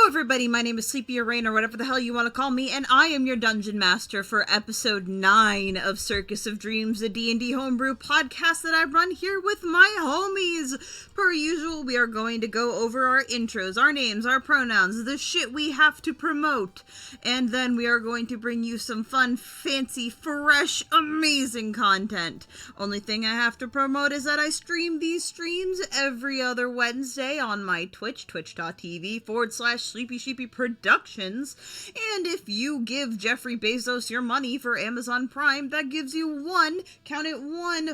Everybody, my name is Sleepy Rain, or whatever the hell you want to call me, and I am your Dungeon Master for episode 9 of Circus of Dreams, the D&D homebrew podcast that I run here with my homies. Per usual, we are going to go over our intros, our names, our pronouns, the shit we have to promote, and then we are going to bring you some fun, fancy, fresh, amazing content. Only thing I have to promote is that I stream these streams every other Wednesday on my Twitch, twitch.tv/Sleepy Sheepy Productions, and if you give Jeffrey Bezos your money for Amazon Prime, that gives you one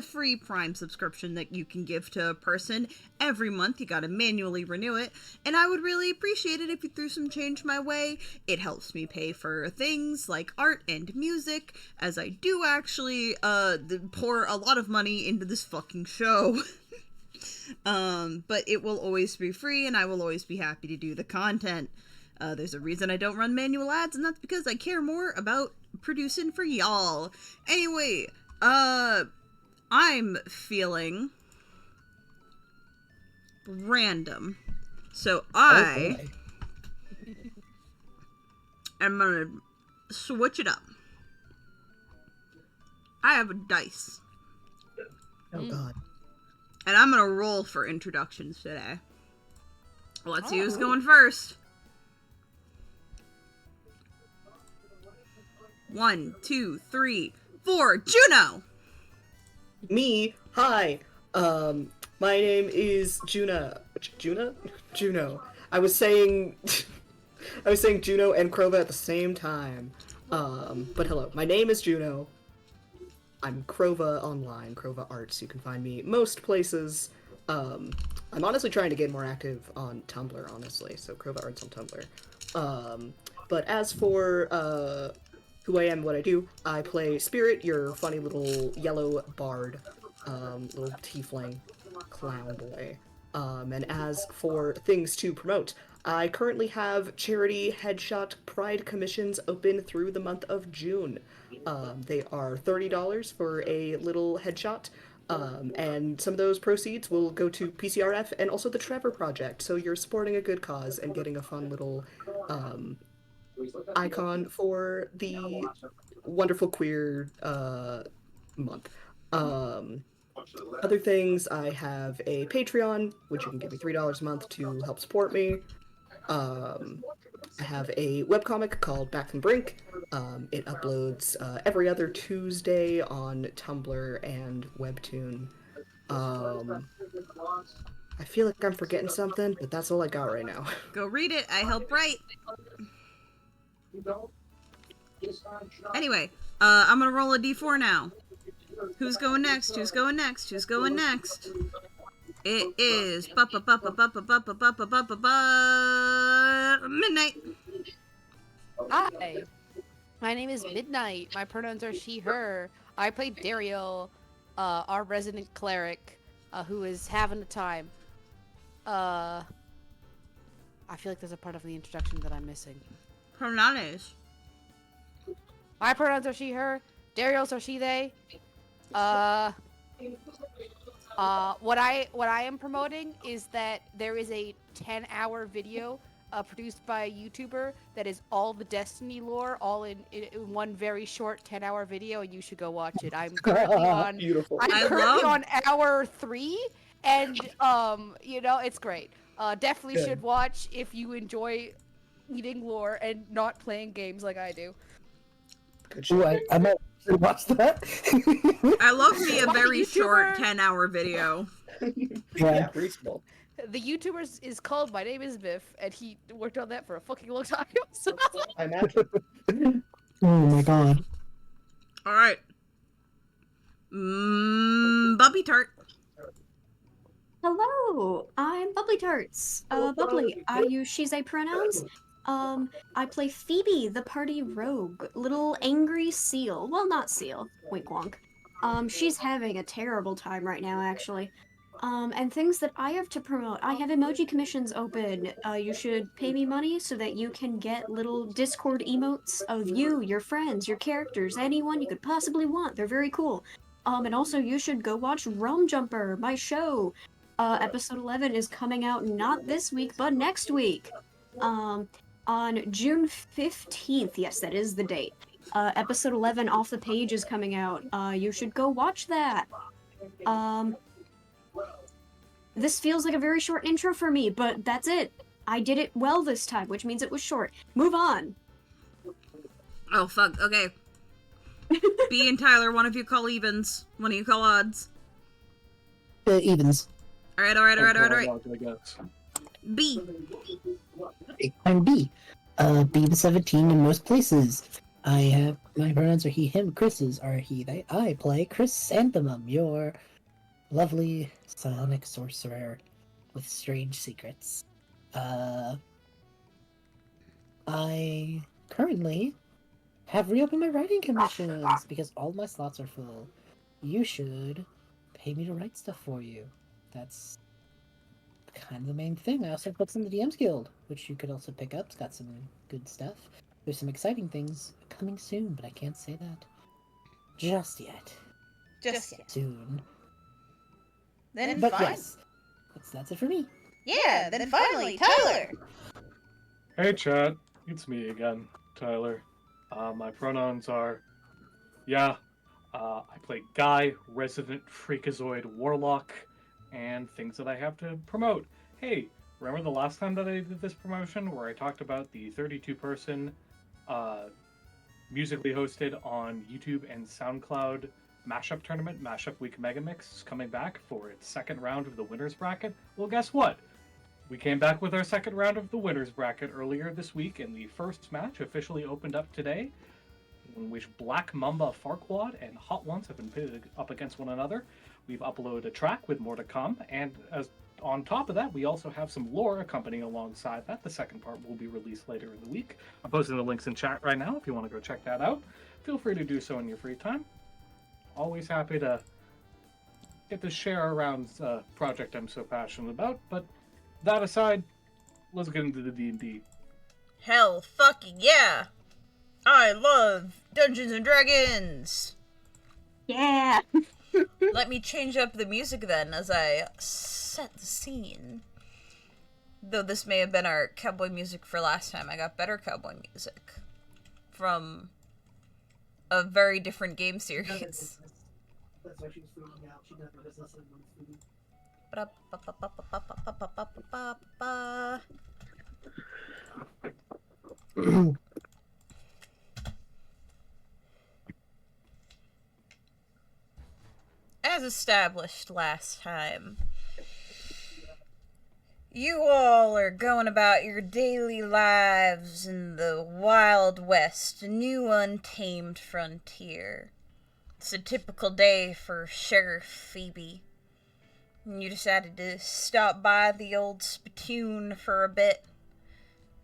free Prime subscription that you can give to a person every month. You gotta manually renew it, and I would really appreciate it if you threw some change my way. It helps me pay for things like art and music, as I do actually pour a lot of money into this fucking show. But it will always be free, and I will always be happy to do the content. There's a reason I don't run manual ads, and that's because I care more about producing for y'all. Anyway, I'm feeling random. So I am gonna switch it up. I have a dice. Oh god. And I'm gonna roll for introductions today. Let's see who's going first. 1, 2, 3, 4. Juno! Me? Hi. My name is Juno. I was saying Juno and Crowva at the same time. But hello. My name is Juno. I'm Crowva online, Crowva Arts. You can find me most places. I'm honestly trying to get more active on Tumblr, honestly. So Crowva Arts on Tumblr. But as for who I am, what I do, I play Spirit, your funny little yellow bard, little tiefling clown boy. And as for things to promote, I currently have charity headshot pride commissions open through the month of June. They are $30 for a little headshot, and some of those proceeds will go to PCRF and also the Trevor Project, so you're supporting a good cause and getting a fun little icon for the wonderful queer month. Other things, I have a Patreon, which you can give me $3 a month to help support me. I have a webcomic called Back from Brink. It uploads every other Tuesday on Tumblr and Webtoon. I feel like I'm forgetting something, but that's all I got right now. Go read it. I help write. Anyway, I'm gonna roll a d4 now. Who's going next? Who's going next? Who's going next? It is Midnight. Hi, my name is Midnight. My pronouns are she, her. I play Daeriel, our resident cleric, who is having a time. I feel like there's a part of the introduction that I'm missing. Pronouns. My pronouns are she, her. Daeriel's are she, they. What I am promoting is that there is a 10-hour video produced by a YouTuber that is all the Destiny lore, all in one very short 10-hour video, and you should go watch it. I'm currently on Beautiful. on hour 3, and it's great. Definitely Good. should watch if you enjoy eating lore and not playing games like I do. Good shit. I might watch that. I love me a very YouTuber. short 10-hour video. Yeah, reasonable. The YouTuber is called My Name is Biff, and he worked on that for a fucking long time. So. I imagine. Oh my god. Alright. Bubby Tart. Hello, I'm Bubbly Tarts. Bubbly, I use she's a pronouns. I play Phoebe, the party rogue, little angry seal. Well, not seal, wink wonk. She's having a terrible time right now, actually. And things that I have to promote. I have emoji commissions open. You should pay me money so that you can get little Discord emotes of you, your friends, your characters, anyone you could possibly want. They're very cool. And also you should go watch Realm Jumper, my show. Episode 11 is coming out not this week, but next week. On June 15th, yes, that is the date. Episode 11 Off the Page is coming out. You should go watch that. This feels like a very short intro for me, but that's it. I did it well this time, which means it was short. Move on. Oh, fuck. Okay. B and Tyler, one of you call evens. One of you call odds. Evens. Alright. I guess. B. I'm B. B to 17 in most places. My pronouns are he, him. Chris's are he, they. I play Chrysanthemum, your lovely psionic sorcerer with strange secrets. I currently have reopened my writing commissions because all my slots are full. You should pay me to write stuff for you. That's kind of the main thing. I also have books in the DM's Guild, which you could also pick up. It's got some good stuff. There's some exciting things coming soon, but I can't say that just yet. Just yet. Soon. Then But fine. yes, that's it for me. Yeah, then finally, Tyler. Hey chat, it's me again, Tyler. My pronouns are, I play Guy, resident freakazoid warlock, and things that I have to promote. Hey, remember the last time that I did this promotion where I talked about the 32-person musically hosted on YouTube and SoundCloud mashup tournament, Mashup Week Megamix, is coming back for its second round of the winners bracket? Well, guess what? We came back with our second round of the winners bracket earlier this week, and the first match officially opened up today, in which Black Mamba Farquaad and Hot Ones have been pitted up against one another. We've uploaded a track with more to come, and on top of that, we also have some lore accompanying alongside that. The second part will be released later in the week. I'm posting the links in chat right now if you want to go check that out. Feel free to do so in your free time. Always happy to get to share around a project I'm so passionate about, but that aside, let's get into the D&D. Hell fucking yeah! I love Dungeons and Dragons! Yeah. Let me change up the music then as I set the scene. Though this may have been our cowboy music for last time, I got better cowboy music from a very different game series. That's why she was freaking out. She never does listen when it's moving. As established last time, you all are going about your daily lives in the Wild West, a new untamed frontier. It's a typical day for Sheriff Phoebe. You decided to stop by the old spittoon for a bit.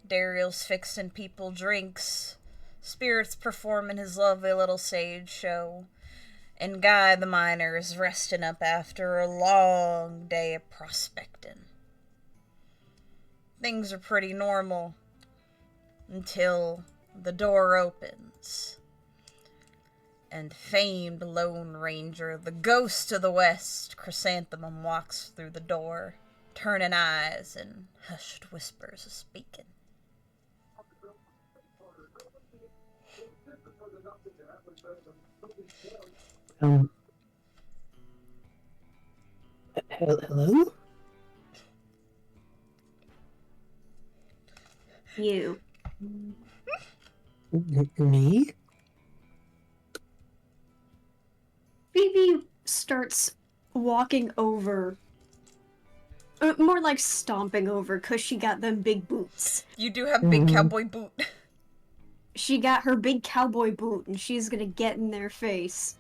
Daeriel's fixing people drinks. Spirit's performing his lovely little sage show. And Guy the miner is resting up after a long day of prospecting. Things are pretty normal until the door opens. And famed Lone Ranger, the ghost of the West, Chrysanthemum, walks through the door, turning eyes and hushed whispers of speaking. Hello? You. Me? Phoebe starts walking over. More like stomping over, because she got them big boots. You do have big cowboy boot. She got her big cowboy boot, and she's gonna get in their face.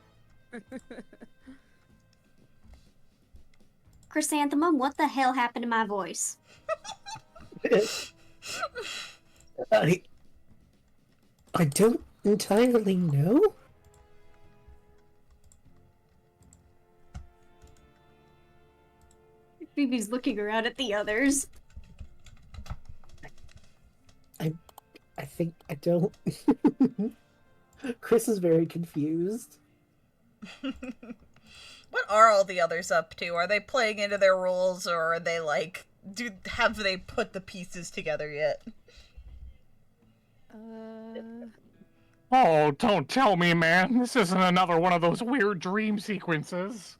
Chrysanthemum, what the hell happened to my voice? I don't entirely know. Phoebe's looking around at the others. I think I don't. Chris is very confused. What are all the others up to? Are they playing into their roles, or are they, like, have they put the pieces together yet? Oh, don't tell me, man. This isn't another one of those weird dream sequences.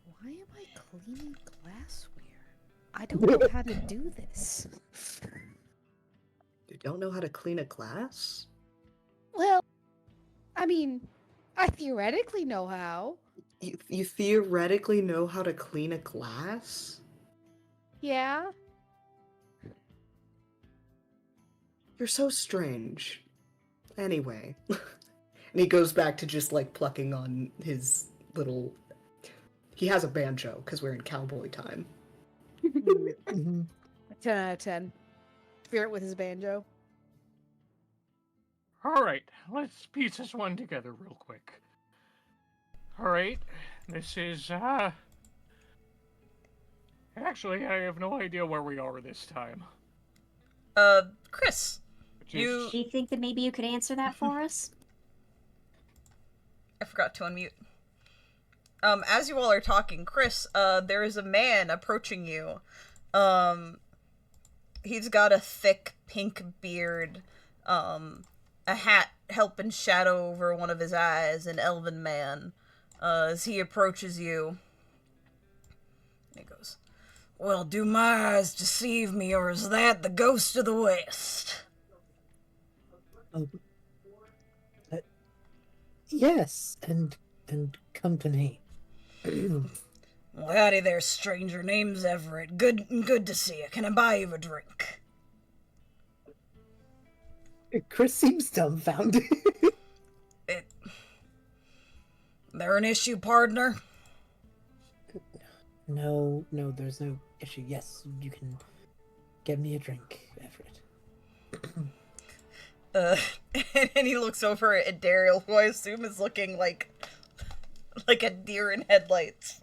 Why am I cleaning glassware? I don't know how to do this. You don't know how to clean a glass? Well, I mean, I theoretically know how. You theoretically know how to clean a glass? Yeah. You're so strange. Anyway. And he goes back to just, like, plucking on his little... He has a banjo, because we're in cowboy time. 10 out of 10. Spirit with his banjo. Alright, let's piece this one together real quick. Alright, this is, Actually, I have no idea where we are this time. Chris, you... Do you think that maybe you could answer that for us? I forgot to unmute. As you all are talking, Chris, there is a man approaching you. He's got a thick pink beard, a hat helping shadow over one of his eyes, an elven man. As he approaches you, he goes, "Well, do my eyes deceive me, or is that the ghost of the West?" Yes, and company. Well, howdy there, stranger. Name's Everett. Good to see you. Can I buy you a drink? Chris seems dumbfounded. There an issue, partner? No, there's no issue. Yes, you can get me a drink, Everett. And he looks over at Daeriel, who I assume is looking like a deer in headlights.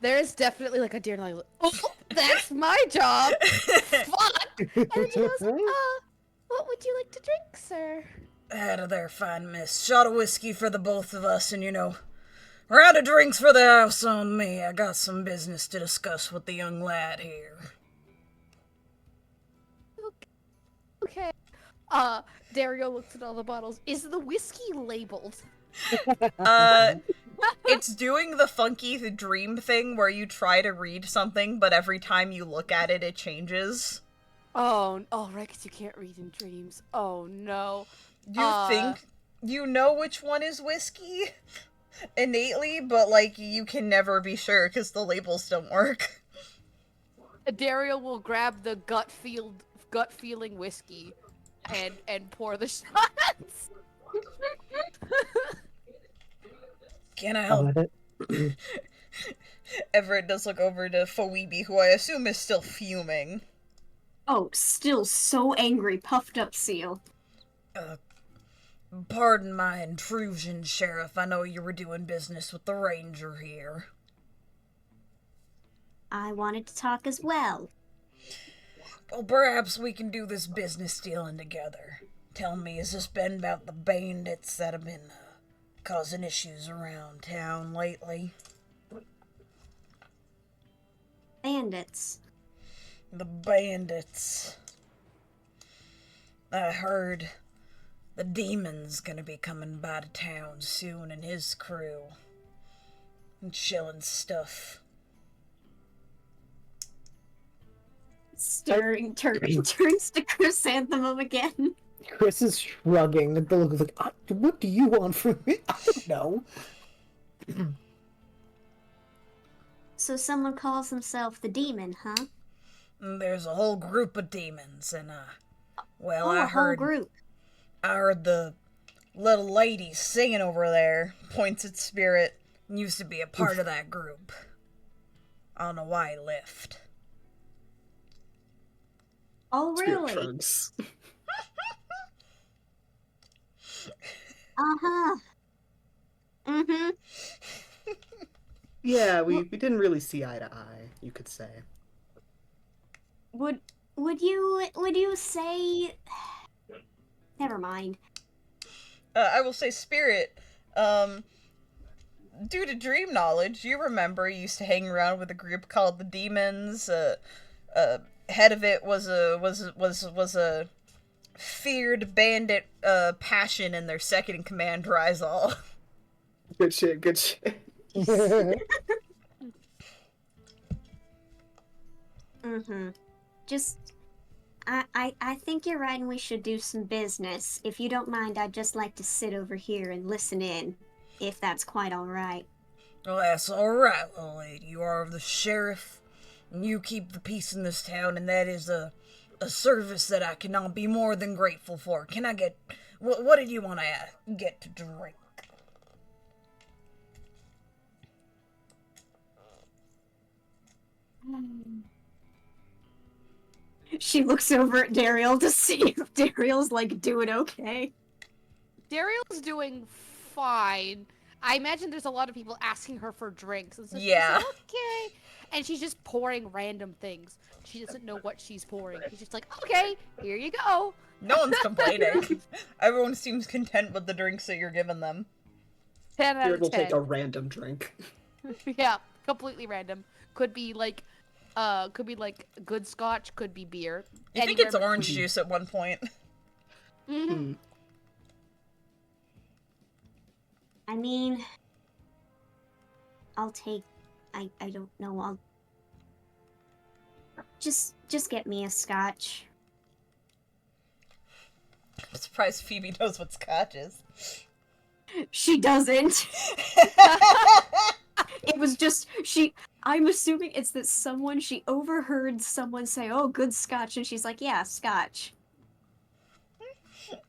There's definitely like a deer in like, oh, that's my job. Fuck. And then she goes, what would you like to drink, sir? Out of there, fine miss. Shot of whiskey for the both of us, and round of drinks for the house on me. I got some business to discuss with the young lad here. Okay. Daeriel looks at all the bottles. Is the whiskey labeled? It's doing the funky dream thing where you try to read something, but every time you look at it, it changes. Oh, right, because you can't read in dreams. Oh, no. You think you know which one is whiskey innately, but, like, you can never be sure because the labels don't work. Daeriel will grab the gut-feeling whiskey and pour the shots. Can I help? Everett does look over to Phoebe, who I assume is still fuming. Oh, still so angry, puffed up seal. Pardon my intrusion, Sheriff. I know you were doing business with the ranger here. I wanted to talk as well. Well, perhaps we can do this business dealing together. Tell me, has this been about the bandits that have been causing issues around town lately? Bandits. The bandits. I heard the demon's gonna be coming by to town soon, and his crew. And chilling stuff. Staring, turns to Chrysanthemum again. Chris is shrugging at the look of like, what do you want from me? I don't know. So someone calls himself the demon, huh? There's a whole group of demons, and well, a whole group. I heard the little lady singing over there, points at Spirit, used to be a part of that group. I don't know why he left. Oh, really? Trunks. Uh-huh. Mm-hmm. Yeah, we didn't really see eye to eye, you could say. Would you say... Never mind. I will say, Spirit, due to dream knowledge, you remember you used to hang around with a group called the Demons. Head of it was a feared bandit, Passion, and their second in command, Rizal. Good shit, good shit. Just, I think you're right and we should do some business. If you don't mind, I'd just like to sit over here and listen in, if that's quite alright. Well, that's alright, little lady. You are the sheriff, and you keep the peace in this town, and that is a service that I cannot be more than grateful for. Can I get... What did you want to get to drink? She looks over at Daeriel to see if Daeriel's, like, doing okay. Daeriel's doing fine. I imagine there's a lot of people asking her for drinks. And so Yeah. she's like, okay. And she's just pouring random things. She doesn't know what she's pouring. She's just like, okay, here you go. No one's complaining. Everyone seems content with the drinks that you're giving them. 10 out Here of we'll 10. take a random drink. Yeah, completely random. Could be like good scotch, could be beer. You think it's orange juice at one point. Mm-hmm. I mean, I'll take... I don't know, I'll... Just get me a scotch. I'm surprised Phoebe knows what scotch is. She doesn't. It was just, I'm assuming it's that she overheard someone say, oh, good scotch, and she's like, yeah, scotch.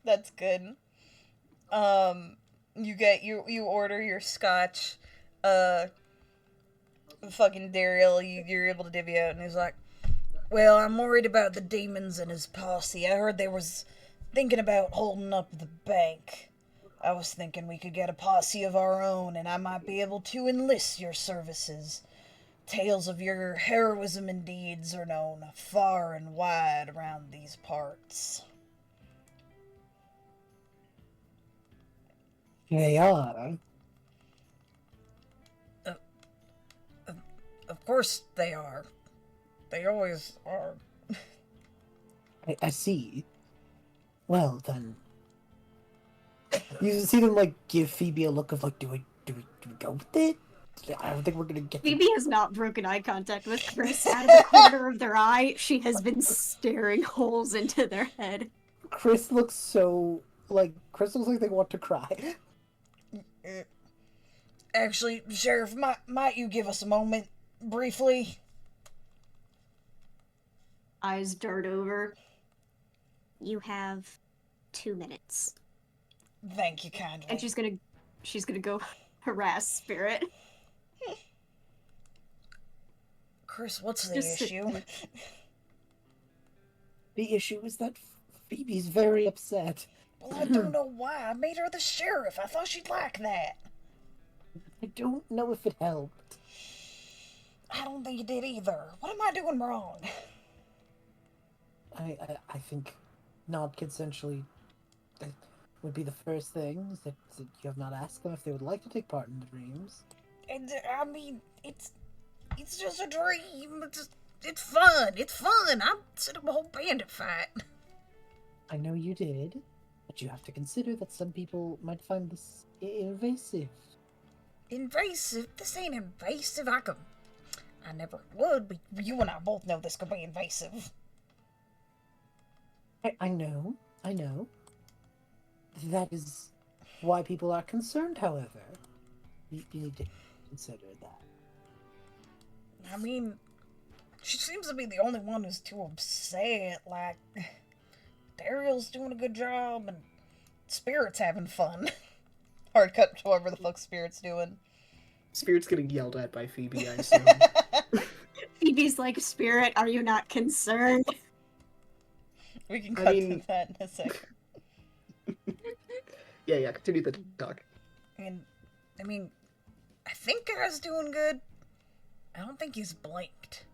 That's good. You order your scotch, fucking Daeriel, you're able to divvy out, and he's like, well, I'm worried about the demons and his posse. I heard they was thinking about holding up the bank. I was thinking we could get a posse of our own, and I might be able to enlist your services. Tales of your heroism and deeds are known far and wide around these parts. They are. Of course they are. They always are. I see. Well, then. You see them, like, give Phoebe a look of, like, do we go with it? I don't think we're gonna get... Phoebe has not broken eye contact with Chris. Out of the corner of their eye, she has been staring holes into their head. Chris looks so... Like, Chris looks like they want to cry. Actually, Sheriff, might you give us a moment, briefly? Eyes dart over. You have 2 minutes. Thank you kindly. And she's gonna go harass Spirit. Chris, what's the Just sit issue? there. The issue is that Phoebe's very upset. Well, I don't know why. I made her the sheriff. I thought she'd like that. I don't know if it helped. I don't think it did either. What am I doing wrong? I think not consensually would be the first thing. That you have not asked them if they would like to take part in the dreams. And, I mean, it's just a dream. It's fun. It's fun. I set up a whole bandit fight. I know you did, but you have to consider that some people might find this invasive. Invasive? This ain't invasive. I never would, but you and I both know this could be invasive. I know. That is why people are concerned, however. You need to consider that. I mean, she seems to be the only one who's too upset. Like, Daeriel's doing a good job, and Spirit's having fun. Hard cut to whatever the fuck Spirit's doing. Spirit's getting yelled at by Phoebe, I assume. Phoebe's like, Spirit, are you not concerned? We can cut to that in a second. Yeah, continue the talk. And, I mean, I think Guy's doing good. I don't think he's blinked.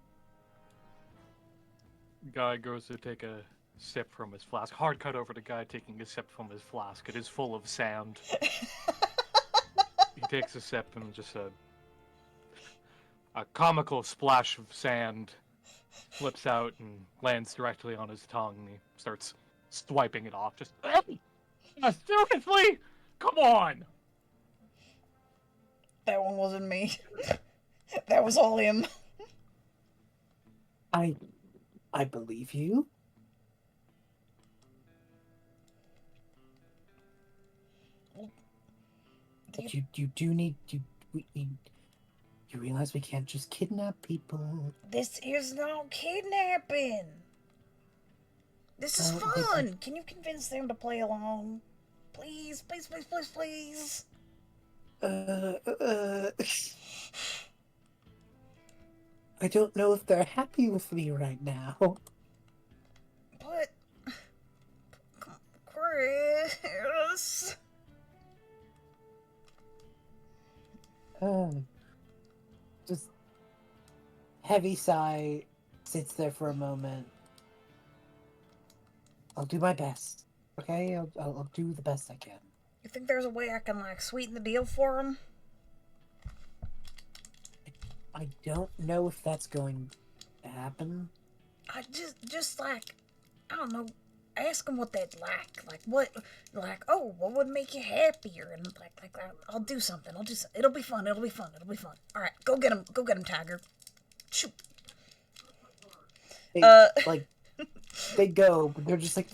Guy goes to take a sip from his flask. Hard cut over to Guy taking a sip from his flask. It is full of sand. He takes a sip and just a comical splash of sand flips out and lands directly on his tongue. And he starts swiping it off. Just seriously, come on. That one wasn't me. That was all him. I believe you. But you do need you realize we can't just kidnap people. This is no kidnapping. This is Oh, fun. Can you convince them to play along? Please, please, please, please, please. I don't know if they're happy with me right now. But, Chris. Just heavy sigh, sits there for a moment. I'll do my best. Okay, I'll do the best I can. You think there's a way I can like sweeten the deal for him? I don't know if that's going to happen. I just like, I don't know, ask them what they'd like. Like, what, like, oh, what would make you happier? And like, I'll do something. It'll be fun. It'll be fun. All right, go get him, Tiger. Shoot. They, like, they go, but they're just like,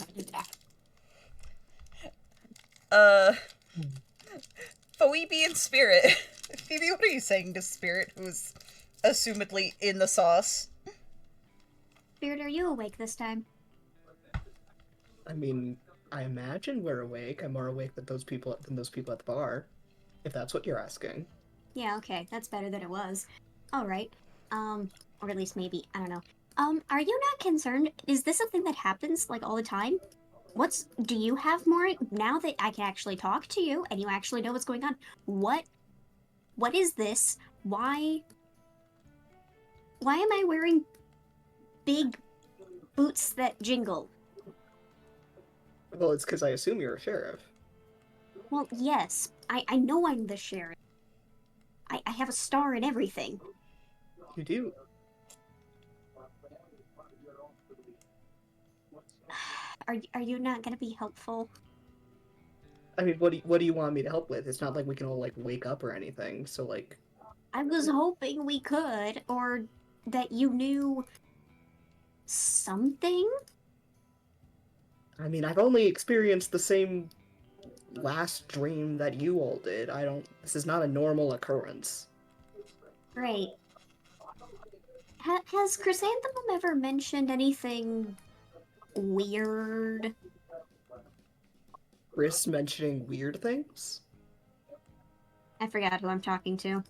Phoebe and Spirit. Phoebe, what are you saying to Spirit, who's assumedly in the sauce? Spirit, are you awake this time? I mean, I imagine we're awake. I'm more awake than those people at the bar, if that's what you're asking. Yeah, okay, that's better than it was. Alright. Or at least maybe, I don't know. Are you not concerned? Is this something that happens, like, all the time? Do you have more, now that I can actually talk to you, and you actually know what's going on, what is this? Why am I wearing big boots that jingle? Well, it's because I assume you're a sheriff. Well, yes, I know I'm the sheriff. I have a star and everything. You do. Are you not gonna be helpful? I mean, what do you want me to help with? It's not like we can all like wake up or anything. So like, I was hoping we could, or that you knew something? I mean, I've only experienced the same last dream that you all did. This is not a normal occurrence. Right. Has Chrysanthemum ever mentioned anything weird? Chris mentioning weird things? I forgot who I'm talking to.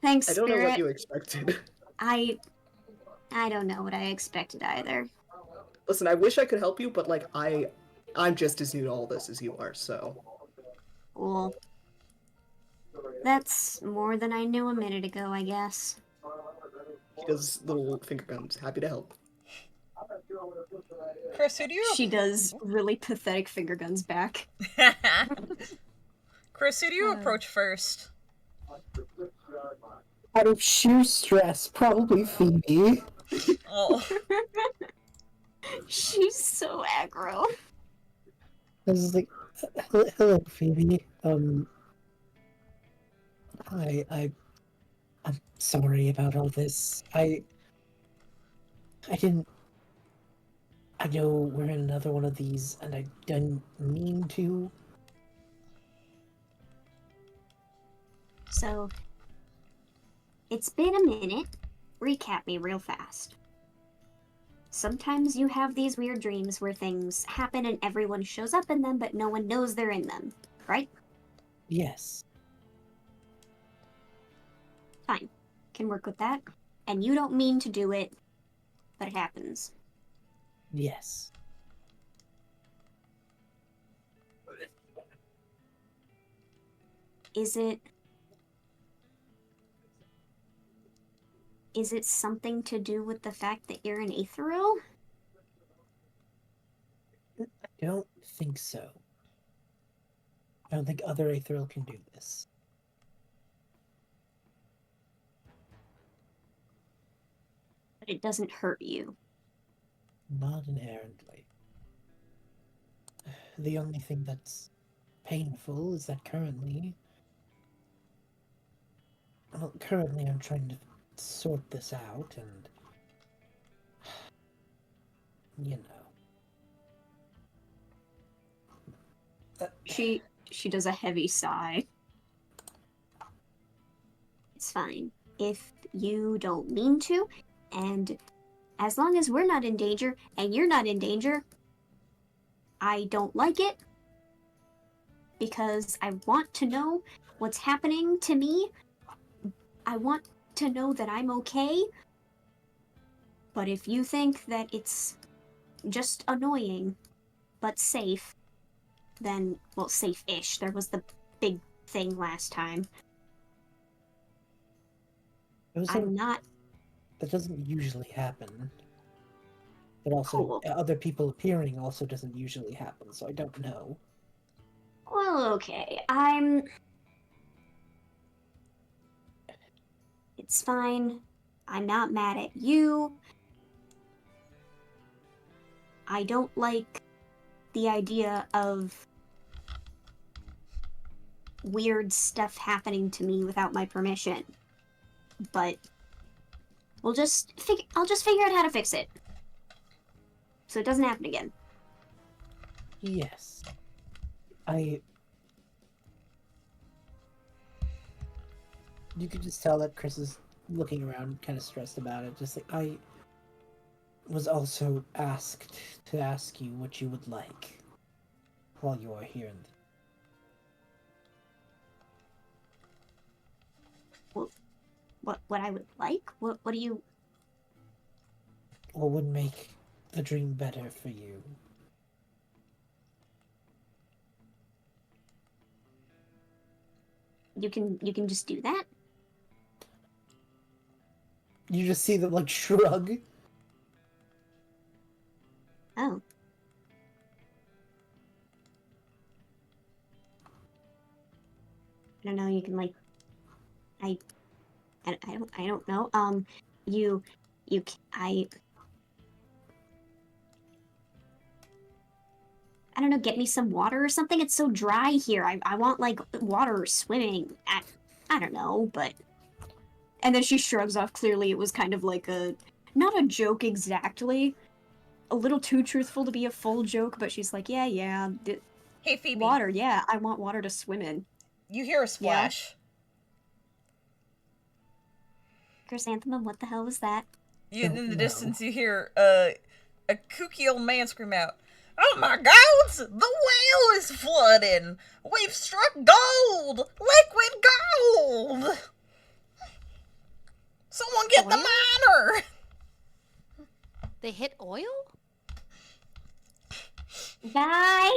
Thanks, I don't Spirit. know what you expected. I don't know what I expected either. Listen, I wish I could help you, but like I'm just as new to all this as you are, so. Cool. That's more than I knew a minute ago, I guess. He does little finger guns. Happy to help. Chris, who do you... She does really pathetic finger guns back. Chris, who do you approach first? out of sheer stress, probably Phoebe. Oh. She's so aggro. I was like, hello, Phoebe. I'm sorry about all this. I know we're in another one of these, and I didn't mean to. So, it's been a minute. Recap me real fast. Sometimes you have these weird dreams where things happen and everyone shows up in them, but no one knows they're in them, right? Yes. Fine. Can work with that. And you don't mean to do it, but it happens. Yes. Is it something to do with the fact that you're an ethereal? I don't think so. I don't think other Aetheril can do this. But it doesn't hurt you. Not inherently. The only thing that's painful is that currently I'm trying to sort this out, and you know. She does a heavy sigh. It's fine. If you don't mean to, and as long as we're not in danger and you're not in danger, I don't like it because I want to know what's happening to me. I want to know that I'm okay. But if you think that it's just annoying but safe, then, well, safe-ish. There was the big thing last time. I'm not... That doesn't usually happen. But also, Cool. other people appearing also doesn't usually happen, so I don't know. Well, okay. It's fine. I'm not mad at you. I don't like the idea of weird stuff happening to me without my permission. But I'll just figure out how to fix it. So it doesn't happen again. Yes. You could just tell that Chris is looking around, kind of stressed about it. Just like, I was also asked to ask you what you would like while you are here. What I would like? What do you... What would make the dream better for you? You can just do that? You just see them, like, shrug. Oh. I don't know, you can, like... I don't know. I don't know, get me some water or something? It's so dry here. I want, like, water or swimming. I don't know, but... And then she shrugs off. Clearly it was kind of like not a joke exactly. A little too truthful to be a full joke, but she's like, yeah. Hey, Phoebe. Water, yeah. I want water to swim in. You hear a splash. Chrysanthemum, what the hell was that? In the distance, you hear a kooky old man scream out, "Oh my gods! The whale is flooding! We've struck gold! Liquid gold! Someone get the Oil? miner!" They hit oil? Guy!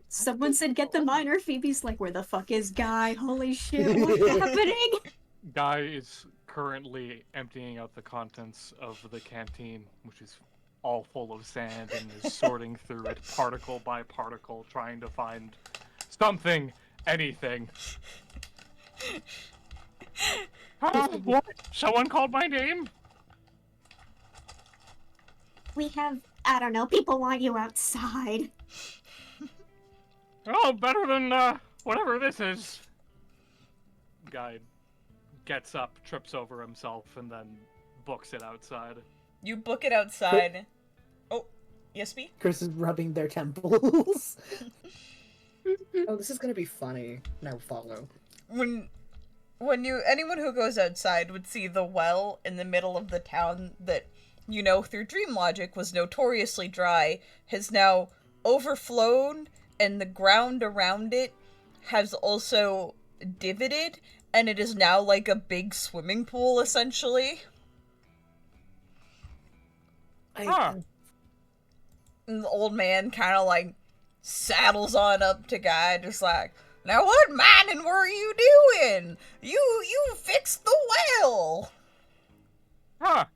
Someone said get the miner. Phoebe's like, where the fuck is Guy? Holy shit, what's happening? Guy is currently emptying out the contents of the canteen, which is all full of sand, and is sorting through it particle by particle, trying to find something, anything. What? Someone called my name? We have, I don't know, people want you outside. Oh, better than, whatever this is. Guy gets up, trips over himself, and then books it outside. You book it outside. Oh, yes, me? Chris is rubbing their temples. Oh, this is gonna be funny. Now follow. When anyone who goes outside would see the well in the middle of the town that, you know, through dream logic was notoriously dry, has now overflown, and the ground around it has also divoted, and it is now like a big swimming pool, essentially. And the old man kind of, like, saddles on up to Guy, just like, "Now what mining were you doing? You fixed the well!" Huh.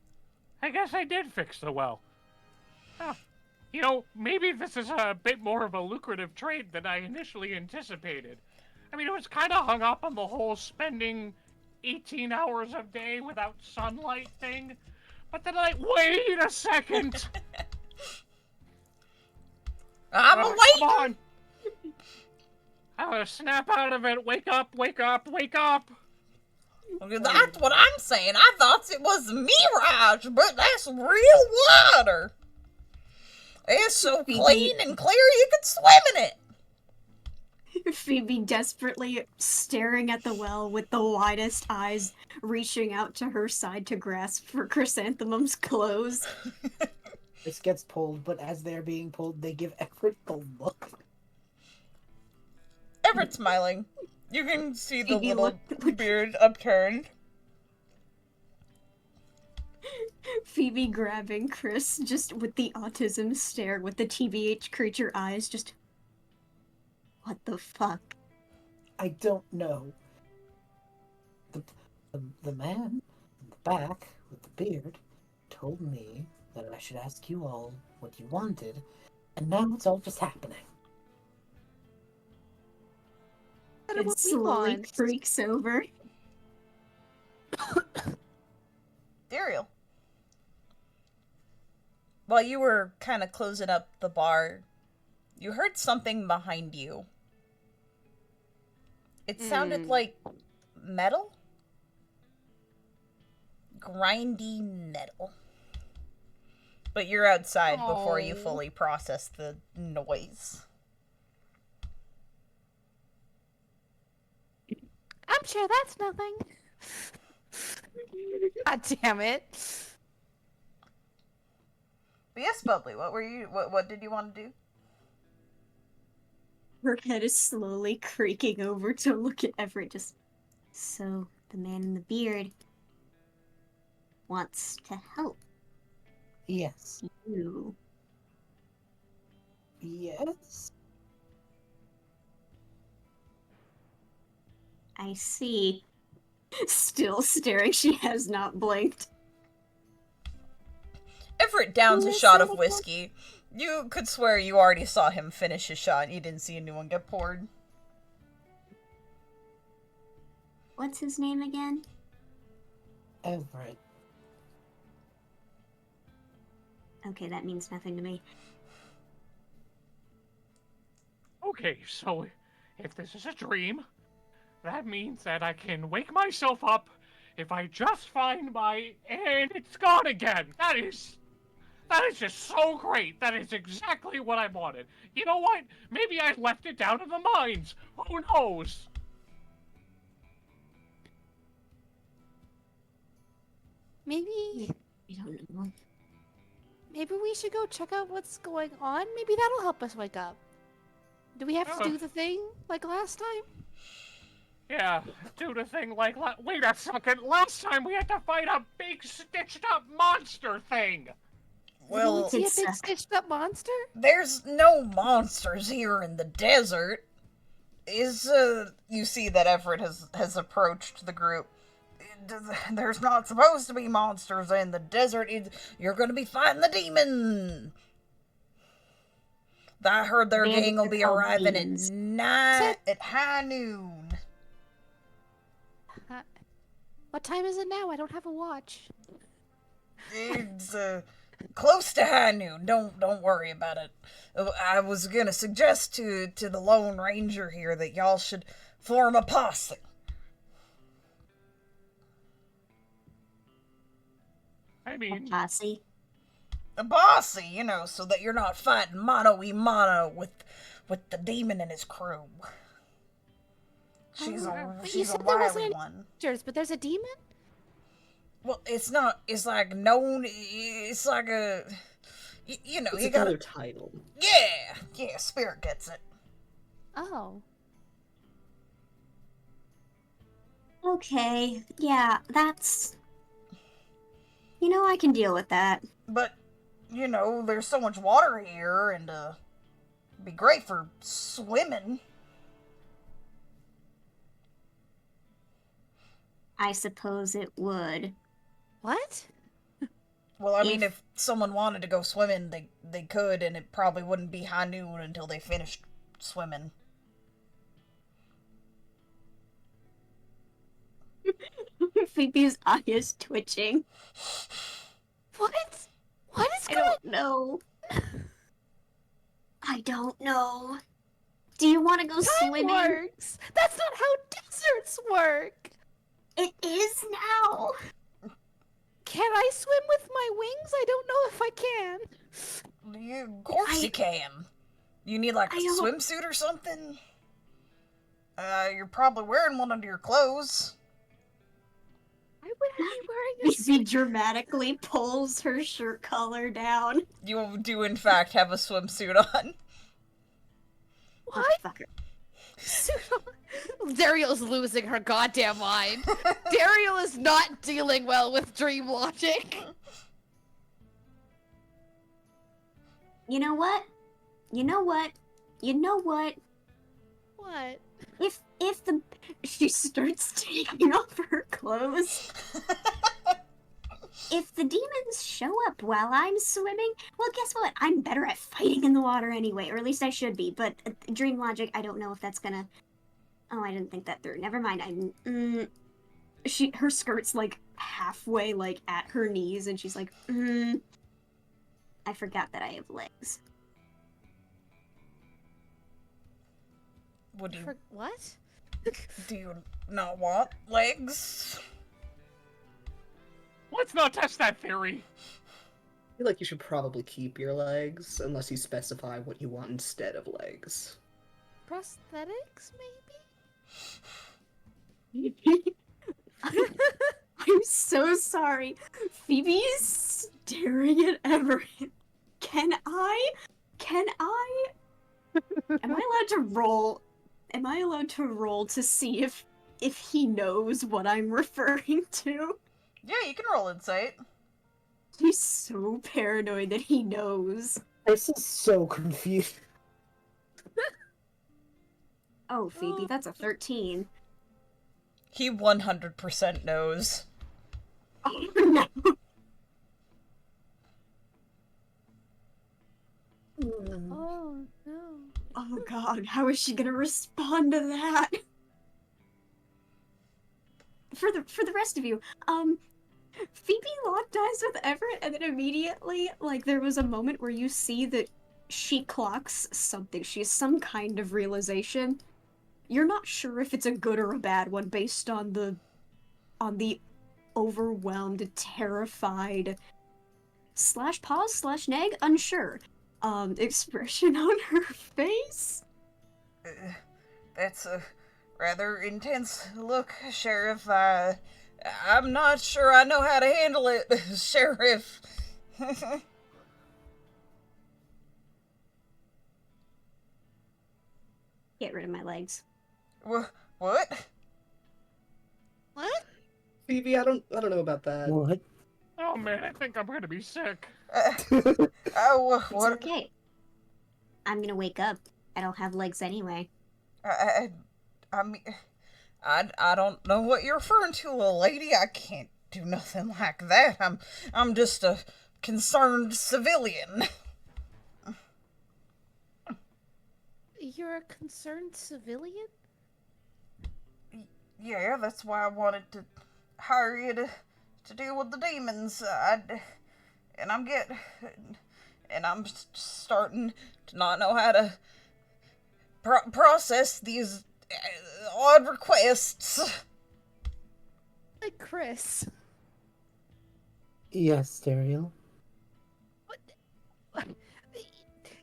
I guess I did fix the well. Huh. You know, maybe this is a bit more of a lucrative trade than I initially anticipated. I mean, it was kind of hung up on the whole spending 18 hours a day without sunlight thing. But then, like, wait a second! I'm Come awake! on! I'm gonna snap out of it. Wake up, wake up, wake up! That's what I'm saying. I thought it was mirage, but that's real water. It's so clean and clear you could swim in it. Phoebe desperately staring at the well with the widest eyes, reaching out to her side to grasp for Chrysanthemum's clothes. This gets pulled, but as they're being pulled, they give Everett the look. Everett smiling. You can see the Phoebe little beard upturned. Phoebe grabbing Chris just with the autism stare with the TBH creature eyes, just... What the fuck? I don't know. The man in the back with the beard told me that I should ask you all what you wanted, and now it's all just happening. It slowly creaks over. Daeriel. While you were kind of closing up the bar, you heard something behind you. It sounded like metal? Grindy metal. But you're outside before you fully process the noise. I'm sure that's nothing. God damn it. But yes, Bubbly, what did you want to do? Her head is slowly creaking over to look at Everett, just... So, the man in the beard wants to help Yes. you. Yes? I see. Still staring, she has not blinked. Everett downs a shot of whiskey. You could swear you already saw him finish his shot and you didn't see a new one get poured. What's his name again? Everett. Okay, that means nothing to me. Okay, so if this is a dream, that means that I can wake myself up if I just find my... and it's gone again! That is just so great! That is exactly what I wanted. You know what? Maybe I left it down in the mines! Who knows? Maybe I don't know. maybe we should go check out what's going on. Maybe that'll help us wake up. Do we have to do the thing like last time? Yeah, do the thing like... wait a second! Last time we had to fight a big stitched-up monster thing! Well, See a It's, big stitched up monster? there's no monsters here in the desert. You see that Everett has approached the group. There's not supposed to be monsters in the desert. You're gonna be fighting the demon. I heard their Bandits gang will are be called arriving demons. at high noon. What time is it now? I don't have a watch. It's close to high noon. Don't worry about it. I was gonna suggest to the Lone Ranger here that y'all should form a posse. I mean, Posse. A posse, so that you're not fighting mano-y-mano with the demon and his crew. She's But you a said there wasn't wily any one. monsters, but there's a demon? Well, it's not. It's like known. It's like a. It's you another gotta. title. Yeah. Spirit gets it. Oh. Okay, yeah, that's... I can deal with that. But there's so much water here, and it'd be great for swimming. I suppose it would. What? Well, I mean, if someone wanted to go swimming, they could, and it probably wouldn't be high noon until they finished swimming. Phoebe's eye is twitching. What? What is I going don't know. I don't know. Do you want to go Time swimming? works. That's not how deserts work. It is now. Can I swim with my wings? I don't know if I can. Of course you can. You need, like, a I don't- swimsuit or something? You're probably wearing one under your clothes. I would be wearing a Phoebe dramatically pulls her shirt collar down. You do, in fact, have a swimsuit on. Oh, What? fucker. Daeriel's losing her goddamn mind. Daeriel is not dealing well with dream logic. You know what? You know what? You know what? What? If the she starts taking off her clothes. If the demons show up while I'm swimming, well, guess what? I'm better at fighting in the water anyway, or at least I should be. But dream logic, I don't know if that's gonna. Oh, I didn't think that through. Never mind. Her skirt's like halfway, like at her knees, and she's like, I forgot that I have legs. Would you, What? do you not want legs? Let's not test that theory. I feel like you should probably keep your legs, unless you specify what you want instead of legs. Prosthetics, maybe? I'm so sorry. Phoebe's staring at Everett. Can I? Am I allowed to roll? Am I allowed to roll to see if he knows what I'm referring to? Yeah, you can roll insight. He's so paranoid that he knows. This is so confused. Oh, Phoebe, that's a 13. He 100% knows. Oh, no. Oh, no. Oh, God, how is she gonna respond to that? For the rest of you, Phoebe locked eyes with Everett, and then immediately, like, there was a moment where you see that she clocks something. She has some kind of realization. You're not sure if it's a good or a bad one based on the overwhelmed, terrified, / pause / neg, unsure, expression on her face. That's a rather intense look, Sheriff. I'm not sure I know how to handle it, Sheriff. Get rid of my legs. What? What? Phoebe, I don't know about that. What? Oh man, I think I'm gonna be sick. Oh, It's what? okay. I'm gonna wake up. I don't have legs anyway. I mean, I don't know what you're referring to, little lady. I can't do nothing like that. I'm just a concerned civilian. You're a concerned civilian? Yeah, that's why I wanted to hire you to deal with the demons. And I'm starting to not know how to process these odd requests. Like Chris. Yes, Daeriel.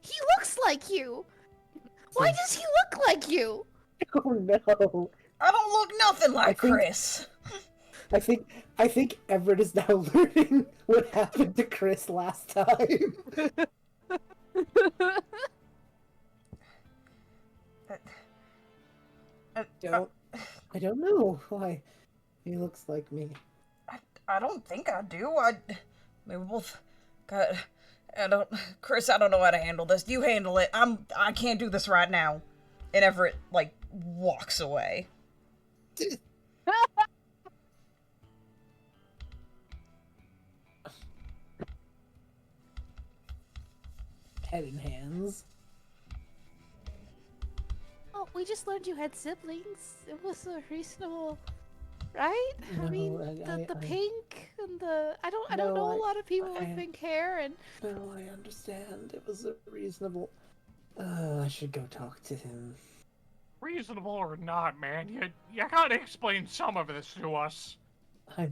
He looks like you! Why does he look like you? Oh no! I don't look nothing like think- Chris. I think Everett is now learning what happened to Chris last time. I don't know why he looks like me. I don't think I do. We both got. Chris, I don't know how to handle this. You handle it. I can't do this right now. And Everett, like, walks away. head in hands. Oh, we just learned you had siblings. It was a reasonable, right? I No, mean, the pink and the I don't know a lot of people with pink hair and. No, I understand. It was a reasonable. I should go talk to him. Reasonable or not, man, you gotta explain some of this to us. I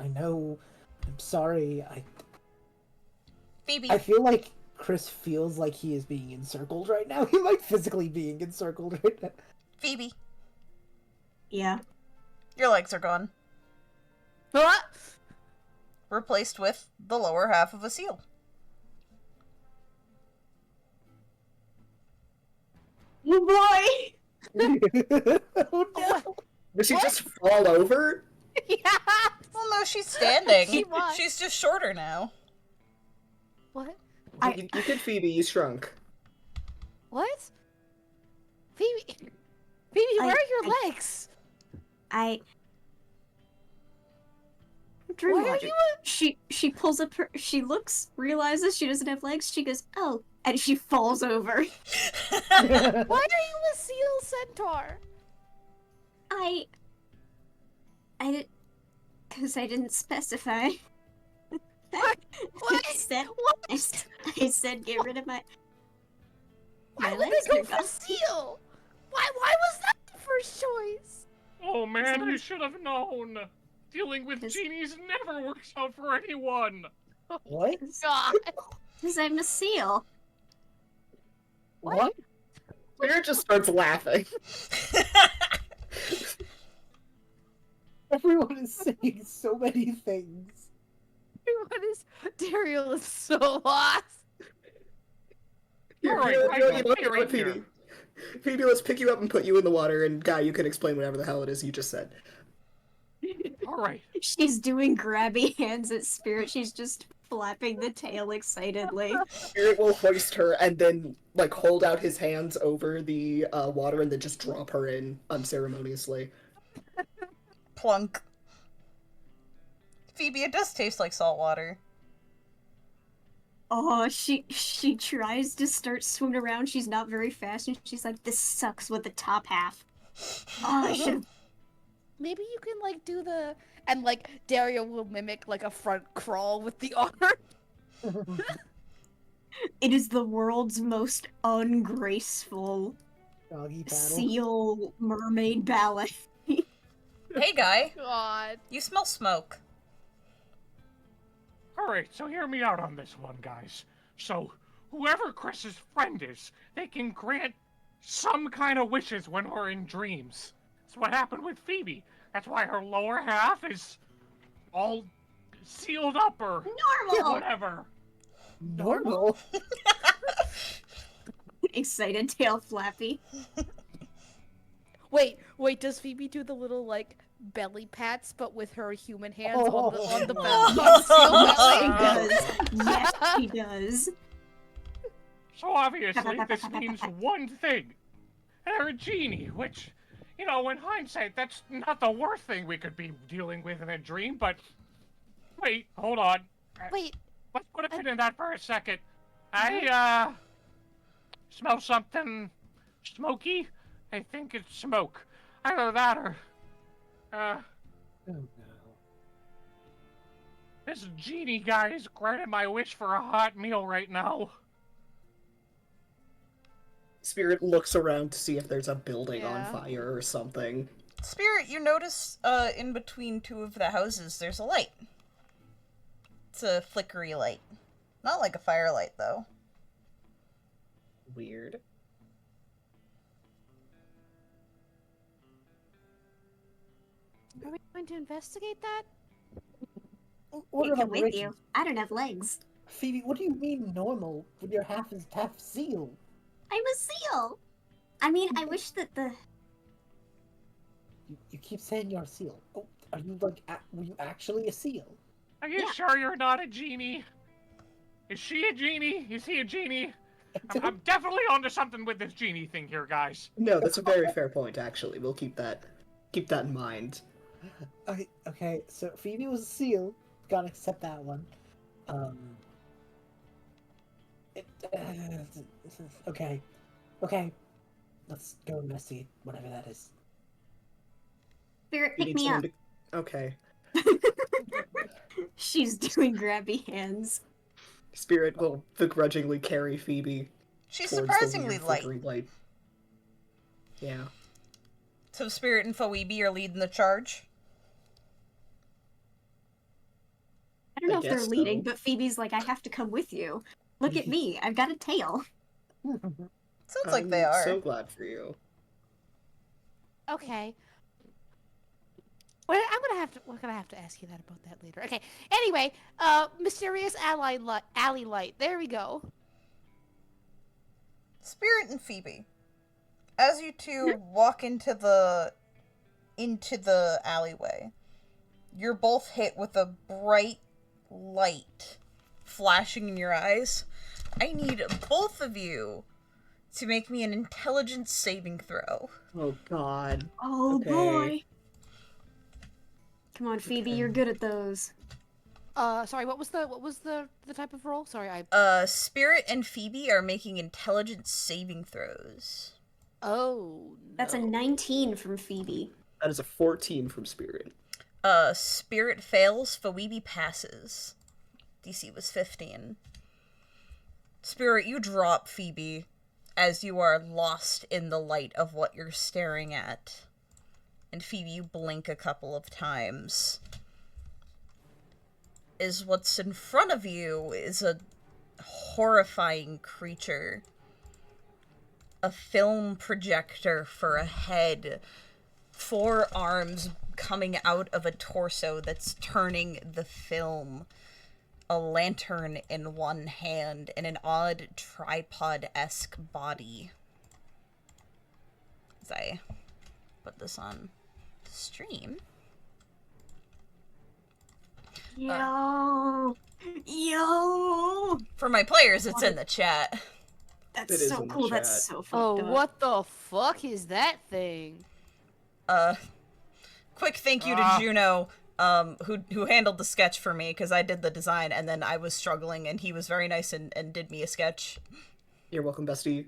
know. I'm sorry. Phoebe. I feel like Chris feels like he is being encircled right now. He might physically being encircled right now. Phoebe. Yeah. Your legs are gone. What? Replaced with the lower half of a seal. Oh boy! Oh no! Did she just fall over? Yeah. Well, no, she's standing. She was. She's just shorter now. What? You did, Phoebe. You shrunk. What? Phoebe, where are your legs? Dream Why are logic. you She pulls up her. She looks, realizes she doesn't have legs. She goes, oh, and she falls over. Why are you a seal centaur? I did, because I didn't specify. What? I said get rid of my. Why My would legs they go are for gone. seal? Why was that the first choice? Oh man, you should have known. Dealing with This- genies never works out for anyone. What? God. Because I'm a seal. What? Spirit just starts laughing. Everyone is saying so many things. What is Daeriel is so lost. Here, Alright, you know what, you're in Phoebe? here. Phoebe, let's pick you up and put you in the water, and Guy, you can explain whatever the hell it is you just said. Alright. She's doing grabby hands at Spirit. She's just flapping the tail excitedly. Spirit will hoist her and then, like, hold out his hands over the water and then just drop her in unceremoniously. Plunk. Phoebe, it does taste like salt water. Oh, she tries to start swimming around. She's not very fast, and she's like, "This sucks with the top half." Oh, I should. Maybe you can like do the and like Daeriel will mimic like a front crawl with the arm. It is the world's most ungraceful Doggy paddle. seal mermaid ballet. Hey, Guy. God. You smell smoke. Alright, so hear me out on this one, guys. So, whoever Chris's friend is, they can grant some kind of wishes when we're in dreams. That's what happened with Phoebe. That's why her lower half is all sealed up or Normal. whatever. Normal? Excited tail flappy. Wait, does Phoebe do the little like belly pats but with her human hands on the belly? She On does. the seal Yes, belly? she does. So obviously, this means one thing. They're a genie, which, you know, in hindsight, that's not the worst thing we could be dealing with in a dream, but... Wait, hold on. Wait, Let's put a pin in that for a second. I, smell something smoky. I think it's smoke. Either that or, Oh no. this genie guy is granting my wish for a hot meal right now. Spirit looks around to see if there's a building Yeah. on fire or something. Spirit, you notice, in between two of the houses, there's a light. It's a flickery light. Not like a firelight, though. Weird. are we going to investigate that? What I about come with Rachel? you. I don't have legs. Phoebe, what do you mean normal when your half is half seal? I'm a seal. I mean, I wish that the. You keep saying you're a seal. Oh, are you like, were you actually a seal? Are you Yeah. sure you're not a genie? Is she a genie? Is he a genie? I'm definitely onto something with this genie thing here, guys. No, that's a very fair point, actually. We'll keep that in mind. Okay, so Phoebe was a seal. Gotta accept that one. Okay. Okay. Let's go investigate whatever that is. Spirit, You pick need me up. someone to... Okay. She's doing grabby hands. Spirit will begrudgingly carry Phoebe She's towards the surprisingly weird light. flickering light. Yeah. So Spirit and Phoebe are leading the charge. I don't know I if they're guess leading, so. but Phoebe's like, I have to come with you. Look at me, I've got a tail. Sounds like they are. So glad for you. Okay. Well, we're gonna have to ask you that about that later. Okay. Anyway, mysterious alley light. There we go. Spirit and Phoebe, as you two walk into the alleyway, you're both hit with a bright light flashing in your eyes. I need both of you to make me an intelligence saving throw. Oh god. Oh Okay. boy. Come on, Phoebe, Okay. you're good at those. Sorry, what was the type of roll? Sorry, I. Spirit and Phoebe are making intelligence saving throws. Oh. That's a no. 19 from Phoebe. That is a 14 from Spirit. Spirit fails, Phoebe passes. DC was 15. Spirit, you drop Phoebe as you are lost in the light of what you're staring at. And Phoebe, you blink a couple of times. Is what's in front of you is a horrifying creature. A film projector for a head. 4 arms coming out of a torso that's turning the film. A lantern in one hand and an odd tripod-esque body. As I put this on the stream. Yo. Yo. For my players, it's in the chat. That's It is so in the cool. That's chat. so fucked Oh, up. what the fuck is that thing? Quick thank you to Juno, who handled the sketch for me, because I did the design, and then I was struggling, and he was very nice and did me a sketch. You're welcome, bestie.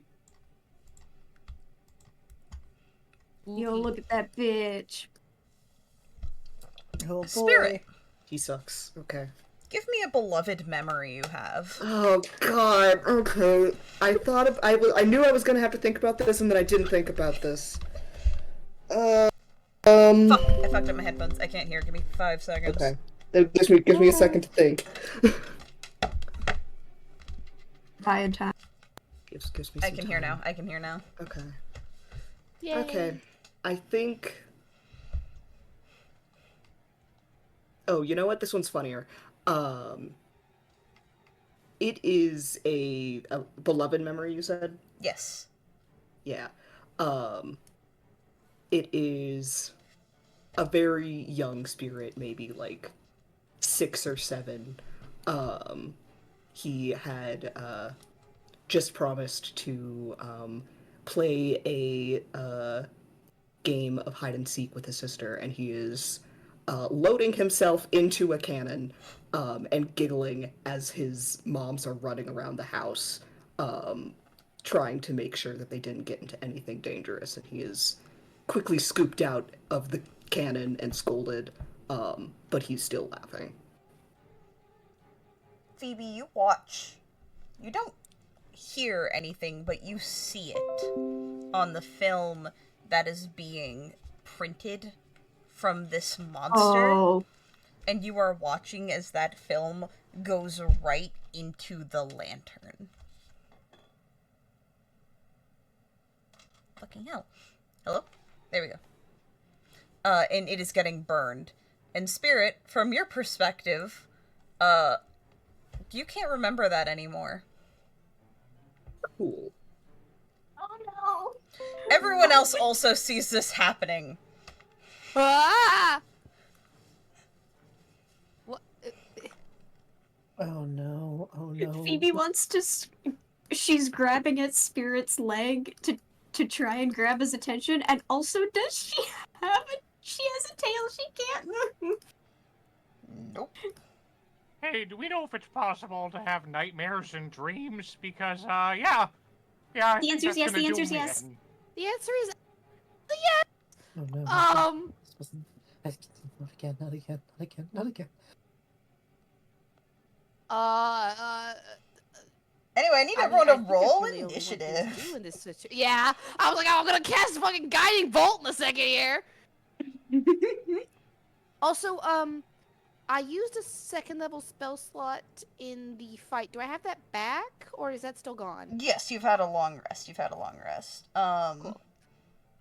Yo, look at that bitch. Oh boy. Spirit, He sucks. Okay. give me a beloved memory you have. Oh god. Okay. I thought I knew I was gonna have to think about this, and then I didn't think about this. Fuck, I fucked up my headphones. I can't hear. Give me 5 seconds. Okay. That gives me a second to think. Via time. Gives me I some can hear time. now. I can hear now. Okay. Yay. Okay. I think. Oh, you know what? This one's funnier. It is a beloved memory, you said? Yes. Yeah. It is a very young spirit, maybe like 6 or 7. He had just promised to play a game of hide and seek with his sister, and he is loading himself into a cannon and giggling as his moms are running around the house, trying to make sure that they didn't get into anything dangerous, and he is quickly scooped out of the cannon and scolded, but he's still laughing. Phoebe, you watch. You don't hear anything, but you see it on the film that is being printed from this monster. Oh. And you are watching as that film goes right into the lantern. Fucking hell. Hello? There we go. And it is getting burned. And Spirit, from your perspective, you can't remember that anymore. Cool. Oh no. Everyone else also sees this happening. Ah! What? Oh no. Oh no. Phoebe wants to. She's grabbing at Spirit's leg to try and grab his attention, and also, does she have a? She has a tail. She can't move. Nope. Hey, do we know if it's possible to have nightmares and dreams? Because, yeah. Yeah, I The think answer's that's yes, gonna the do answer's me yes. in. The answer is Oh no. This wasn't. Not again. Not again. Not again. Not again. Anyway, I need I mean, everyone I to think there's roll really only one thing to initiative. do in this yeah, I was like, oh, I'm gonna cast a fucking guiding bolt in a second here. Also, I used a second level spell slot in the fight. Do I have that back, or is that still gone? Yes, you've had a long rest. Cool.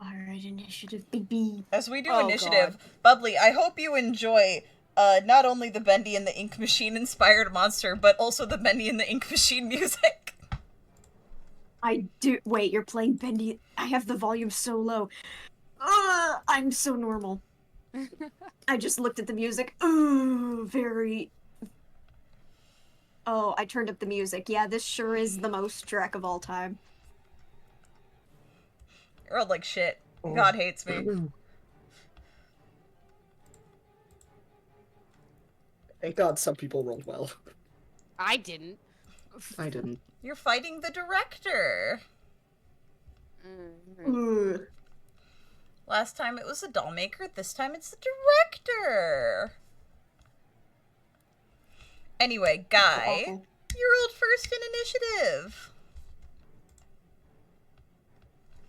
Alright, initiative, baby. As we do Oh, initiative, Bubbly, I hope you enjoy not only the Bendy and the Ink Machine inspired monster, but also the Bendy and the Ink Machine music. I do. Wait, you're playing Bendy. I have the volume so low. I'm so normal. I just looked at the music. Very. Oh, I turned up the music. Yeah, this sure is the most Drek of all time. I rolled like shit. God hates me. Thank God some people rolled well. I didn't. I didn't. You're fighting the director. Ugh. Last time it was the doll maker, this time it's the director. Anyway, Guy, Awful. you rolled first in initiative.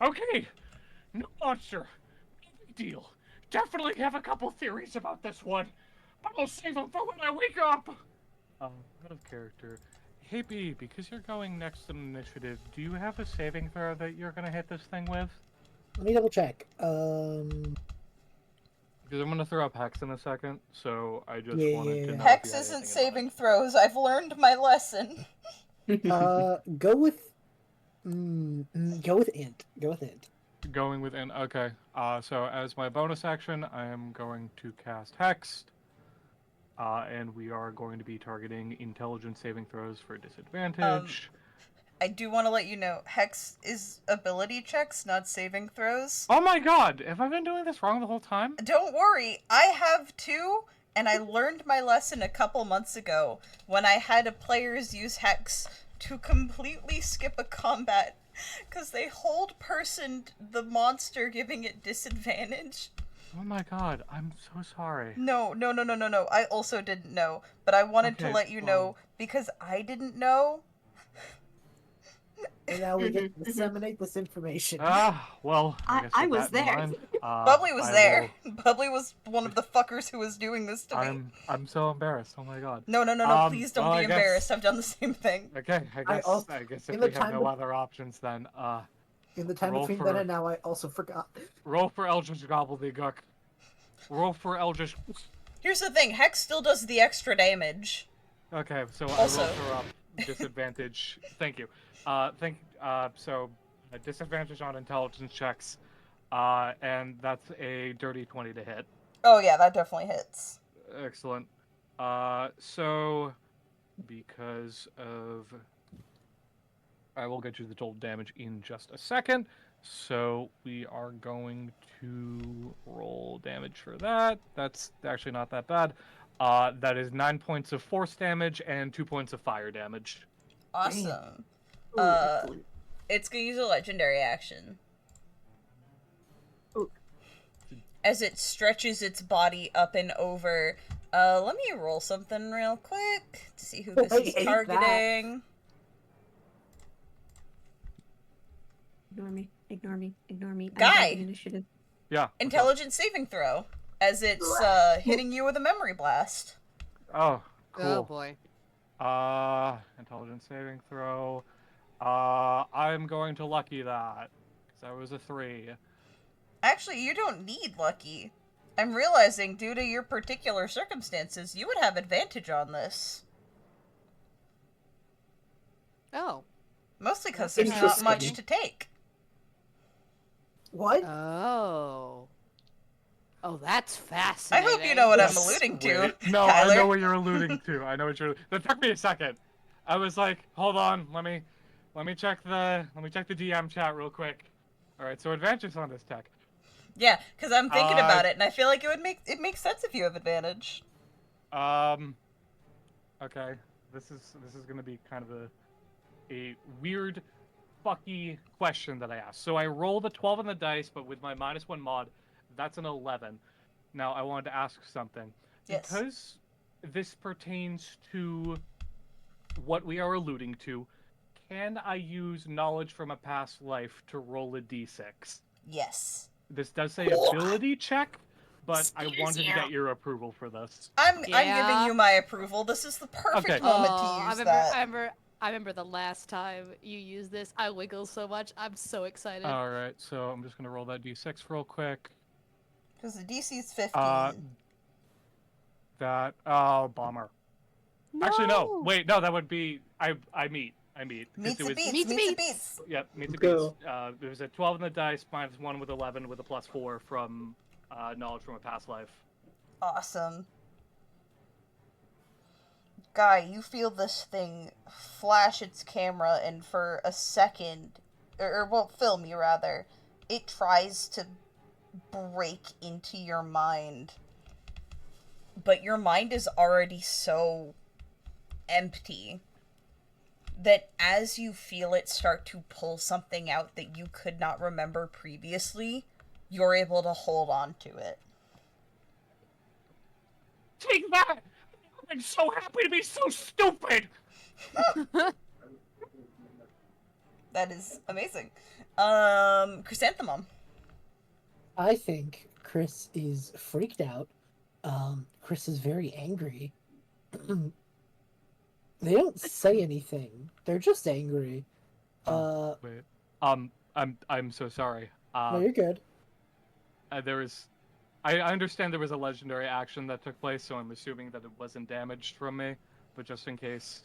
Okay, no monster. No big deal. Definitely have a couple theories about this one, but I'll save them for when I wake up. Out of character. Hey B, because you're going next in initiative, do you have a saving throw that you're gonna hit this thing with? Let me double check. Because I'm gonna throw up Hex in a second, so I just Yeah, wanted yeah, to yeah. know. Hex if you had isn't anything in saving mind. throws. I've learned my lesson. Go with. Go with int. Go with int. Going with an okay. So as my bonus action, I am going to cast Hex. And we are going to be targeting intelligence saving throws for disadvantage. I do want to let you know, Hex is ability checks, not saving throws. Oh my god! Have I been doing this wrong the whole time? Don't worry, I have too, and I learned my lesson a couple months ago when I had players use Hex to completely skip a combat because they hold personed the monster, giving it disadvantage. Oh my god, I'm so sorry. No. I also didn't know, but I wanted to Okay, let you well- know because I didn't know. And now we get to disseminate this information. Well, I guess with was that in there. mind, Bubbly was I there. Bubbly was one of the fuckers who was doing this to me. I'm so embarrassed. Oh my god. No, please don't well, be I guess- embarrassed. I've done the same thing. Okay, I guess in if the we have time no be- other options, then In the time roll between for- then and now, I also forgot. roll for Eldritch Gobbledygook. Roll for Eldritch. Here's the thing, Hex still does the extra damage. Okay, so Also- I roll for disadvantage. Thank you. So disadvantage on intelligence checks, and that's a dirty 20 to hit. Oh yeah, that definitely hits. Excellent. So because of, I will get you the total damage in just a second. So we are going to roll damage for that. That's actually not that bad. That is 9 points of force damage and 2 points of fire damage. Awesome. Ooh, excellent. It's gonna use a legendary action. Ooh. As it stretches its body up and over. Let me roll something real quick to see who this I is hate targeting. Ignore me. I'm Guy. taking initiative. Yeah. what's up? Intelligence saving throw. As it's hitting you with a memory blast. Oh, cool. Oh boy. Intelligence saving throw. I'm going to lucky that. Because that was a 3. Actually, you don't need lucky. I'm realizing, due to your particular circumstances, you would have advantage on this. Oh. Mostly because there's not much Interesting. to take. What? Oh. Oh, that's I fascinating. hope you know what I'm Yes. alluding to. Wait, no, I Tyler. know what you're alluding to. I know what you're. That took me a second. I was like, hold on, let me check the DM chat real quick. All right, so advantage on this tech. Yeah, because I'm thinking about it, and I feel like it makes sense if you have advantage. Okay, this is gonna be kind of a weird, fucky question that I asked. So I rolled a 12 on the dice, but with my -1 mod, that's an 11. Now I wanted to ask something. Yes. Because this pertains to what we are alluding to, can I use knowledge from a past life to roll a d6? Yes. This does say ability check, but I wanted to get your approval for this. I'm Yeah. giving you my approval. This is the perfect Okay. moment to I use remember, that. I remember the last time you used this. I wiggle so much. I'm so excited. Alright, so I'm just gonna roll that d6 real quick. Because the DC is 15. Oh, bummer. Actually, no. Wait, no, that would be I meet. Meets it the was, beats, Meets meets the beats. beats. Yep, meets the Go. beats. There was a 12 on the dice, -1 with 11 with a +4 from knowledge from a past life. Awesome. Guy, you feel this thing flash its camera, and for a second, well, film you rather, it tries to break into your mind. But your mind is already so empty that as you feel it start to pull something out that you could not remember previously, you're able to hold on to it. Take that! I'm so happy to be so stupid! That is amazing. Chrysanthemum. I think Chris is freaked out. Chris is very angry. They don't say anything. They're just angry. Wait. I'm so sorry. No, you're good. I understand there was a legendary action that took place, so I'm assuming that it wasn't damaged from me. But just in case,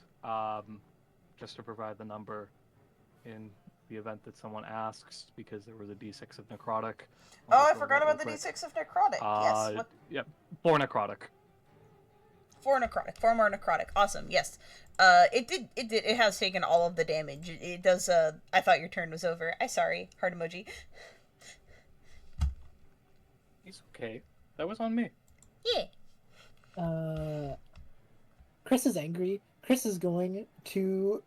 just to provide the number in the event that someone asks, because there was a d6 of necrotic. Oh, I forgot about the d6 of necrotic. Yes. What? Yep. 4 necrotic. 4 necrotic. 4 more necrotic. Awesome. Yes. It has taken all of the damage. It does, I thought your turn was over. Sorry. Heart emoji. It's okay. That was on me. Yeah. Chris is angry. Chris is going to,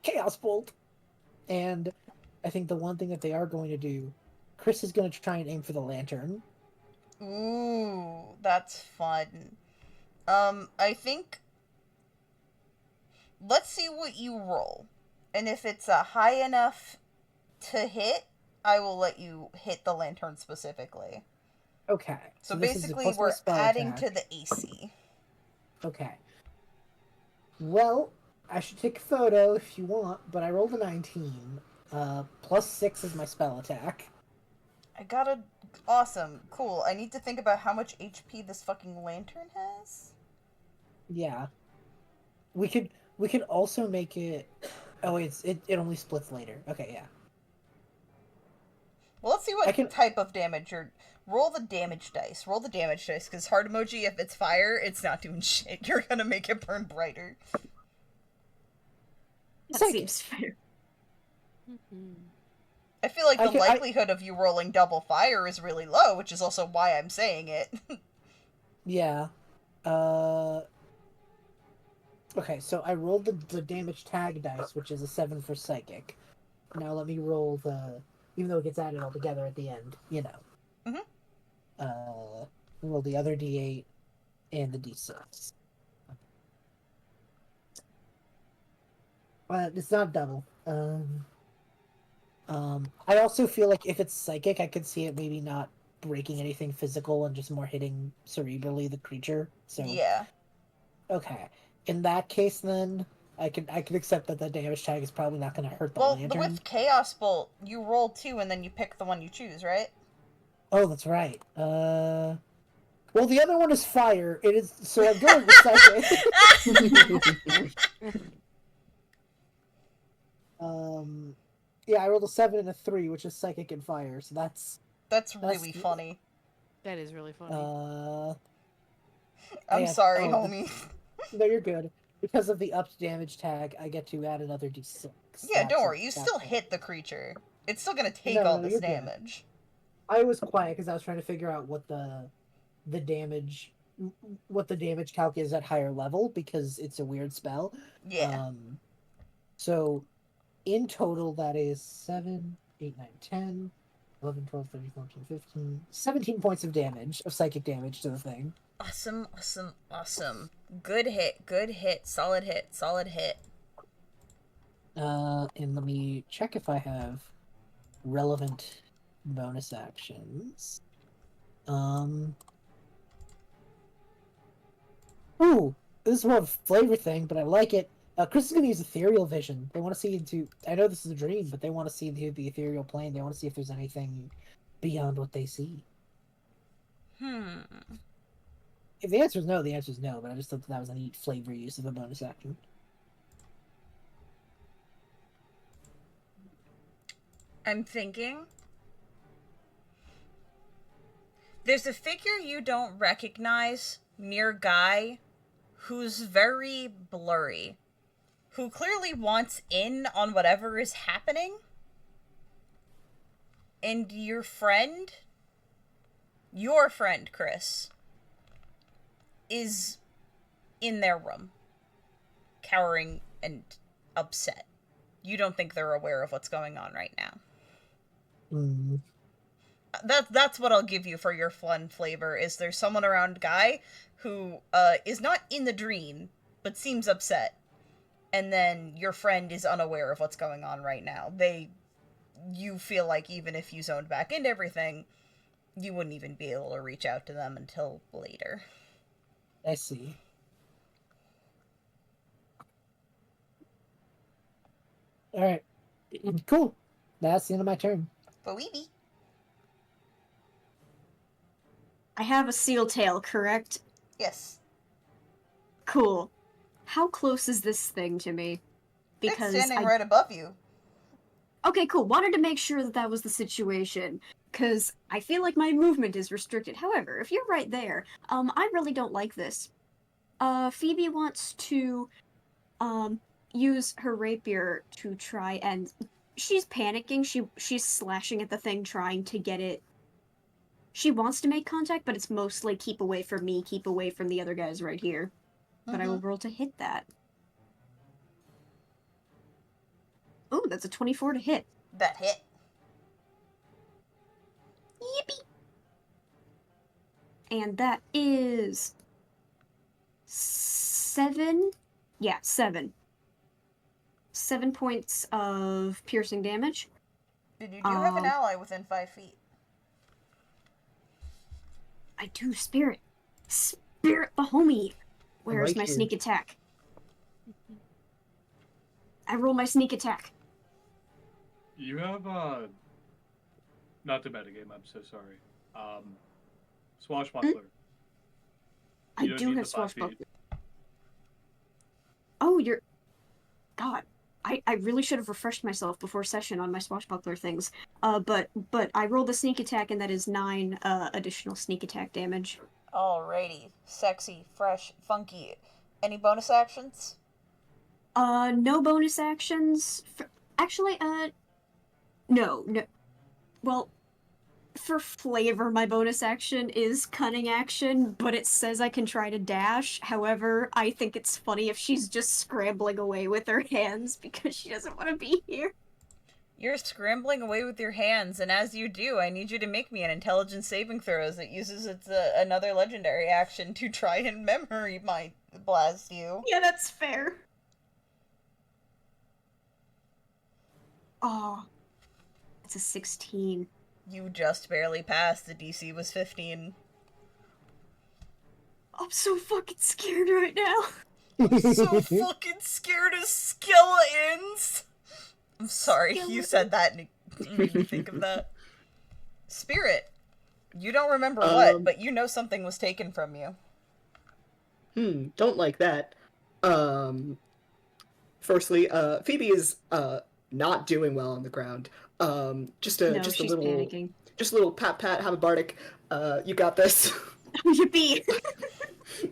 Chaos Bolt. And I think the one thing that they are going to do, Chris is going to try and aim for the lantern. Ooh, that's fun. I think... Let's see what you roll. And if it's a high enough to hit, I will let you hit the lantern specifically. Okay. So this is basically, plus my we're spell adding attack. to the AC. Okay. Well, I should take a photo if you want, but I rolled a 19. +6 is my spell attack. I got a... Awesome. Cool. I need to think about how much HP this fucking lantern has. Yeah. We could also make it... Oh, it only splits later. Okay, yeah. Well, let's see what I can- type of damage you're... Roll the damage dice. Roll the damage dice, because heart emoji, if it's fire, it's not doing shit. You're gonna make it burn brighter. That Psychic. seems fair. I feel like the I can- likelihood of you rolling double fire is really low, which is also why I'm saying it. Yeah. Okay, so I rolled the damage tag dice, which is a 7 for psychic. Now let me roll the... Even though it gets added all together at the end, you know. Roll the other d8 and the d6. It's not double. I also feel like if it's psychic, I could see it maybe not breaking anything physical and just more hitting cerebrally the creature. So Yeah. okay. In that case, then I can accept that the damage tag is probably not going to hurt the Well, lantern. with Chaos Bolt, you roll 2 and then you pick the one you choose, right? Oh, that's right. Well, the other one is fire. It is so I'm going with psychic. Yeah, I rolled a 7 and a 3, which is psychic and fire. So That's really funny. That is really funny. I'm yeah, sorry, oh, homie. No, you're good. Because of the upped damage tag, I get to add another d6. Yeah, don't That's worry. You that's still it. hit the creature. It's still gonna take No, all no, this you're good. damage. I was quiet because I was trying to figure out what the damage what the damage calc is at higher level because it's a weird spell. Yeah. So in total, that is 7, 8, 9, 10, 11, 12, 13, 14, 15, 17 points of damage, of psychic damage to the thing. Awesome, awesome, awesome. Good hit, solid hit, solid hit. And let me check if I have relevant bonus actions. Ooh, this is more of a flavor thing, but I like it. Chris is going to use ethereal vision. They want to see into... I know this is a dream, but they want to see into the ethereal plane. They want to see if there's anything beyond what they see. If the answer is no, the answer is no, but I just thought that was a neat flavor use of a bonus action. I'm thinking... There's a figure you don't recognize near Guy who's very blurry, who clearly wants in on whatever is happening, and your friend, Chris, is in their room, cowering and upset. You don't think they're aware of what's going on right now. That's what I'll give you for your fun flavor, is there's someone around Guy who is not in the dream, but seems upset. And then your friend is unaware of what's going on right now. You feel like even if you zoned back into everything, you wouldn't even be able to reach out to them until later. I see. Alright. Cool. That's the end of my turn. Baweeby. I have a seal tail, correct? Yes. Cool. How close is this thing to me? It's standing right above you. Okay, cool. Wanted to make sure that that was the situation, because I feel like my movement is restricted. However, if you're right there, I really don't like this. Phoebe wants to, use her rapier to try and... She's panicking. She's slashing at the thing, trying to get it... She wants to make contact, but it's mostly keep away from me, keep away from the other guys right here. But I will roll to hit that. Oh, that's a 24 to hit. That hit. Yippee! And that is... 7? Yeah, 7. 7 points of piercing damage. Did you have an ally within 5 feet? I do, Spirit. Spirit the homie. Where's right my here. sneak attack? I roll my sneak attack. You have, not to metagame, I'm so sorry. Swashbuckler. I You don't do need have the 5 feet. swashbuckler. Oh, you're... God. I really should have refreshed myself before session on my swashbuckler things. But I rolled a sneak attack, and that is 9 additional sneak attack damage. Alrighty. Sexy, fresh, funky. Any bonus actions? No bonus actions. Actually, no. Well, for flavor, my bonus action is cunning action, but it says I can try to dash. However, I think it's funny if she's just scrambling away with her hands because she doesn't want to be here. You're scrambling away with your hands, and as you do, I need you to make me an intelligence saving throw as it uses its another legendary action to try and memory blast you. Yeah, that's fair. Oh, it's a 16. You just barely passed. The DC was 15. I'm so fucking scared right now. I'm so fucking scared of skeletons. I'm sorry, you said that and it made me think of that. Spirit, you don't remember what, but you know something was taken from you. Don't like that. Firstly, Phoebe is, not doing well on the ground. Just a little panicking. Just a little pat have a bardic. You got this. Yippee!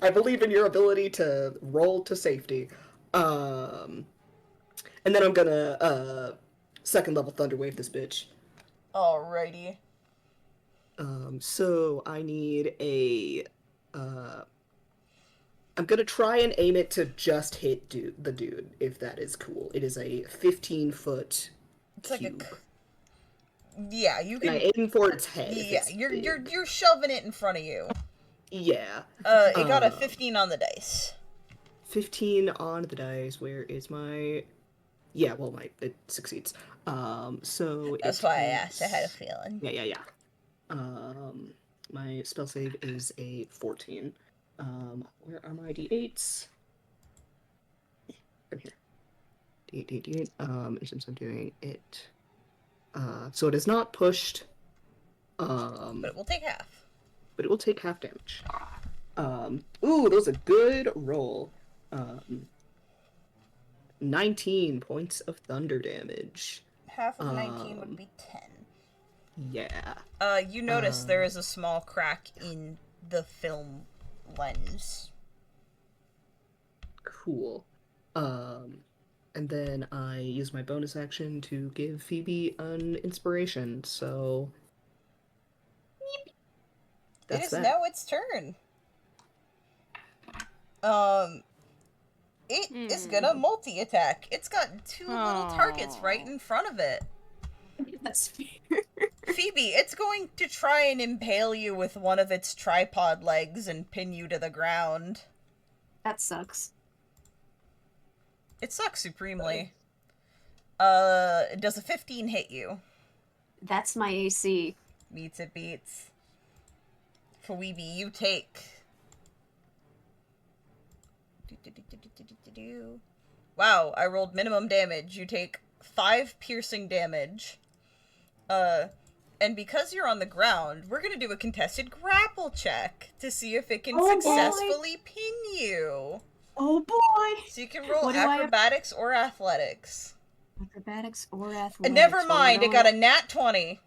I believe in your ability to roll to safety. And then I'm gonna second level thunder wave this bitch. Alrighty. So I need a I'm gonna try and aim it to just hit the dude, if that is cool. It is a 15-foot It's like cube. Yeah, you And can. I aim for its head. if Yeah, it's you're big. shoving it in front of you. Yeah. It got a 15 on the dice. 15 on the dice. Where is my? Yeah, well, it succeeds. So That's it why I asked. I is- had a feeling. Yeah. My spell save is a 14. Where are my d8s? Right here. D8. And since I'm doing it, so it is not pushed. But it will take half. But it will take half damage. Ooh, that was a good roll. 19 points of thunder damage. Half of 19 would be 10. Yeah. You notice there is a small crack in the film lens. Cool. And then I use my bonus action to give Phoebe an inspiration, so... It is that. now its turn. It is gonna multi-attack. It's got two little targets right in front of it. That's fair. Phoebe, it's going to try and impale you with one of its tripod legs and pin you to the ground. That sucks. It sucks supremely. Does a 15 hit you? That's my AC. Meets it beats. Phoebe, you take... Wow, I rolled minimum damage. You take 5 piercing damage. And because you're on the ground, we're gonna do a contested grapple check to see if it can Oh, boy. successfully pin you. Oh boy! So you can roll What do I have- acrobatics or athletics. Acrobatics or athletics. And never mind, it got a nat 20.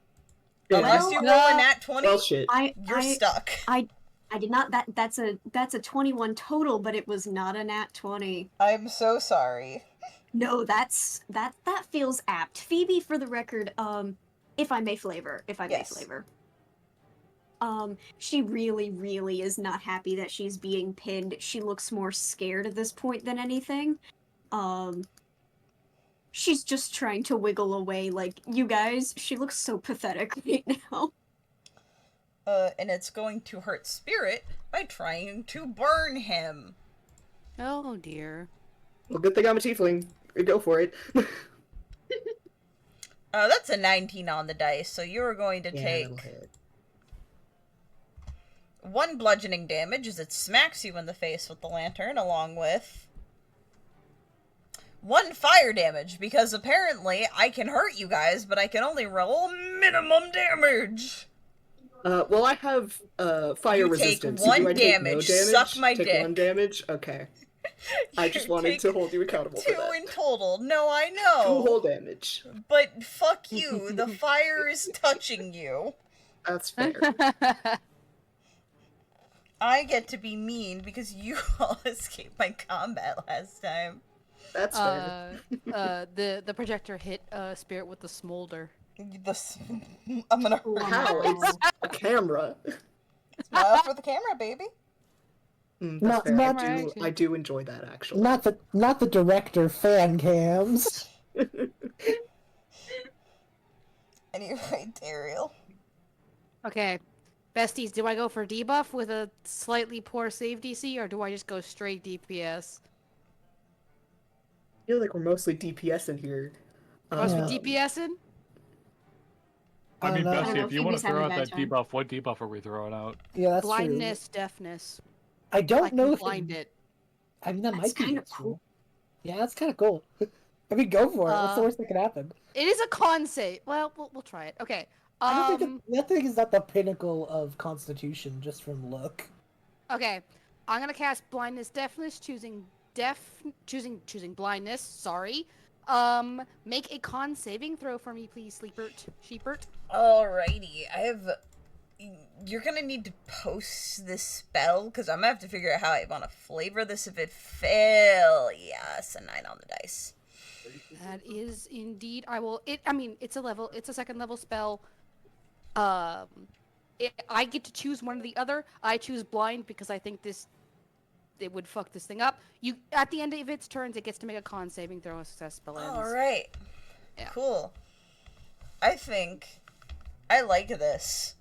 Unless Well, you roll a nat 20, Well, shit. you're stuck. I did not. That's a 21 total, but it was not a nat 20. I'm so sorry. No, that feels apt. Phoebe, for the record, if I may flavor, Yes. she really, really is not happy that she's being pinned. She looks more scared at this point than anything. She's just trying to wiggle away, like, you guys, she looks so pathetic right now. And it's going to hurt Spirit by trying to burn him. Oh dear. Well, good thing I'm a tiefling. Go for it. That's a 19 on the dice, so you're going to Yeah, take that'll hit. 1 bludgeoning damage as it smacks you in the face with the lantern, along with 1 fire damage, because apparently I can hurt you guys, but I can only roll minimum damage. Well, I have fire You take resistance. so 1 do I take no damage, suck my take dick. 1 damage? Okay. I just You wanted take to hold you accountable 2 for that. in total. No, I 2 know. whole damage. But fuck you, the fire is touching you. That's fair. I get to be mean because you all escaped my combat last time. That's fair. The projector hit Spirit with the smolder. I'm gonna hurt How? you. It's a camera. Smile for the camera, baby. That's Not- fair. not- I do enjoy that, actually. Not the director fan cams. Anyway, Daeriel. Okay, besties, do I go for debuff with a slightly poor save DC, or do I just go straight DPS? I feel like we're mostly DPS in here. Must Yeah. be DPSing? I mean, know. I Bessie, know, if you want to Phoebe's having throw a out bad that time. debuff, what debuff are we throwing out? Yeah, that's Blindness, deafness. true. I don't I know can if blind it. I mean, that That's might be kinda useful. cool. Yeah, that's kind of cool. I mean, go for it. What's the Uh, worst that could happen? It is a con save. Well, we'll try it. Okay. I don't think that thing is not the pinnacle of Constitution, just from look. Okay. I'm gonna cast blindness, deafness, choosing blindness. Sorry. Make a con saving throw for me, please, Sheepert. Alrighty, you're gonna need to post this spell, because I'm gonna have to figure out how I want to flavor this if it fail. Yeah, it's a 9 on the dice. That is indeed. It's a second level spell. I get to choose one or the other. I choose blind because I think this it would fuck this thing up. You at the end of its turns, it gets to make a con saving throw. A success spell ends. All right. Yeah. Cool. I think I like this.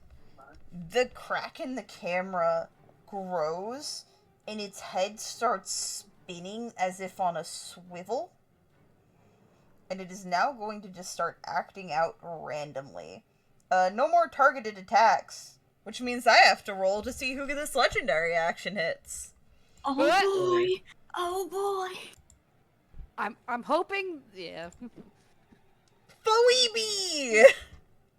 The crack in the camera grows, and its head starts spinning as if on a swivel. And it is now going to just start acting out randomly. No more targeted attacks, which means I have to roll to see who this legendary action hits. Oh boy! Oh boy! I'm hoping, yeah. Phoebe!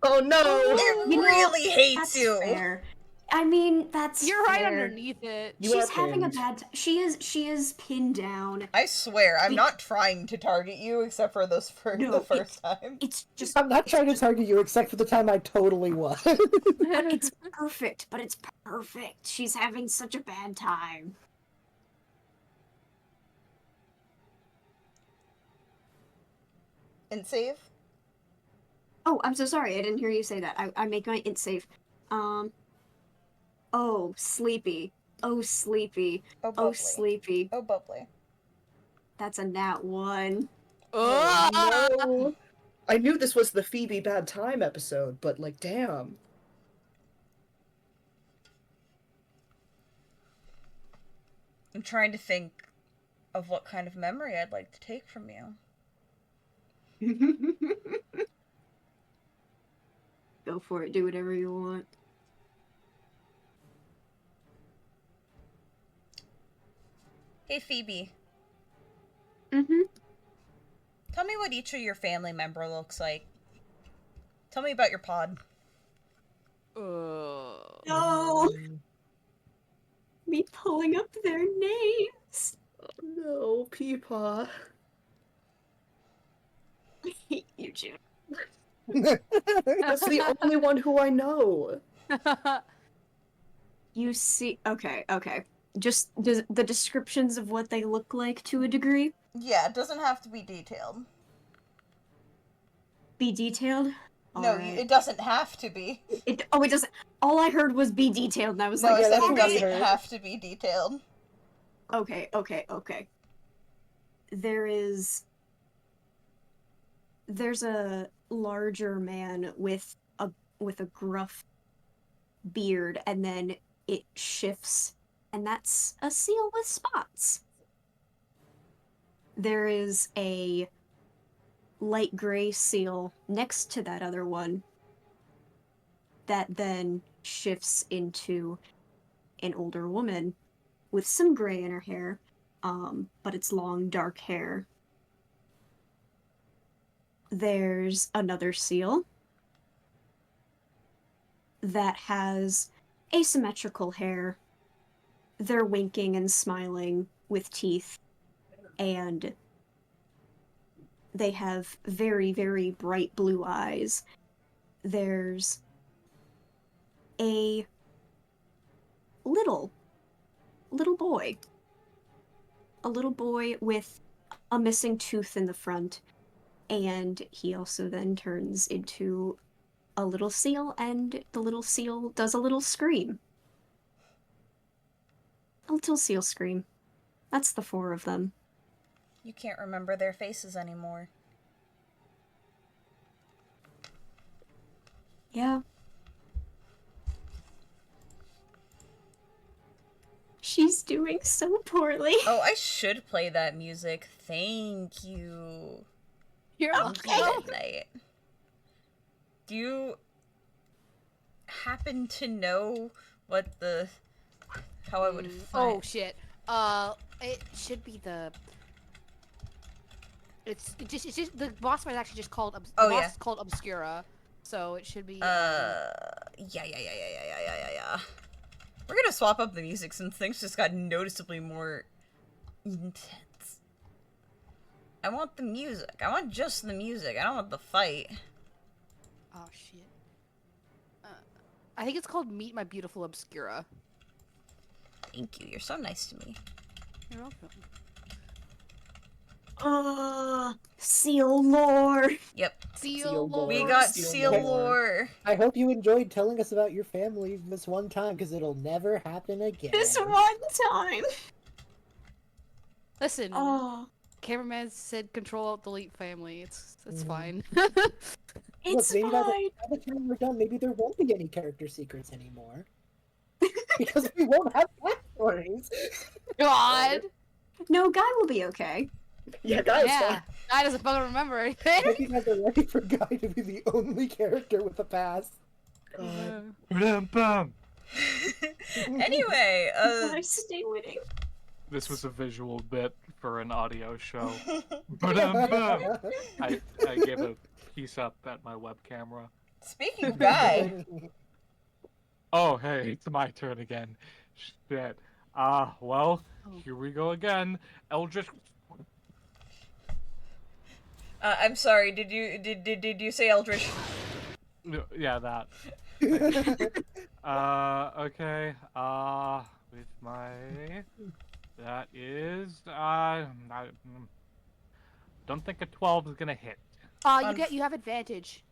Oh no! It You know, really hates That's you. fair. I mean, that's You're right fair. underneath it. You She's are having a pinned. bad she is pinned down. I swear, I'm not trying to target you except for those for No, the first time. It's just I'm not trying to target you except for the time I totally was. it's perfect, but it's perfect. She's having such a bad time. And save? Oh, I'm so sorry. I didn't hear you say that. I make my int save. Oh, sleepy. Oh, sleepy. Oh, Oh, bubbly. sleepy. Oh, bubbly. That's a nat 1. Oh, no. I knew this was the Phoebe bad time episode, but like, damn. I'm trying to think of what kind of memory I'd like to take from you. Go for it. Do whatever you want. Hey, Phoebe. Mm-hmm. Tell me what each of your family member looks like. Tell me about your pod. No! Me pulling up their names. Oh no, Peepaw. I hate you, June. That's the only one who I know. You see... Okay. Just the descriptions of what they look like to a degree. Yeah, it doesn't have to be detailed. Be detailed? No, Alright. it doesn't have to be. It doesn't... All I heard was be detailed, and I was No, like, I said that's it what I doesn't heard. have to be detailed. Okay. There's a larger man with a gruff beard, and then it shifts, and that's a seal with spots. There is a light gray seal next to that other one that then shifts into an older woman with some gray in her hair, but it's long, dark hair. There's another seal that has asymmetrical hair. They're winking and smiling with teeth, and they have very, very bright blue eyes. There's a little boy. A little boy with a missing tooth in the front, and he also then turns into a little seal, and the little seal does a little scream. A little seal scream. That's the 4 of them. You can't remember their faces anymore. Yeah. She's doing so poorly. Oh, I should play that music. Thank you. You're Thank you, welcome. Midnight. Do you happen to know what how I would find... Oh shit. It should be the. It's just the boss fight is actually just called. Oh, the boss yeah. is called Obscura, so it should be. Yeah. We're gonna swap up the music since things just got noticeably more intense. I want the music. I want just the music. I don't want the fight. Oh shit. I think it's called Meet My Beautiful Obscura. Thank you. You're so nice to me. You're welcome. Seal lore. Yep. Seal Lord. We got Seal seal lore. lore. I hope you enjoyed telling us about your family this one time, because it'll never happen again. This one time. Listen, Oh, cameraman said Control Alt Delete family. It's fine. it's Look, maybe by fine. the time we're done, maybe there won't be any character secrets anymore. Because we won't have backstories. God. No, Guy will be okay. Yeah, that is Yeah. fine. I doesn't fucking remember anything. I hope you guys are ready for Guy to be the only character with a past. Ba-dum-bum. Anyway, I stay winning. This was a visual bit for an audio show. Ba-dum-bum. I gave a piece up at my web camera. speaking of Guy, Oh, hey, it's my turn again. Shit. Well, here we go again. Eldritch. I'm sorry. Did you say Eldritch? Yeah, that. Okay. With my. That is. I don't think a 12 is gonna hit. You have advantage.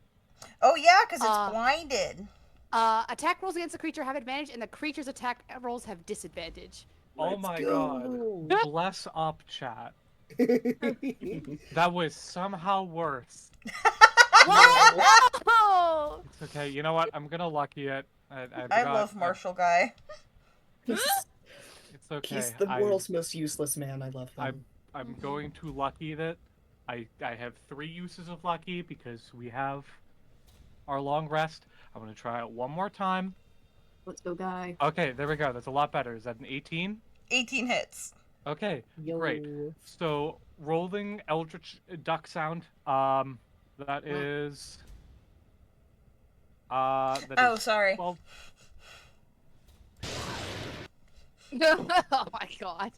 Oh yeah, because it's Uh, blinded. Attack rolls against the creature have advantage, and the creature's attack rolls have disadvantage. Oh Let's my go. god. Bless up, chat. That was somehow worse. What? No! It's okay. You know what? I'm gonna lucky it. I forgot- love Marshall Guy. It's okay. He's the world's most useless man. I love him. I'm going to lucky that. I have 3 uses of lucky because we have our long rest. I'm gonna try it one more time. Let's go, Guy. Okay, there we go. That's a lot better. Is that an 18? 18 hits. Okay, Yo. great. So rolling Eldritch Duck sound. That is. That Oh, is sorry. 12. Oh my god.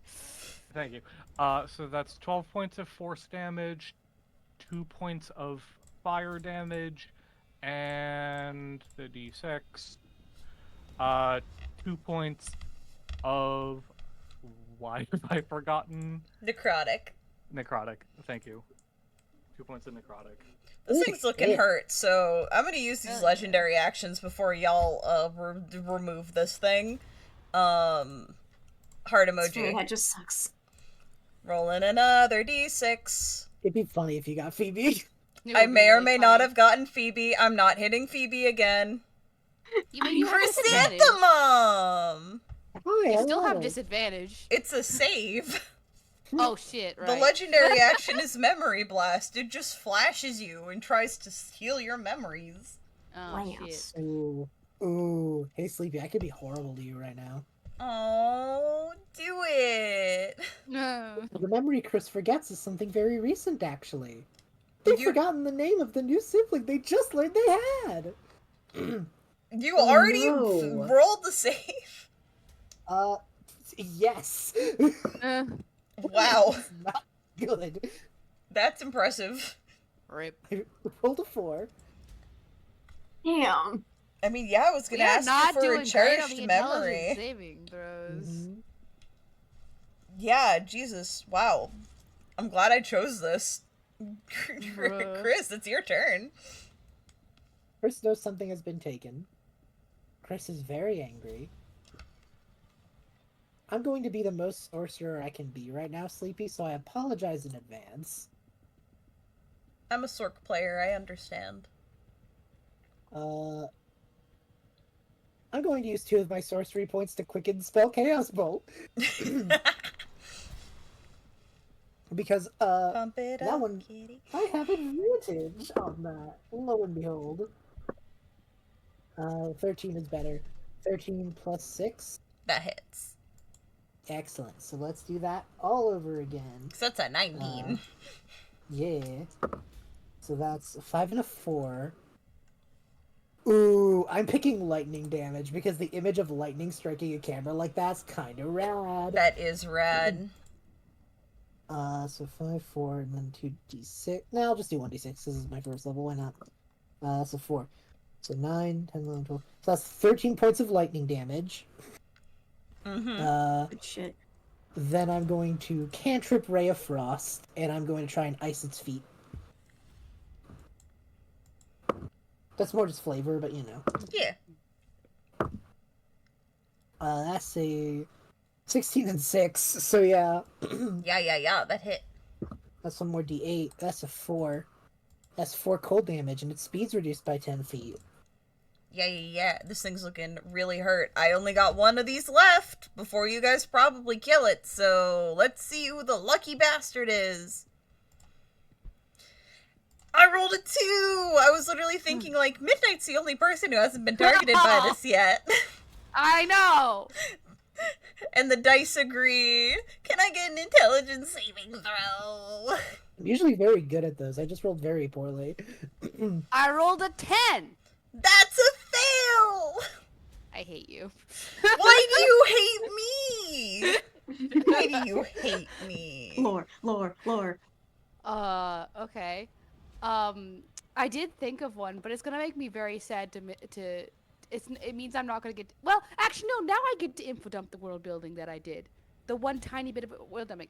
Thank you. So that's 12 points of force damage, 2 points of fire damage, and the d6. 2 points of. Why have I forgotten? Necrotic. Necrotic. Thank you. 2 points of necrotic. This thing's looking Yeah. hurt, so I'm gonna use these legendary actions before y'all remove this thing. Heart This emoji. that just sucks. Rolling another d6. It'd be funny if you got Phoebe. It I would be may or really may funny. not have gotten Phoebe. I'm not hitting Phoebe again. You have disadvantage. Chrysanthemum! Hi, You still have hello. disadvantage. It's a save. Oh shit, right. The legendary action is Memory Blast. It just flashes you and tries to steal your memories. Oh shit. Lance. Ooh. Ooh. Hey, Sleepy, I could be horrible to you right now. Oh, do it. No. The memory Chris forgets is something very recent, actually. They've You- forgotten the name of the new sibling they just learned they had. You Oh, already no. rolled the save? Yes. Wow, It's not good. that's impressive. Rip. I rolled a 4. Damn. I mean, yeah, I was We gonna are ask not you for doing a great on cherished the intelligence memory. saving throws. Mhm. Yeah, Jesus, wow. I'm glad I chose this. Bruh. Chris, it's your turn. Chris knows something has been taken. Chris is very angry. I'm going to be the most sorcerer I can be right now, Sleepy, so I apologize in advance. I'm a Sork player, I understand. I'm going to use 2 of my sorcery points to quicken spell Chaos Bolt. Because, Pump it that up, one- kitty. I have advantage on that. Lo and behold. 13 is better. 13 plus 6. That hits. Excellent. So let's do that all over again. 'Cause that's a 19. Yeah. So that's a 5 and a 4. Ooh, I'm picking lightning damage because the image of lightning striking a camera like that's kind of rad. That is rad. So 5, 4, and then 2d6. No, I'll just do 1d6. This is my first level. Why not? So 4. So 9, 10, 11, 12. So that's 13 points of lightning damage. Mm-hmm. Good shit. Then I'm going to cantrip Ray of Frost, and I'm going to try and ice its feet. That's more just flavor, but you know. Yeah. That's a 16 and 6, so yeah. Yeah, that hit. That's one more d8. That's a 4. That's 4 cold damage, and its speed's reduced by 10 feet. Yeah. This thing's looking really hurt. I only got one of these left before you guys probably kill it, so let's see who the lucky bastard is. I rolled a 2! I was literally thinking, like, Midnight's the only person who hasn't been targeted by this yet. I know! And the dice agree. Can I get an intelligence saving throw? I'm usually very good at those. I just rolled very poorly. I rolled a 10! That's a fail! I hate you. Why do you hate me? Why do you hate me? Lore. Okay. I did think of one, but it's gonna make me very sad it means I'm not gonna get. Well, actually, no. Now I get to info dump the world building that I did. The one tiny bit of world dumping.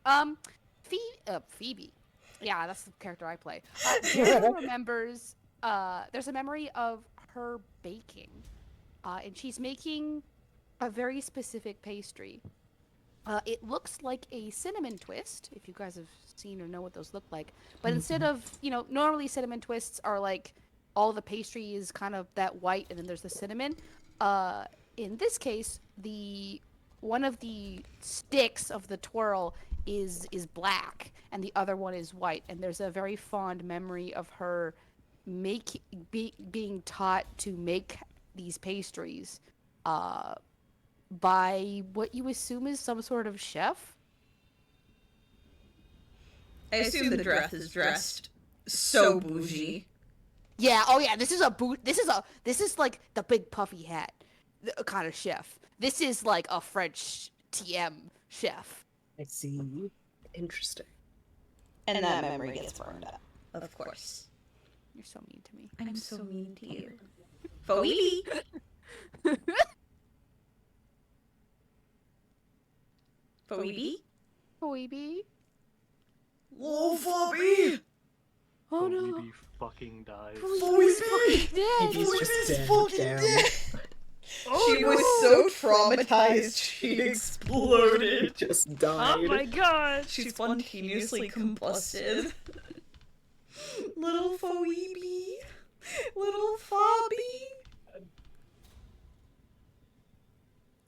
Phoebe. Yeah, that's the character I play. Daeriel remembers. There's a memory of her baking, and she's making a very specific pastry. It looks like a cinnamon twist, if you guys have seen or know what those look like. But instead of, normally cinnamon twists are like all the pastry is kind of that white and then there's the cinnamon. In this case, one of the sticks of the twirl is black and the other one is white. And there's a very fond memory of her being taught to make these pastries. By what you assume is some sort of chef? I assume the dress is dressed so bougie. Yeah, this is like the big puffy hat kind of chef. This is like a French TM chef. I see. Interesting. And that memory gets burned up. Of course. You're so mean to me. I'm so mean to you. Phoebe! Phoebe? Phoebe? Oh, Phoebe! Oh no. Phoebe fucking died. Phoebe's fucking dead. He's just dead. Damn. She was so traumatized, she exploded. Just died. Oh my god. She spontaneously combusted. Little Phoebe. Little Phoebe.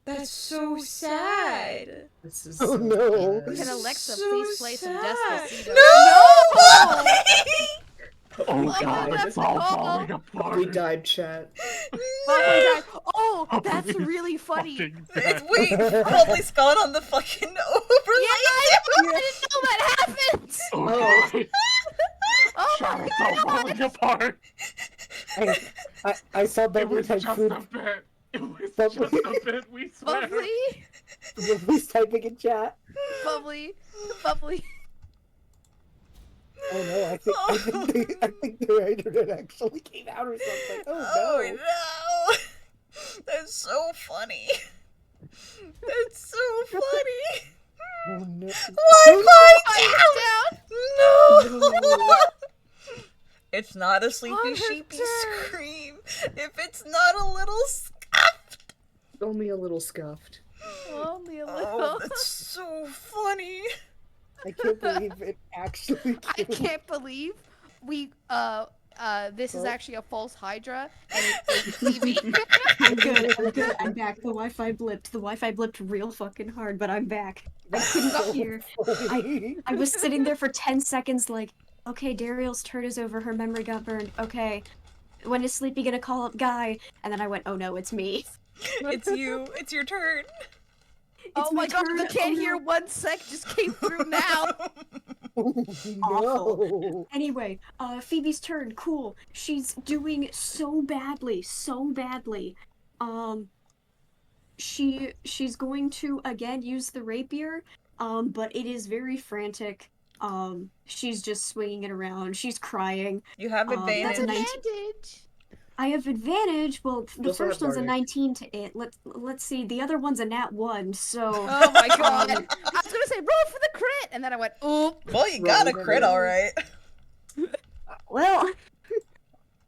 That's so sad. This is Oh, so no. bad. Can Alexa So please play some sad. Despacito? No! Oh my god, God, it's all falling apart. We died, chat. Oh, that's really funny. Fucking It's, dead. wait, Probably's gone on the fucking overlay. I didn't know that happened! Oh god, Oh shut my it's all god! falling apart. I saw It Bubbly was type just food. a bit. It was Bubbly. just a bit, we swear. Bubbly! Bubbly's typing in chat. Bubbly! Oh no, I think their internet actually came out or something. Oh no. Oh no! That's so funny. That's so funny. Oh no. Wi-Fi down! No! It's not a sleepy On her sheepy turn. scream if it's not a little scuffed. Only a little scuffed. Only a Oh, little. that's so funny. I can't believe it actually I killed. can't believe we this is Oh. actually a false Hydra and it's Phoebe. I'm good. I'm back. The Wi-Fi blipped real fucking hard, but I'm back. I couldn't hear. I was sitting there for 10 seconds like, okay, Daeriel's turn is over, her memory got burned. Okay. When is Sleepy gonna call up Guy? And then I went, oh no, it's me. It's you. It's your turn. Oh my god, turn. the can't Oh, hear no. 1 sec just came through now. No. Anyway, Phoebe's turn. Cool. She's doing so badly. She's going to again use the rapier. But it is very frantic. She's just swinging it around. She's crying. You have That's advantage. a 19. Advantage. I have advantage. Well, the Also have first one's a bardic. 19 to it. Let's see. The other one's a nat 1. So Oh my god. I was gonna say roll for the crit, and then I went, oop. Well, you got a crit, all right. well.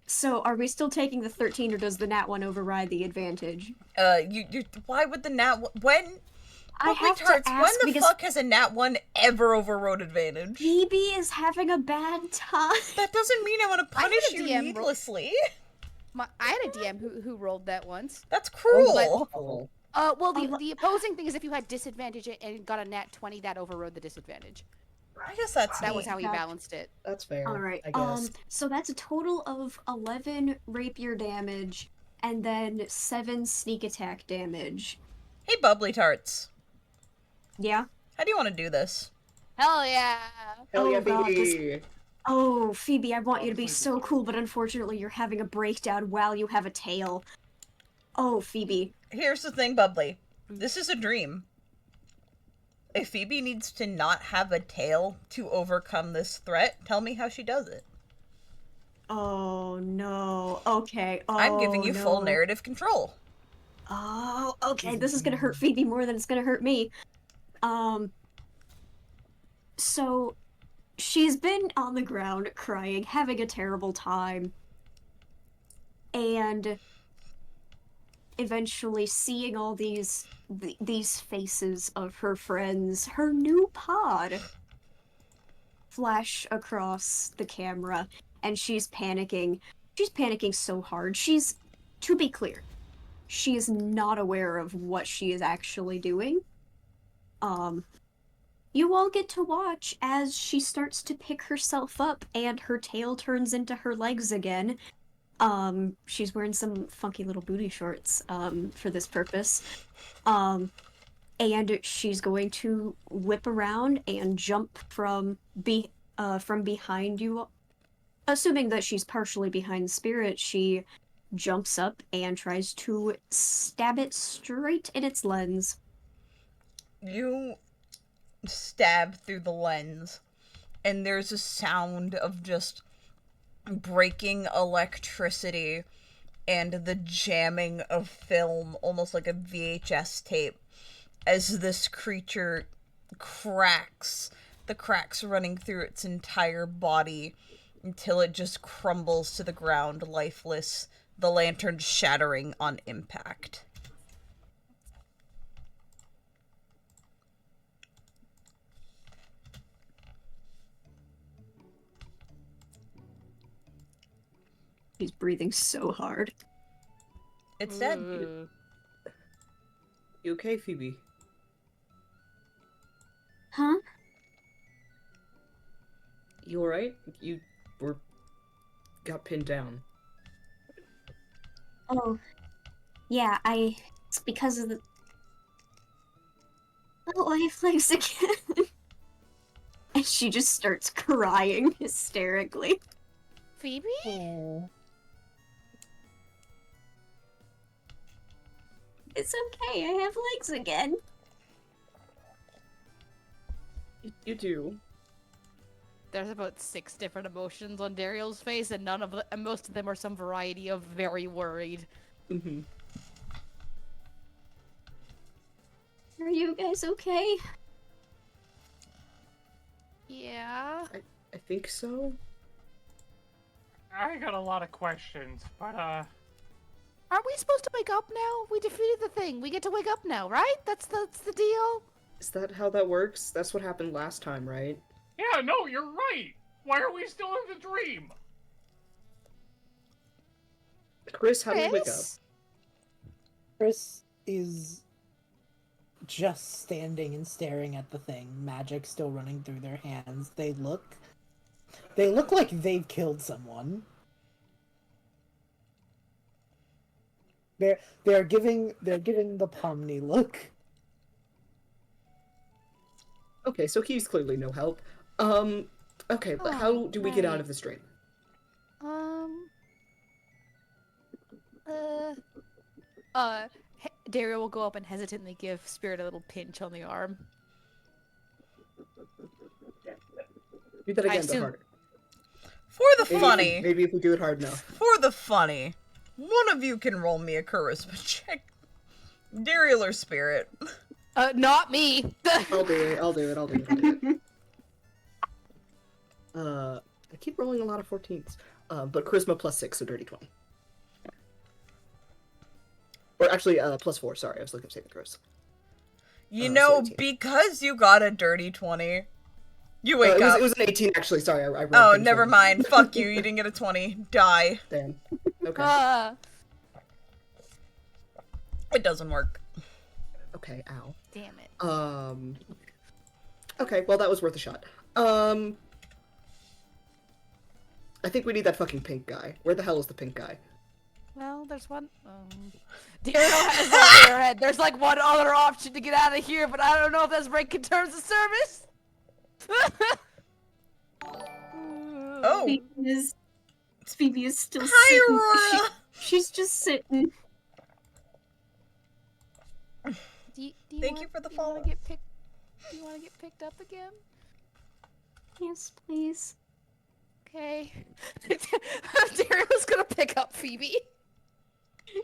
So are we still taking the 13, or does the nat 1 override the advantage? You. Why would the when I have to Tarts, ask when the because fuck has a nat 1 ever overrode advantage? Phoebe is having a bad time. That doesn't mean I want to I had punish a you DM roll. needlessly. I had a DM who rolled that once. That's cruel. Awful. Well, Oh, the opposing thing is if you had disadvantage and got a nat 20, that overrode the disadvantage. I guess that's That was neat. how he Gotcha. balanced it. That's fair. All right. I guess. So that's a total of 11 rapier damage and then 7 sneak attack damage. Hey, Bubbly Tarts. Yeah. How do you want to do this? Hell yeah! Hell yeah, Oh, God, Phoebe! Oh, Phoebe, I want you to be Honestly, so cool, but unfortunately you're having a breakdown while you have a tail. Oh, Phoebe. Here's the thing, Bubbly. This is a dream. If Phoebe needs to not have a tail to overcome this threat, tell me how she does it. Oh, no. Okay. Oh, I'm giving you full no. narrative control. Oh, okay. This is gonna hurt Phoebe more than it's gonna hurt me. So, she's been on the ground crying, having a terrible time, and eventually seeing all these faces of her friends, her new pod, flash across the camera, and she's panicking. She's panicking so hard. To be clear, she is not aware of what she is actually doing. You all get to watch as she starts to pick herself up and her tail turns into her legs again. She's wearing some funky little booty shorts, for this purpose. And she's going to whip around and jump from behind you. Assuming that she's partially behind Spirit, she jumps up and tries to stab it straight in its lens. You stab through the lens, and there's a sound of just breaking electricity and the jamming of film, almost like a VHS tape, as this creature cracks, the cracks running through its entire body until it just crumbles to the ground lifeless, the lantern shattering on impact. She's breathing so hard. It's dead. You okay, Phoebe? Huh? You alright? You got pinned down. Oh. Yeah, it's because of the... Oh, I have legs again. And she just starts crying hysterically. Phoebe? It's okay, I have legs again. You do. There's about 6 different emotions on Daeriel's face, and most of them are some variety of very worried. Mm-hmm. Are you guys okay? Yeah. I think so. I got a lot of questions, but Aren't we supposed to wake up now? We defeated the thing. We get to wake up now, right? That's the deal. Is that how that works? That's what happened last time, right? yeah, no, you're right. Why are we still in the dream? Chris, how did you wake up? Chris? Chris is just standing and staring at the thing, magic still running through their hands. They look like they've killed someone. They're giving the Pomni look. Okay, so he's clearly no help. Okay, but how do we get out of this dream? Daeriel will go up and hesitantly give Spirit a little pinch on the arm. Do that I again, but assume- harder. For the funny. Maybe if we do it hard enough. For the funny. One of you can roll me a charisma check. Daeriel or Spirit. Not me! I'll do it. I keep rolling a lot of 14s. But charisma +6, so dirty 20. Or actually, +4, sorry, I was looking at saving throws. You So know, 18. because you got a dirty 20, you wake it up. was an 18, actually. Sorry, I rolled Oh, things never wrong. mind. Fuck you. You didn't get a 20. Die. Damn. Okay. It doesn't work. Okay, ow. Damn it. Okay, well, that was worth a shot. I think we need that fucking pink guy. Where the hell is the pink guy? Well, there's one. Daeriel has that in her head. There's like one other option to get out of here, but I don't know if that's breaking terms of service. Oh. Phoebe is still Hi, sitting. Aurora. She's just sitting. Thank you for the follow. Do you want to get picked up again? Yes, please. Okay. Daeriel's gonna pick up Phoebe.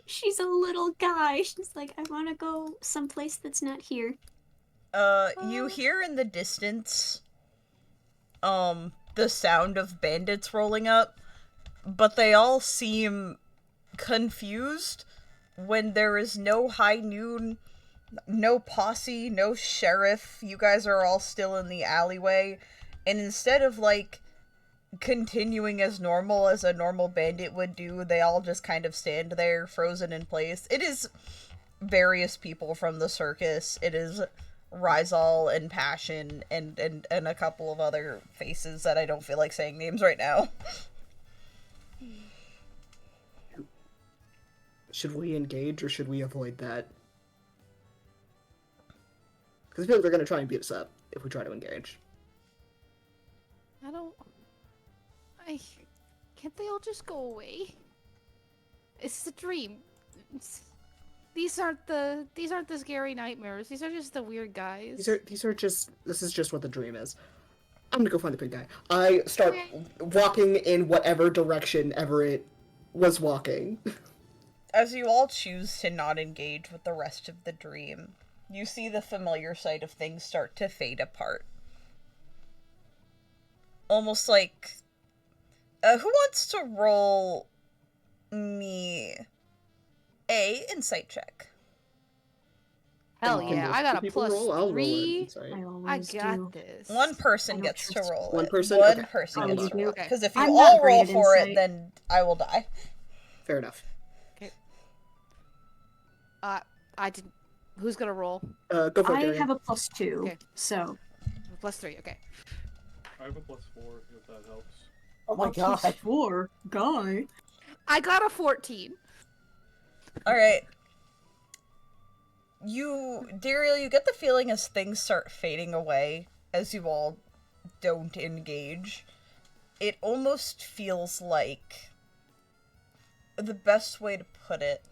She's a little guy. She's like, I want to go someplace that's not here. You hear in the distance, the sound of bandits rolling up, but they all seem confused when there is no high noon, no posse, no sheriff. You guys are all still in the alleyway, and instead of, like, continuing as normal as a normal bandit would do, they all just kind of stand there, frozen in place. It is various people from the circus. It is Rizal and Passion and a couple of other faces that I don't feel like saying names right now. Should we engage or should we avoid that? Because I feel like they're going to try and beat us up if we try to engage. Can't they all just go away? It's a dream. These aren't the scary nightmares. These are just the weird guys. This is just what the dream is. I'm gonna go find the big guy. I start walking in whatever direction ever it was walking. As you all choose to not engage with the rest of the dream, you see the familiar sight of things start to fade apart. Almost like... who wants to roll me a insight check? Hell yeah, I got a People roll, I'll roll +3. insight. I I always got do. this. One person I don't gets to trust- roll One it. person? One Okay. person Oh, gets you to do? roll it. Okay. Because if you I'm all not roll great at for it, insight. then I will die. Fair enough. I didn't. Who's gonna roll? Go for it, I Daeriel. have a +2, Okay. so +3. Okay. I have a +4 if that helps. Oh my god. +4, guy. I got a 14. Alright. Daeriel, you get the feeling as things start fading away, as you all don't engage, it almost feels like, the best way to put it,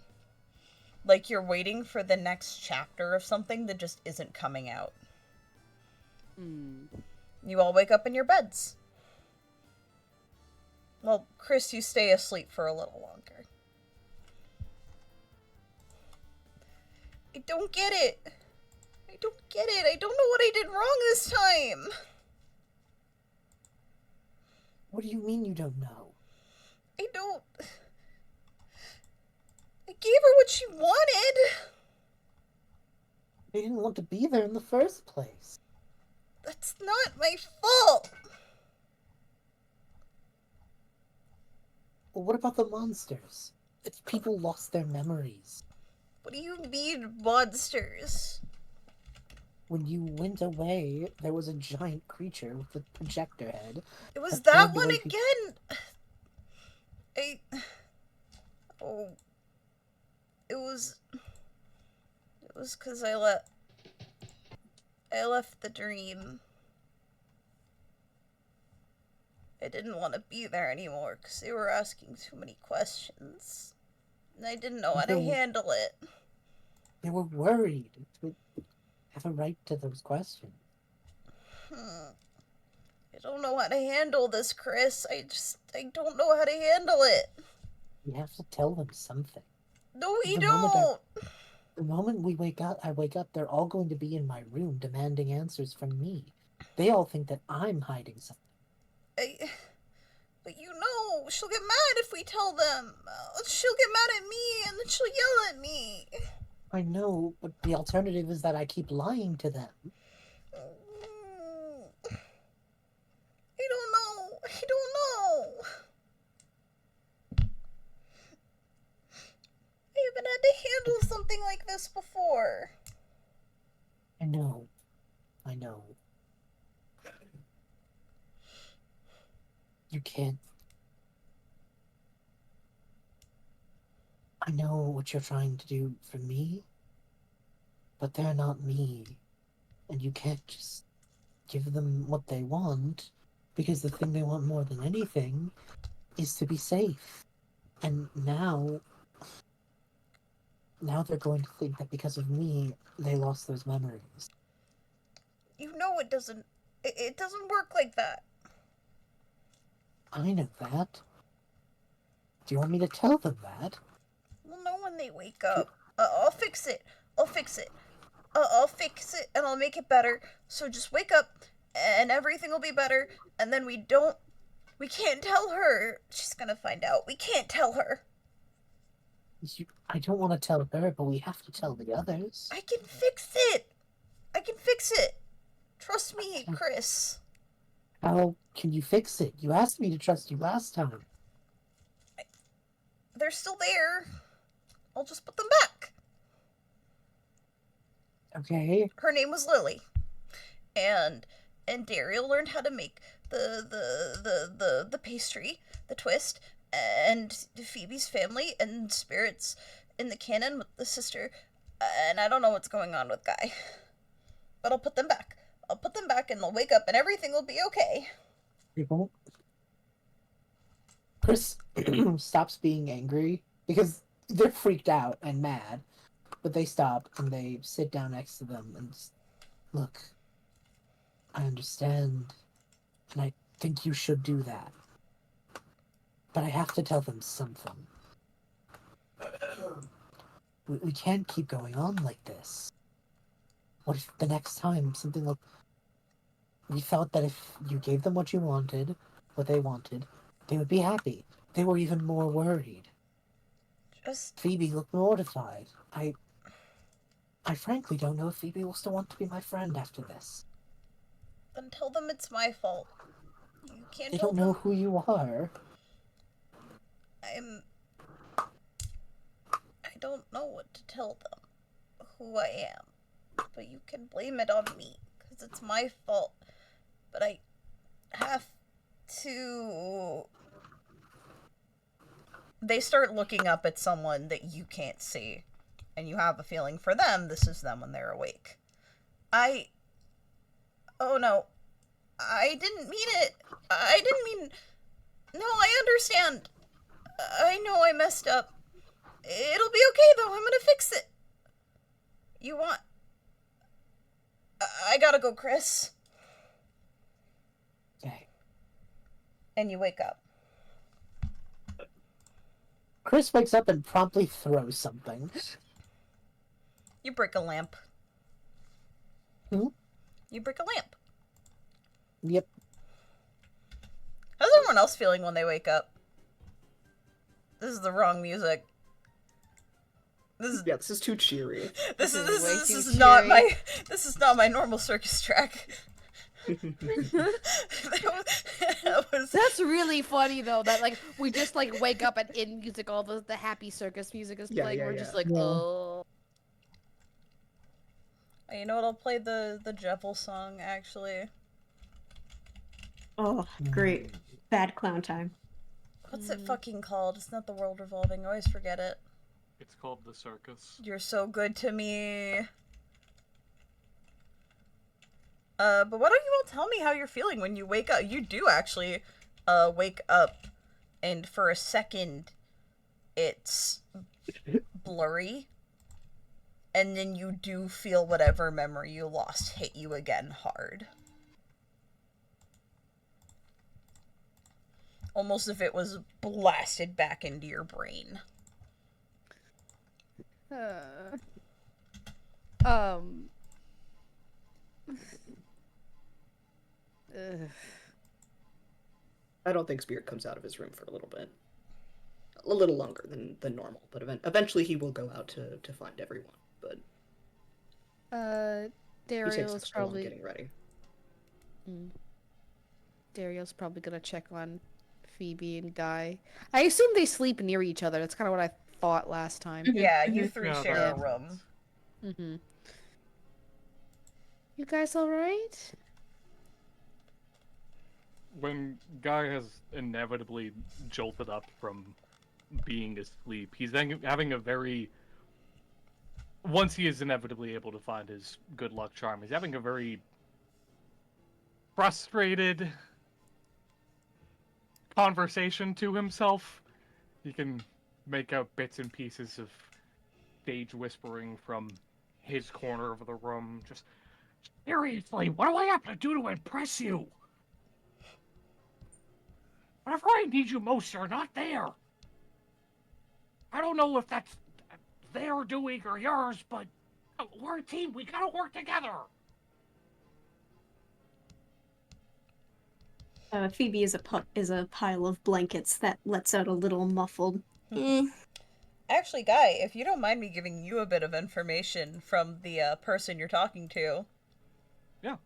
like you're waiting for the next chapter of something that just isn't coming out. You all wake up in your beds. Well, Chris, you stay asleep for a little longer. I don't get it. I don't get it. I don't know what I did wrong this time. What do you mean you don't know? I don't... I gave her what she wanted. They didn't want to be there in the first place. That's not my fault. Well, what about the monsters? If people lost their memories. What do you mean, monsters? When you went away, there was a giant creature with a projector head. It was That that turned one away again. Oh. It was because I left the dream. I didn't want to be there anymore because they were asking too many questions. And I didn't know how to No. handle it. They were worried. We have a right to those questions. I don't know how to handle this, Chris. I don't know how to handle it. We have to tell them something. No, you The moment don't. The moment I wake up, they're all going to be in my room demanding answers from me. They all think that I'm hiding something. But you know, she'll get mad if we tell them. She'll get mad at me, and then she'll yell at me. I know, but the alternative is that I keep lying to them. I don't know. I don't know. I haven't had to handle something like this before. I know. I know. You can't. I know what you're trying to do for me, but they're not me. And you can't just give them what they want, because the thing they want more than anything is to be safe. And now they're going to think that because of me, they lost those memories. You know it doesn't work like that. I know that. Do you want me to tell them that? We'll know when they wake up. I'll fix it. I'll fix it. I'll fix it and I'll make it better. So just wake up and everything will be better. And then we can't tell her. She's gonna find out. We can't tell her. I don't want to tell her, but we have to tell the others. I can fix it. I can fix it. Trust me, Chris. How can you fix it? You asked me to trust you last time. They're still there. I'll just put them back. Okay. Her name was Lily. And Daeriel learned how to make the pastry, the twist, and Phoebe's family and spirits in the canon with the sister. And I don't know what's going on with Guy. But I'll put them back. I'll put them back and they'll wake up and everything will be okay. You won't. Chris stops being angry because they're freaked out and mad, but they stop and they sit down next to them and look, I understand, and I think you should do that, but I have to tell them something. We can't keep going on like this. What if the next time something like... We felt that if you gave them what you wanted, what they wanted, they would be happy. They were even more worried. Phoebe looked mortified. I frankly don't know if Phoebe will still want to be my friend after this. Then tell them it's my fault. You can't They tell don't know who you are. I don't know what to tell them. Who I am. But you can blame it on me. Because it's my fault. But I have to... They start looking up at someone that you can't see. And you have a feeling for them, this is them when they're awake. Oh no. I didn't mean it. I didn't mean... No, I understand. I know I messed up. It'll be okay though, I'm gonna fix it. You want... I gotta go, Chris. Okay. And you wake up. Chris wakes up and promptly throws something. You break a lamp. Hmm? You break a lamp. Yep. How's everyone else feeling when they wake up? This is the wrong music. This is too cheery. This way is too not cheery. this is not my normal circus track. that was That's really funny though. That like we just like wake up and in music, all the happy circus music is Yeah, playing. yeah, We're yeah. just like, Yeah. oh. You know what? I'll play the Jevel song actually. Oh, great. Bad clown time. What's it fucking called? It's not the world revolving. I always forget it. It's called the circus. You're so good to me. But why don't you all tell me how you're feeling when you wake up? You do actually, wake up, and for a second, it's blurry, and then you do feel whatever memory you lost hit you again hard. Almost if it was blasted back into your brain. I don't think Spirit comes out of his room for a little bit. A little longer than normal, but eventually he will go out to find everyone. But He takes Daeriel's extra long probably getting ready. Daeriel's probably gonna check on Phoebe and Guy. I assume they sleep near each other. That's kind of what I thought last time. Yeah, you three Yeah, share that a makes room. sense. Mm-hmm. You guys all right? When Guy has inevitably jolted up from being asleep, he's then having a very... Once he is inevitably able to find his good luck charm, he's having a very frustrated conversation to himself. He can make out bits and pieces of stage whispering from his corner of the room. Just, seriously, what do I have to do to impress you? Whenever I need you most, you're not there. I don't know if that's their doing or yours, but we're a team. We gotta work together. Phoebe is a pile of blankets that lets out a little muffled. Actually, Guy, if you don't mind me giving you a bit of information from the person you're talking to. Yeah.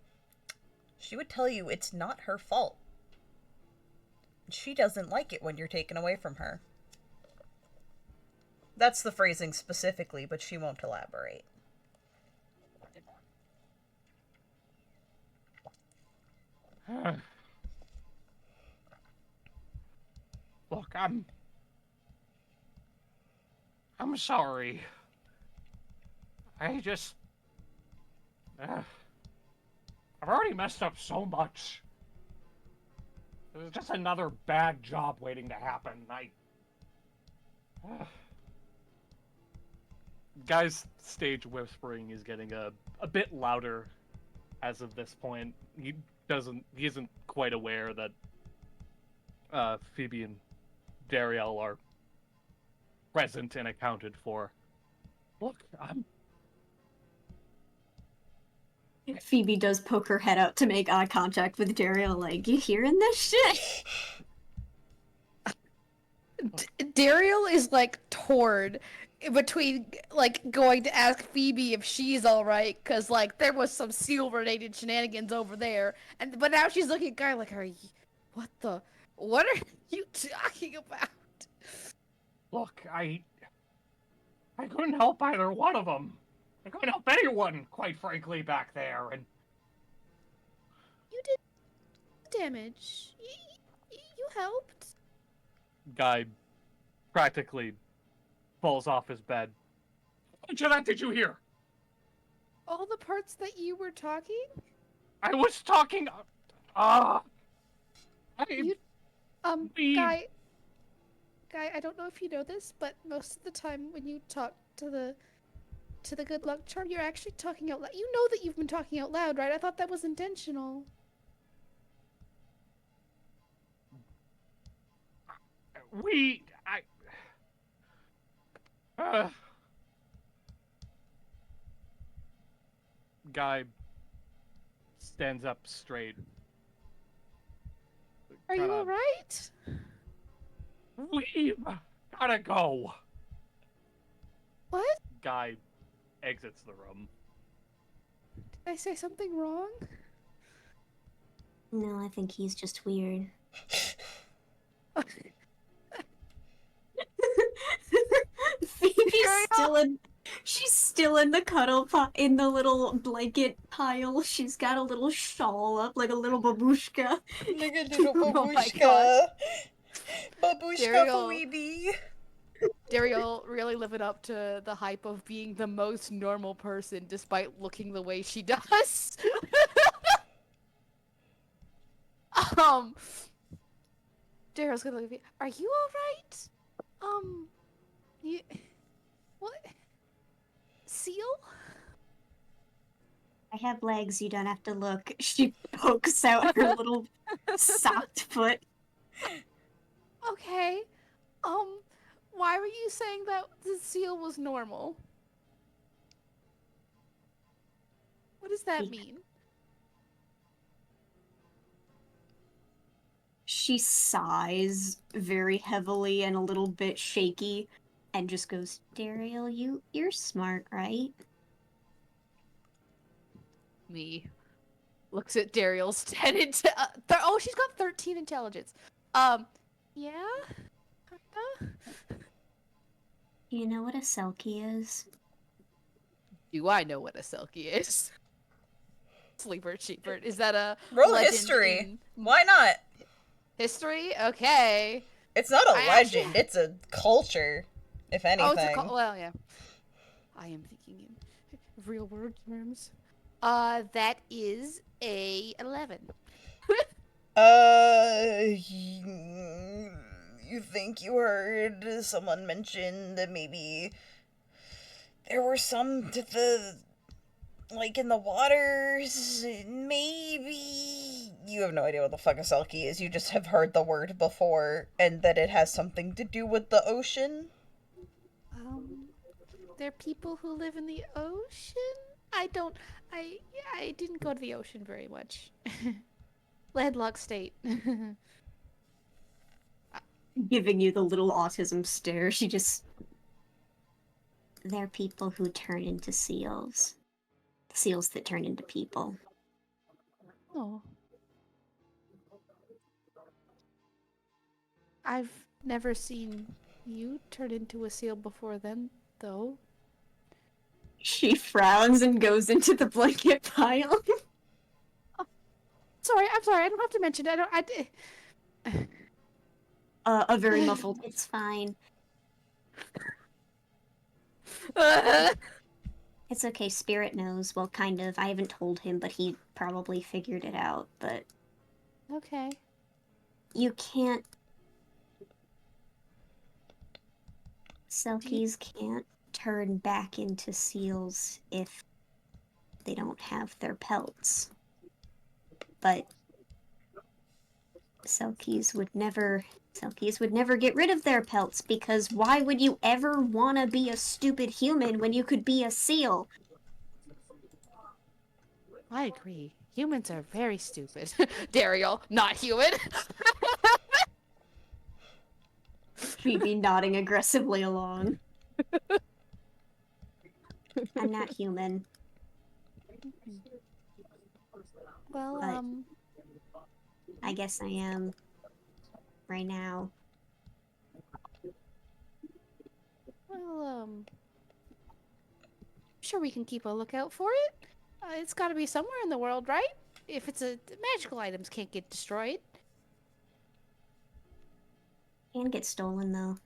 She would tell you it's not her fault. She doesn't like it when you're taken away from her. That's the phrasing specifically, but she won't elaborate. Look, I'm sorry. I just... I've already messed up so much. There's just another bad job waiting to happen. Guy's stage whispering is getting a bit louder as of this point. He isn't quite aware that Phoebe and Daeriel are present and accounted for. Look, Phoebe does poke her head out to make eye contact with Daeriel, like, you hearing this shit? Daeriel is like torn between like going to ask Phoebe if she's all right, because like there was some seal-related shenanigans over there, but now she's looking at Guy like, what are you talking about? Look, I couldn't help either one of them. I couldn't help anyone, quite frankly, back there, and... You did damage. You helped. Guy practically falls off his bed. How much of that did you hear? All the parts that you were talking? I was talking... Guy, I don't know if you know this, but most of the time when you talk to the good luck charm, you're actually talking out loud. You know that you've been talking out loud, right? I thought that was intentional. Guy stands up straight. Are you alright? We've gotta go. What? Guy exits the room. Did I say something wrong? No, I think he's just weird. She's still in the cuddle pot, in the little blanket pile. She's got a little shawl up, like a little babushka. Like a little Oh my babushka. God. Babushka for Weeby. Daeriel really living up to the hype of being the most normal person despite looking the way she does. Daeriel's gonna look at me. Are you alright? You... What? Seal? I have legs, you don't have to look. She pokes out her little socked foot. Okay. Why were you saying that the seal was normal? What does that mean? She sighs very heavily and a little bit shaky and just goes, Daeriel, you're smart, right? Me looks at Daeriel's 10 oh, she's got 13 intelligence. Yeah? Kinda? You know what a selkie is? Do I know what a Selkie is? Sleeper Cheaper. Is that a Roll legend history. in Why not? history? Okay. It's not a I legend, actually- it's a culture, if anything. Oh, it's a well, yeah. I am thinking in real world terms. That is a 11. You think you heard someone mention that maybe there were some to the, like, in the waters? Maybe you have no idea what the fuck a selkie is. You just have heard the word before, and that it has something to do with the ocean. They're people who live in the ocean? I didn't go to the ocean very much. Landlocked state. Giving you the little autism stare. She just. They're people who turn into seals. Seals that turn into people. Oh. I've never seen you turn into a seal before then, though. She frowns and goes into the blanket pile. I'm sorry, I don't have to mention it. A very muffled, it's fine. It's okay, Spirit knows. Well, kind of. I haven't told him, but he probably figured it out. But Okay. you can't... Selkies can't turn back into seals if they don't have their pelts. But Selkies would never get rid of their pelts, because why would you ever want to be a stupid human when you could be a seal? I agree. Humans are very stupid. Daeriel, not human. Phoebe nodding aggressively along. I'm not human. Well, But- I guess I am. Right now. I'm sure we can keep a lookout for it. It's gotta be somewhere in the world, right? If it's magical items can't get destroyed. Can get stolen, though.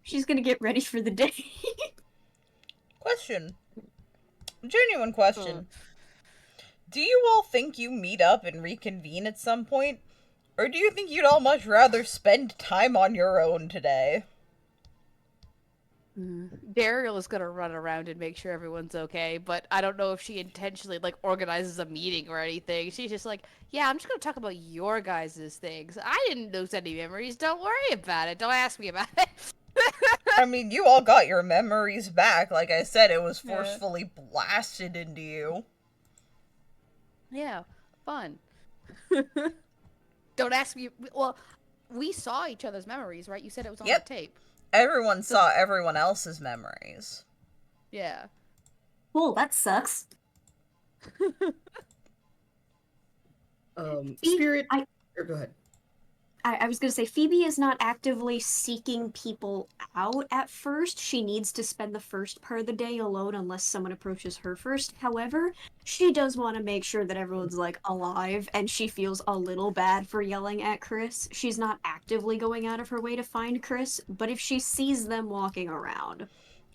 She's gonna get ready for the day. Question. Genuine question. Do you all think you meet up and reconvene at some point? Or do you think you'd all much rather spend time on your own today? Daeriel is gonna run around and make sure everyone's okay, but I don't know if she intentionally, like, organizes a meeting or anything. She's just like, yeah, I'm just gonna talk about your guys' things. I didn't lose any memories. Don't worry about it. Don't ask me about it. I mean, you all got your memories back. Like I said, it was forcefully blasted into you. Yeah, fun. Don't ask me. Well, we saw each other's memories, right? You said it was on Yep. the tape. Everyone saw everyone else's memories. Yeah. Cool, that sucks. Spirit. I- Go ahead. I was gonna say, Phoebe is not actively seeking people out at first. She needs to spend the first part of the day alone unless someone approaches her first. However, she does want to make sure that everyone's, like, alive, and she feels a little bad for yelling at Chris. She's not actively going out of her way to find Chris, but if she sees them walking around...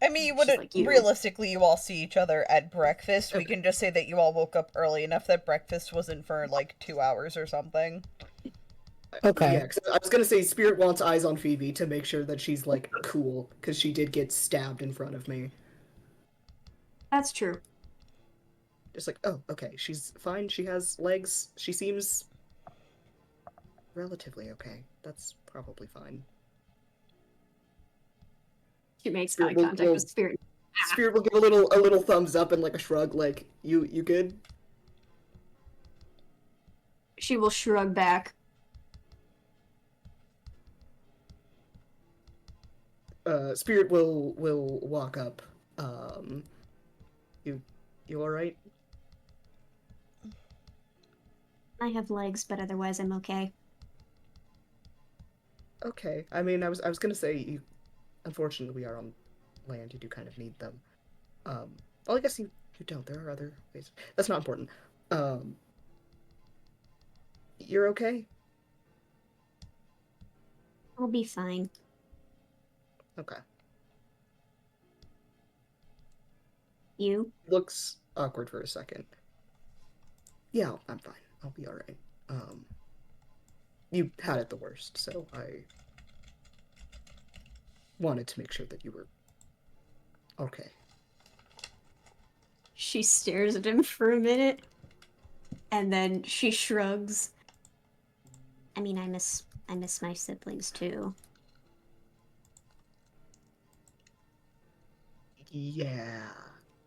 I mean, you She's wouldn't, like, you. realistically, you all see each other at breakfast. We can just say that you all woke up early enough that breakfast wasn't for, like, 2 hours or something. Okay. Yeah, 'cause I was gonna say Spirit wants eyes on Phoebe to make sure that she's, like, cool, because she did get stabbed in front of me. That's true. Just like, oh, okay, she's fine, she has legs, she seems relatively okay. That's probably fine. She makes Spirit eye will- contact will- with Spirit. Spirit will give a little thumbs up and, like, a shrug, like, you good? She will shrug back. Spirit will walk up. You alright? I have legs, but otherwise I'm okay. Okay. I mean, I was gonna say, unfortunately, we are on land. You do kind of need them. Well, I guess you don't. There are other ways. That's not important. Um, you're okay? I'll be fine. Okay. You? Looks awkward for a second. Yeah, I'm fine. I'll be alright. You had it the worst, so I wanted to make sure that you were okay. She stares at him for a minute, and then she shrugs. I mean, I miss my siblings too. Yeah.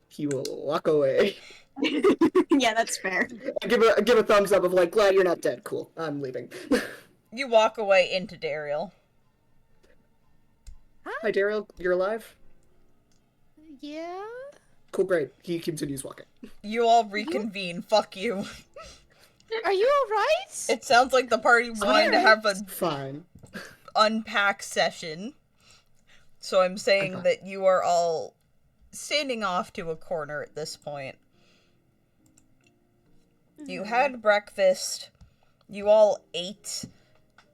He will walk away. Yeah, that's fair. I give a thumbs up of like, glad you're not dead. Cool. I'm leaving. You walk away into Daeriel. Hi, Daeriel. You're alive? Yeah? Cool, great. He continues walking. You all reconvene. Fuck you. Are you alright? It sounds like the party wanted to have a Fine. unpack session. So I'm saying that you are all standing off to a corner at this point. You had breakfast. You all ate.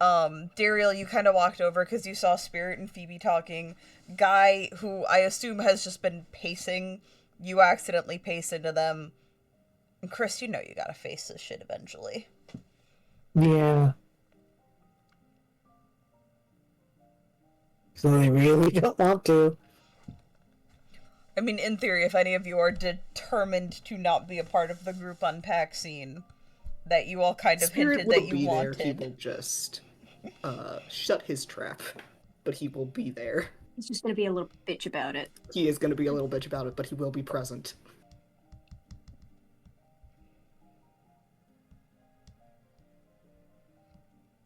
Daeriel, you kind of walked over because you saw Spirit and Phoebe talking. Guy, who I assume has just been pacing, you accidentally pace into them. And Chris, you know you gotta face this shit eventually. Yeah. So I really don't want to. I mean, in theory, if any of you are determined to not be a part of the group unpack scene, that you all kind of Spirit hinted will that you be wanted. there. He will just shut his trap, but he will be there. He's just gonna be a little bitch about it. He is going to be a little bitch about it, but he will be present.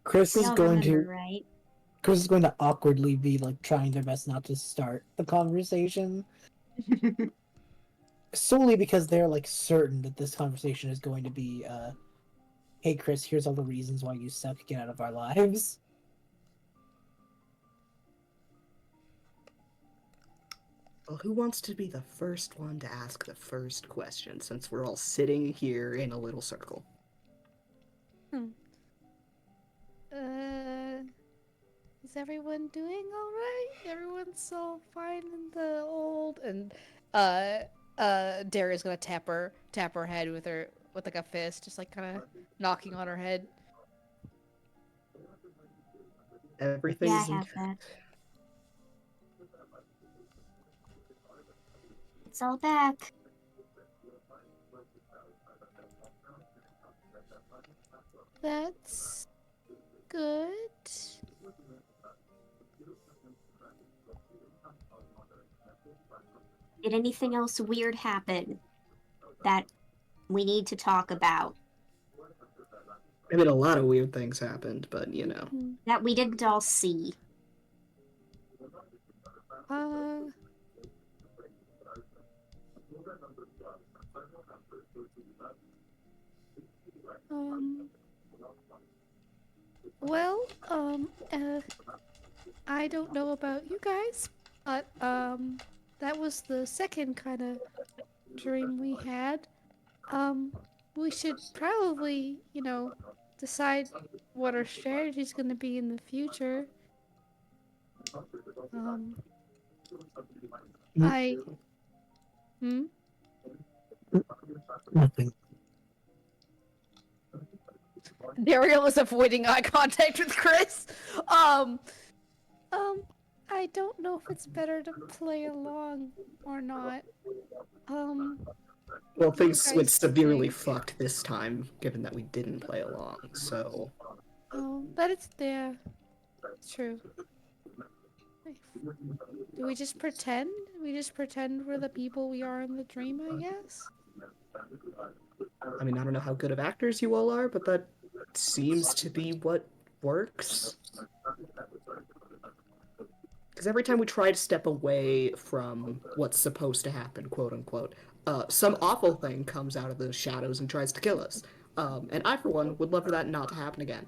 Chris is Y'all going remember, to right? Chris is going to awkwardly be like trying their best not to start the conversation. Solely because they're like certain that this conversation is going to be hey Chris, here's all the reasons why you suck, get out of our lives. Well, who wants to be the first one to ask the first question, since we're all sitting here in a little circle? Is everyone doing alright? Everyone's all fine in the old and Daria's gonna tap her head with like a fist, just like kinda knocking on her head. Everything's Yeah, I have that. It's all back. That's good. Did anything else weird happen that we need to talk about? I mean, a lot of weird things happened, but you know. That we didn't all see? Well, I don't know about you guys, but, that was the second kind of dream we had. We should probably, decide what our strategy's gonna be in the future. Nothing. Daeriel is avoiding eye contact with Chris. I don't know if it's better to play along or not. Well, What do you things went guys severely think? fucked this time, given that we didn't play along, so... But it's there. It's true. Do we just pretend? We just pretend we're the people we are in the dream, I guess? I mean, I don't know how good of actors you all are, but that seems to be what works. Because every time we try to step away from what's supposed to happen, quote unquote, some awful thing comes out of the shadows and tries to kill us. And I, for one, would love for that not to happen again.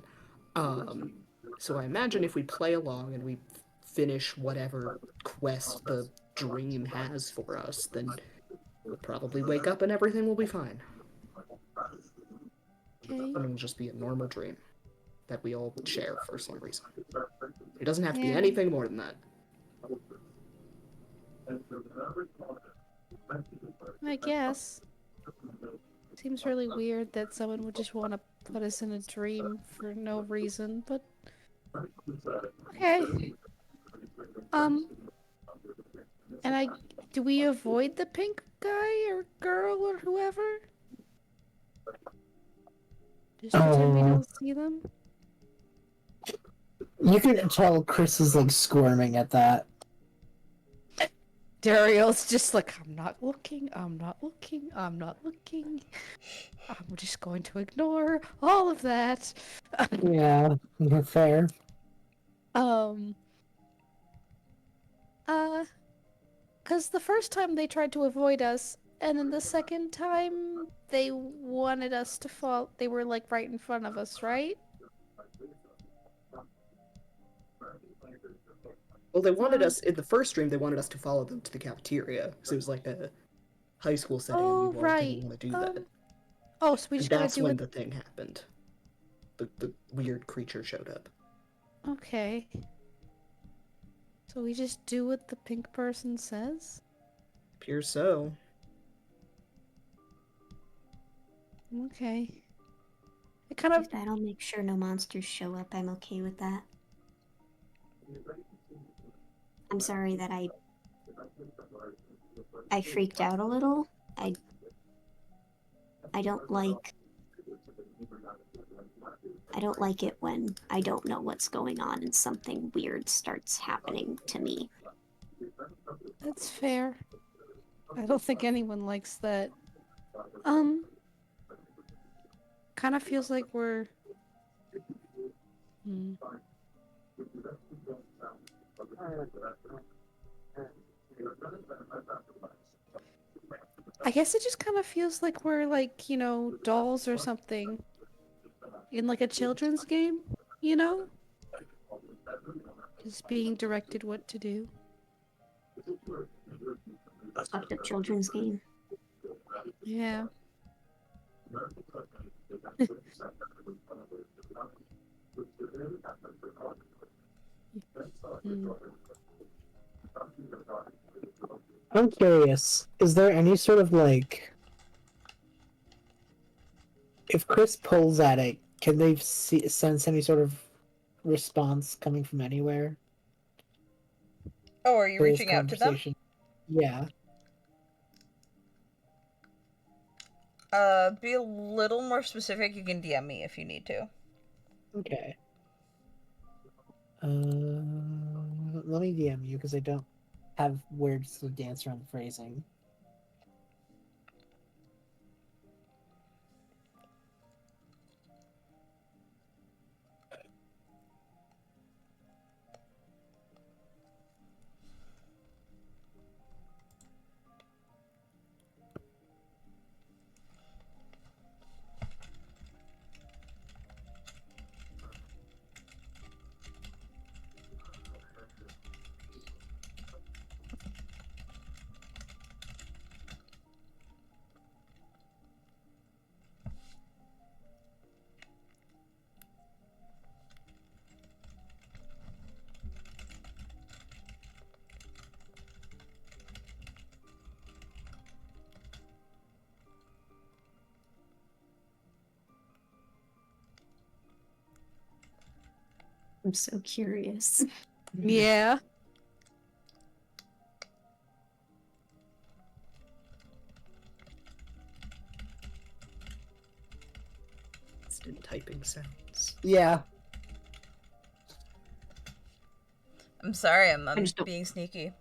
So I imagine if we play along and we finish whatever quest the dream has for us, then we'll probably wake up and everything will be fine. Okay. And it'll just be a normal dream that we all share for some reason. It doesn't have to be Yeah. anything more than that. I guess. Seems really weird that someone would just want to put us in a dream for no reason, but okay. And do we avoid the pink guy or girl or whoever? Just pretend we don't see them? You can tell Chris is like squirming at that. Daeriel's just like, I'm not looking, I'm not looking, I'm not looking. I'm just going to ignore all of that. Yeah, fair. Because the first time they tried to avoid us, and then the second time they wanted us to fall. They were like right in front of us, right? Well, they wanted us, in the first stream, they wanted us to follow them to the cafeteria, because it was like a high school setting, Oh, and we right. didn't want to do that. Oh, so we And just gotta that's do when it. the thing happened. The weird creature showed up. Okay. So we just do what the pink person says? Appears so. Okay. It kind of. If that'll make sure no monsters show up, I'm okay with that. I'm sorry that I freaked out a little. I don't like it when I don't know what's going on and something weird starts happening to me. That's fair. I don't think anyone likes that. Kind of feels like we're. I guess it just kind of feels like we're like, dolls or something. In like a children's game, Just being directed what to do. Fucked up children's game. Yeah. I'm curious, is there any sort of like... If Chris pulls at it, can they sense any sort of response coming from anywhere? Oh, are you to this reaching out to them? conversation? Yeah. Be a little more specific. You can DM me if you need to. Okay. Let me DM you, because I don't have words to dance around the phrasing. I'm so curious. Yeah. Instant typing sounds. Yeah. I'm sorry, I'm I just don't- being sneaky.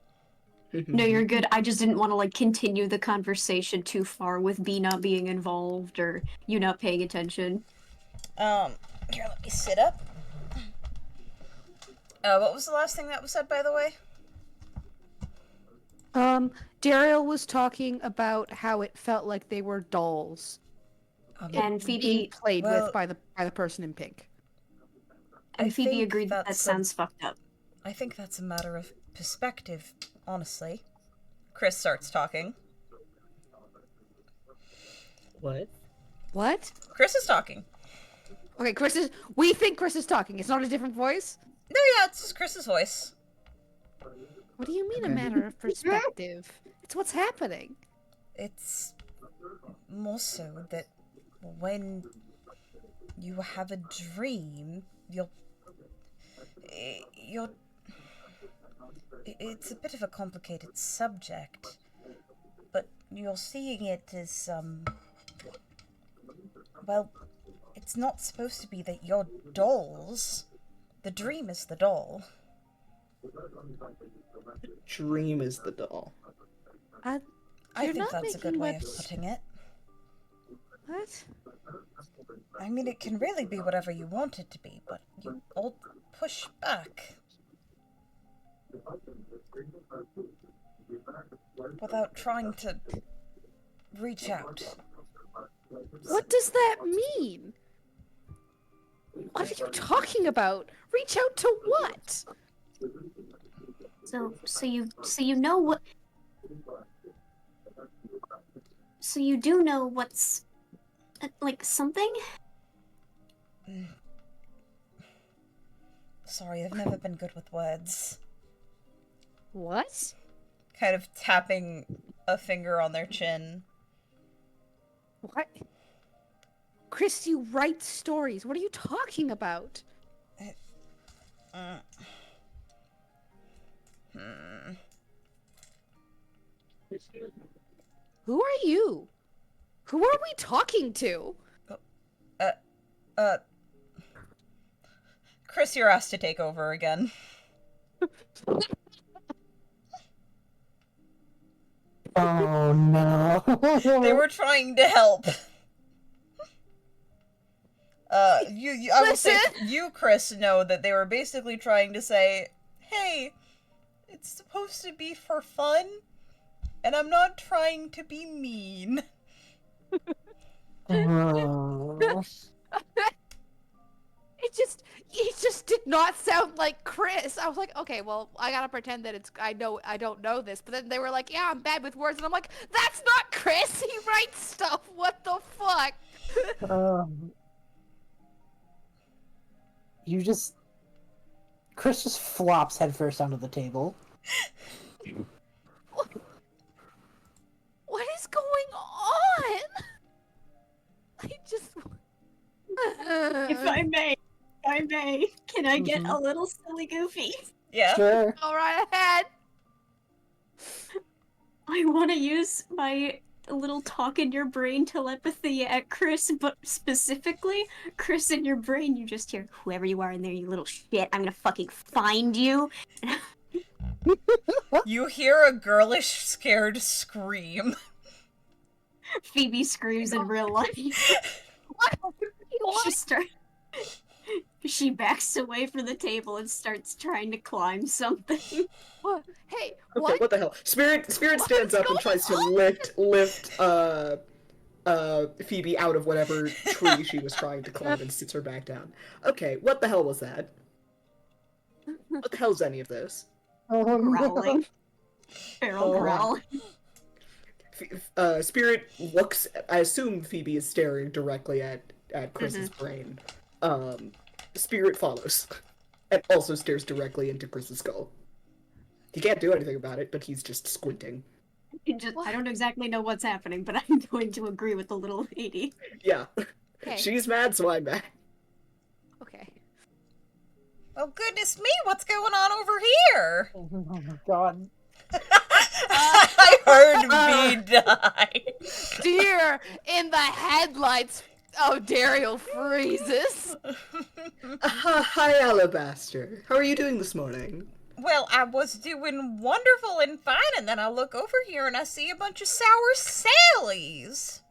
No, you're good. I just didn't want to continue the conversation too far with B not being involved or you not paying attention. Here, let me sit up. What was the last thing that was said, by the way? Daeriel was talking about how it felt like they were dolls. And being Phoebe played well- with by the person in pink. and I Phoebe think agreed that that's sounds fucked up. I think that's a matter of perspective, honestly. Chris starts talking. What? What? Chris is talking. Okay, we think Chris is talking. It's not a different voice? No, yeah, it's just Chris's voice. What do you mean a Okay. matter of perspective? It's what's happening. It's more so that when you have a dream, it's a bit of a complicated subject, but you're seeing it as, well, it's not supposed to be that you're dolls. The dream is the doll. Dream is the doll. I You're think not that's a good making way of much- putting it. What? I mean, it can really be whatever you want it to be, but you all push back. Without trying to reach out. What does that mean? What are you talking about? Reach out to what? So you know what? So you do know what's like something? Sorry, I've never been good with words. What? Kind of tapping a finger on their chin. What? Chris, you write stories. What are you talking about? Who are you? Who are we talking to? Chris, you're asked to take over again. Oh no. They were trying to help. I will say, Listen! you, Chris, know that they were basically trying to say, hey, it's supposed to be for fun, and I'm not trying to be mean. Oh. It just did not sound like Chris. I was like, okay, well, I gotta pretend that I don't know this. But then they were like, yeah, I'm bad with words, and I'm like, that's not Chris. He writes stuff. What the fuck? Chris just flops headfirst onto the table. What is going on? I just. If I may, can I get a little silly goofy? Yeah. Sure. Go right ahead. I want to use my little talk in your brain telepathy at Chris, but specifically, Chris, in your brain, you just hear, whoever you are in there, you little shit, I'm gonna fucking find you. You hear a girlish, scared scream. Phoebe screams in real life. She backs away from the table and starts trying to climb something. What? Hey, Okay, what? what the hell? Spirit stands up and tries to lift Phoebe out of whatever tree she was trying to climb and sits her back down. Okay, what the hell was that? What the hell's any of this? Growling. Feral growl. Spirit looks. I assume Phoebe is staring directly at Chris's brain. Spirit follows, and also stares directly into Chris's skull. He can't do anything about it, but he's just squinting. I don't exactly know what's happening, but I'm going to agree with the little lady. Yeah, Okay. she's mad, so I'm mad. Okay. Oh, goodness me, what's going on over here? Oh my god. I heard me die. Deer in the headlights. Oh, Daeriel freezes. Hi, Alabaster. How are you doing this morning? Well, I was doing wonderful and fine, and then I look over here and I see a bunch of sour Sallies.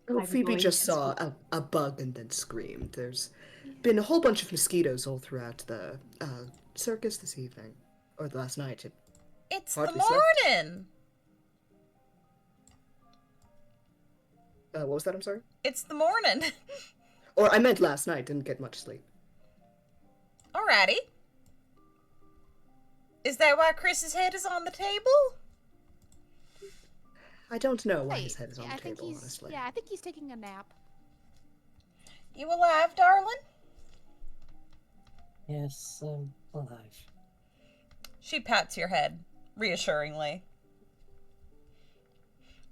Oh, I'm Phoebe going just to saw a bug and then screamed. There's been a whole bunch of mosquitoes all throughout the circus this evening. Or last night. It's Hardly the slept. morning. What was that? I'm sorry. It's the morning. Or I meant last night. Didn't get much sleep. Alrighty. Is that why Chris's head is on the table? I don't know why Wait, his head is on yeah, the I think table, he's honestly. yeah, I think he's taking a nap. You alive, darling? Yes, I'm alive. She pats your head, reassuringly.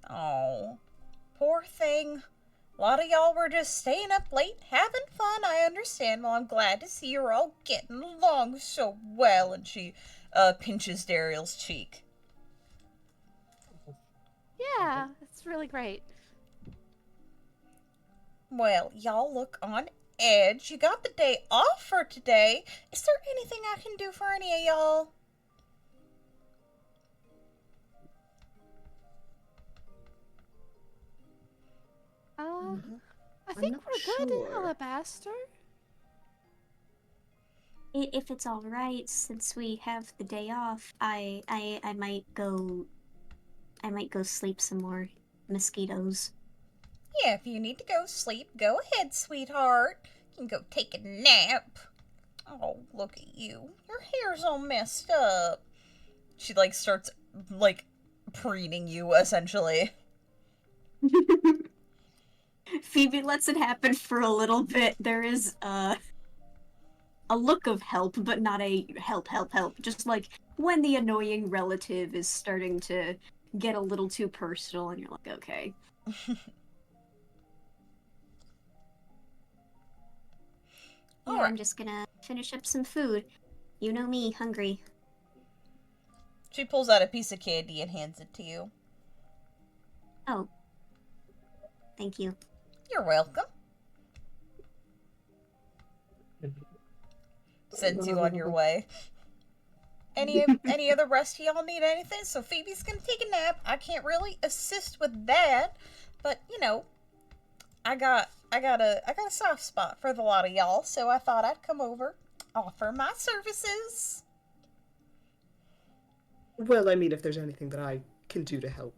Oh, poor thing. A lot of y'all were just staying up late, having fun, I understand. Well, I'm glad to see you're all getting along so well. And she pinches Daeriel's cheek. Yeah, it's really great. Well, y'all look on edge. You got the day off for today. Is there anything I can do for any of y'all? I I'm think not we're good in sure. Alabaster. If it's all right, since we have the day off, I might go. I might go sleep some more. Mosquitoes. Yeah, if you need to go sleep, go ahead, sweetheart. You can go take a nap. Oh, look at you. Your hair's all messed up. She, starts, preening you, essentially. Phoebe lets it happen for a little bit. There is a look of help, but not a help. Just like when the annoying relative is starting to get a little too personal, and you're like, okay. Yeah, Alright. I'm just gonna finish up some food. You know me, hungry. She pulls out a piece of candy and hands it to you. Oh. Thank you. You're welcome. Sends you on your way. Any of the rest of y'all need anything? So Phoebe's gonna take a nap. I can't really assist with that, but you know, I got a soft spot for the lot of y'all, so I thought I'd come over, offer my services. Well, I mean, if there's anything that I can do to help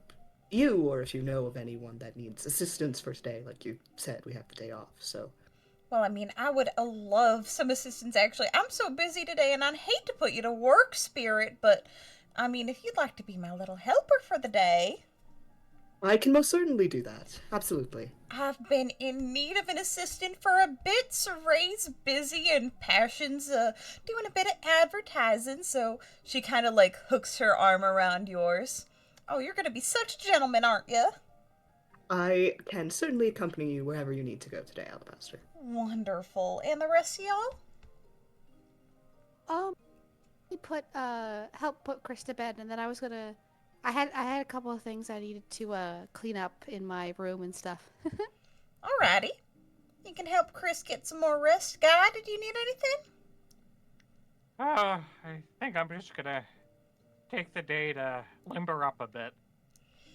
you, or if you know of anyone that needs assistance for today, like you said, we have the day off, so. Well, I mean, I would love some assistance, actually. I'm so busy today, and I'd hate to put you to work, Spirit, but, I mean, if you'd like to be my little helper for the day. I can most certainly do that. Absolutely. I've been in need of an assistant for a bit. Saray's busy and Passion's doing a bit of advertising, so she kind of hooks her arm around yours. Oh, you're gonna be such a gentleman, aren't you? I can certainly accompany you wherever you need to go today, Alabaster. Wonderful. And the rest of y'all? We help put Chris to bed, and then I had a couple of things I needed to clean up in my room and stuff. Alrighty. You can help Chris get some more rest. Guy, did you need anything? I think I'm just gonna take the day to limber up a bit.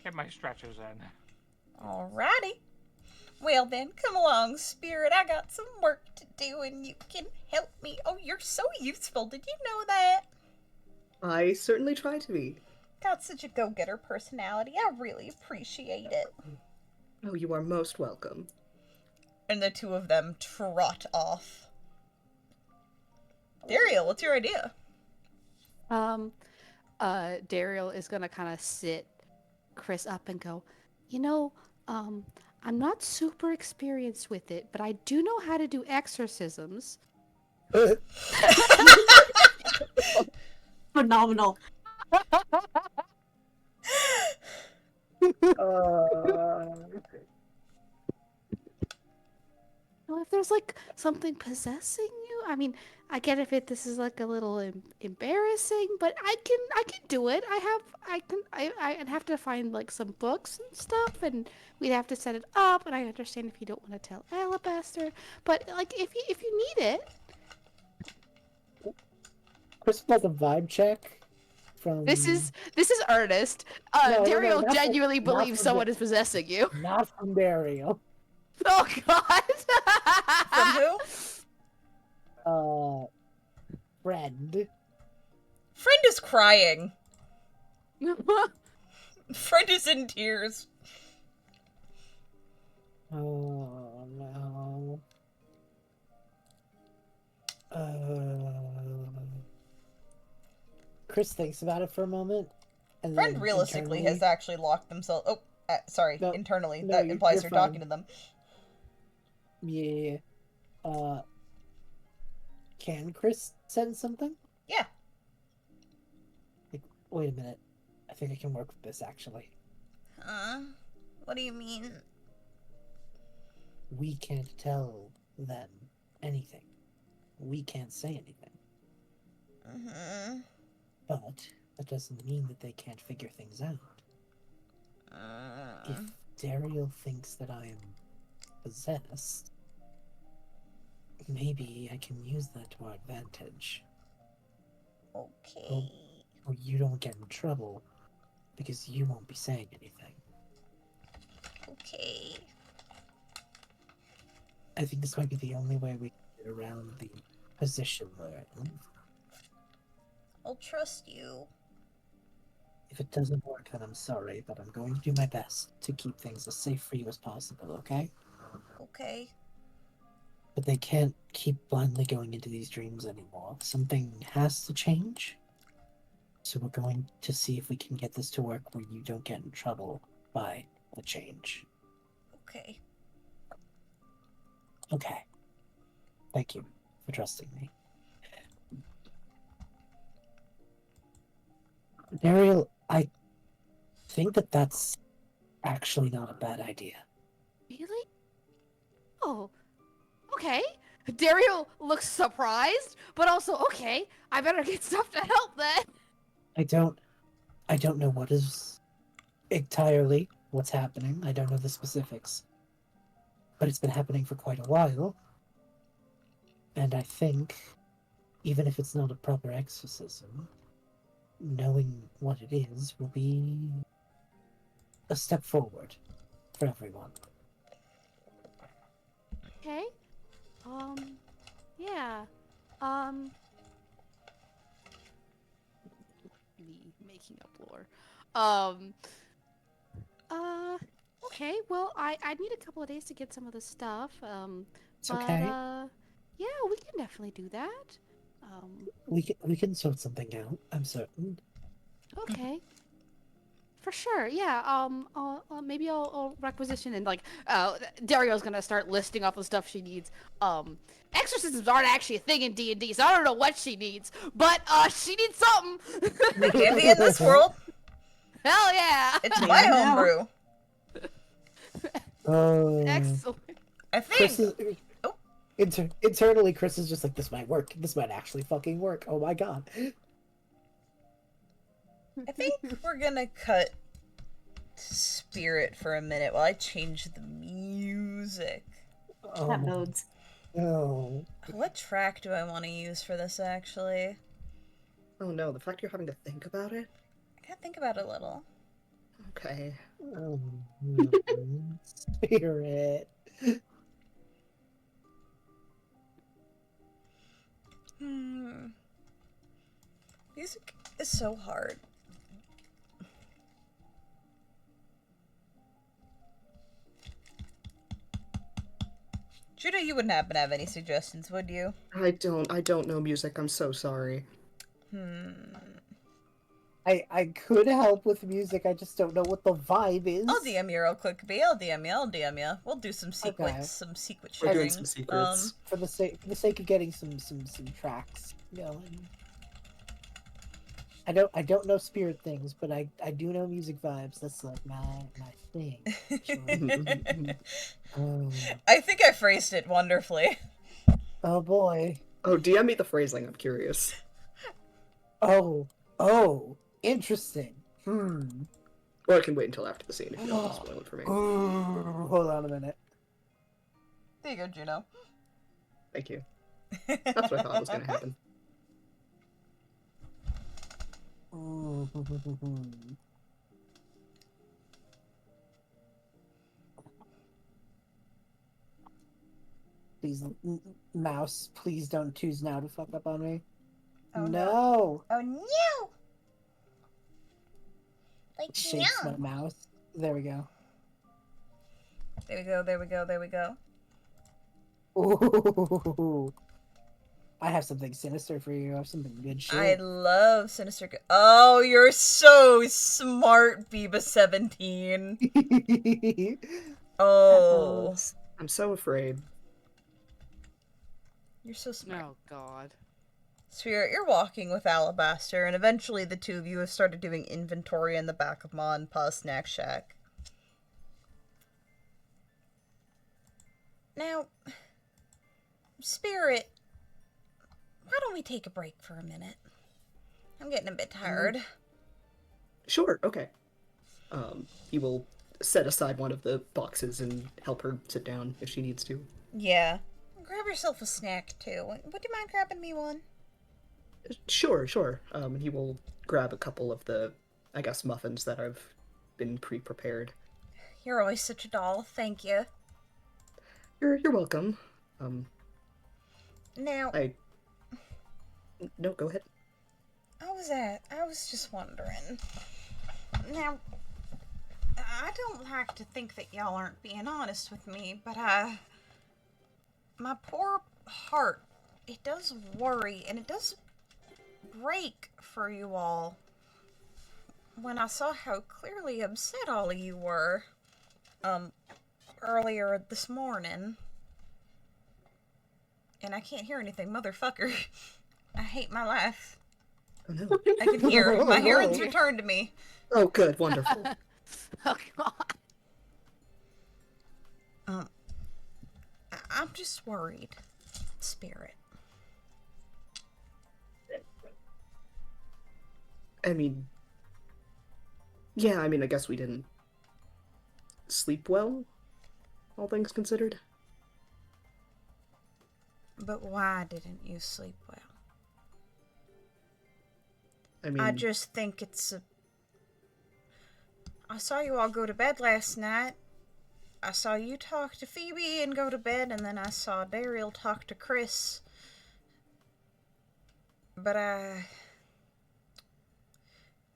Get my stretches in. Alrighty. Well then, come along, Spirit. I got some work to do and you can help me. Oh, you're so useful. Did you know that? I certainly try to be. Got such a go-getter personality. I really appreciate it. Oh, you are most welcome. And the two of them trot off. Daeriel, what's your idea? Daeriel is gonna kind of sit Chris up and go, you know, I'm not super experienced with it, but I do know how to do exorcisms. Phenomenal. Well, if there's something possessing you, I mean, I get if this is a little embarrassing, but I can do it. I'd have to find some books and stuff, and we'd have to set it up. And I understand if you don't want to tell Alabaster, but if you need it. Chris does a vibe check from. This is earnest. No, Daeriel not genuinely from- not believes from someone the- is possessing you. Not from Daeriel. Oh God. From who? Friend. Friend is crying. Friend is in tears. Oh no. Chris thinks about it for a moment, and Friend then realistically internally... has actually locked themselves. Oh, sorry. No, Internally, no, that implies you're you're fine. talking to them. Yeah. Can Chris send something? Yeah. Like, wait a minute. I think I can work with this, actually. What do you mean? We can't tell them anything. We can't say anything. Mm-hmm. But that doesn't mean that they can't figure things out. If Daeriel thinks that I am possessed, maybe I can use that to our advantage. Okay. Or you don't get in trouble, because you won't be saying anything. Okay. I think this might be the only way we can get around the position we're in. I'll trust you. If it doesn't work, then I'm sorry, but I'm going to do my best to keep things as safe for you as possible, okay? Okay. But they can't keep blindly going into these dreams anymore. Something has to change. So we're going to see if we can get this to work where you don't get in trouble by the change. Okay. Okay. Thank you for trusting me. Daeriel, I think that that's actually not a bad idea. Really? Oh, okay. Dario looks surprised, but also okay. I better get stuff to help then. I don't know what is entirely what's happening. I don't know the specifics. But it's been happening for quite a while. And I think, even if it's not a proper exorcism, knowing what it is will be a step forward for everyone. Okay. Yeah. Me making up lore. Okay. Well, I need a couple of days to get some of the stuff. It's okay. Yeah, we can definitely do that. We can sort something out, I'm certain. Okay. For sure, yeah. Maybe I'll requisition and Dario's gonna start listing off the stuff she needs. Exorcisms aren't actually a thing in D&D, so I don't know what she needs, but she needs something. They can be in this world. Hell yeah! It's my homebrew. Excellent. I think. Chris is, internally, Chris is just like, this might work. This might actually fucking work. Oh my god. I think we're gonna cut Spirit for a minute while I change the music. That modes. No. What track do I want to use for this, actually? Oh no, the fact you're having to think about it? I gotta think about it a little. Okay. Oh, no. Spirit. Music is so hard. Judah, you wouldn't happen to have any suggestions, would you? I don't know music, I'm so sorry. I could help with music, I just don't know what the vibe is. I'll DM you real quick, B. I'll DM you. We'll do some secret, Okay. some secret We're sharing. doing some secrets. For the sake of getting some tracks going. I don't know spirit things, but I do know music vibes. That's like my thing. I think I phrased it wonderfully. Oh boy. Oh, DM me the phrasing, I'm curious. Oh, interesting. Or I can wait until after the scene if you don't want to spoil it for me. Hold on a minute. There you go, Juno. Thank you. That's what I thought was gonna happen. Please, mouse, please don't choose now to fuck up on me. Oh, no. Oh no! Like Shakes my mouse. There we go. There we go, there we go, there we go. Ooh. I have something sinister for you. I have something good shit. I love Sinister. Oh, you're so smart, Biba17. Oh, Apples. I'm so afraid. you're so smart. Oh God. Spirit, you're walking with Alabaster, and eventually the two of you have started doing inventory in the back of Ma and Pa's Snack Shack. Now, Spirit, why don't we take a break for a minute? I'm getting a bit tired. Sure, okay. He will set aside one of the boxes and help her sit down if she needs to. Yeah. Grab yourself a snack, too. Would you mind grabbing me one? Sure. He will grab a couple of the, I guess, muffins that have been pre-prepared. You're always such a doll. Thank you. You're welcome. Now, No, go ahead. I was just wondering. Now, I don't like to think that y'all aren't being honest with me, but my poor heart, it does worry and it does break for you all when I saw how clearly upset all of you were, earlier this morning. And I can't hear anything, motherfucker. I hate my life. Oh no. I can hear. My Oh, hearing's no. returned to me. Oh, good, wonderful. Oh God. I'm just worried, Spirit. I mean, yeah, I guess we didn't sleep well, all things considered. But why didn't you sleep well? I mean, I just think it's a... I saw you all go to bed last night. I saw you talk to Phoebe and go to bed, and then I saw Daeriel talk to Chris. But that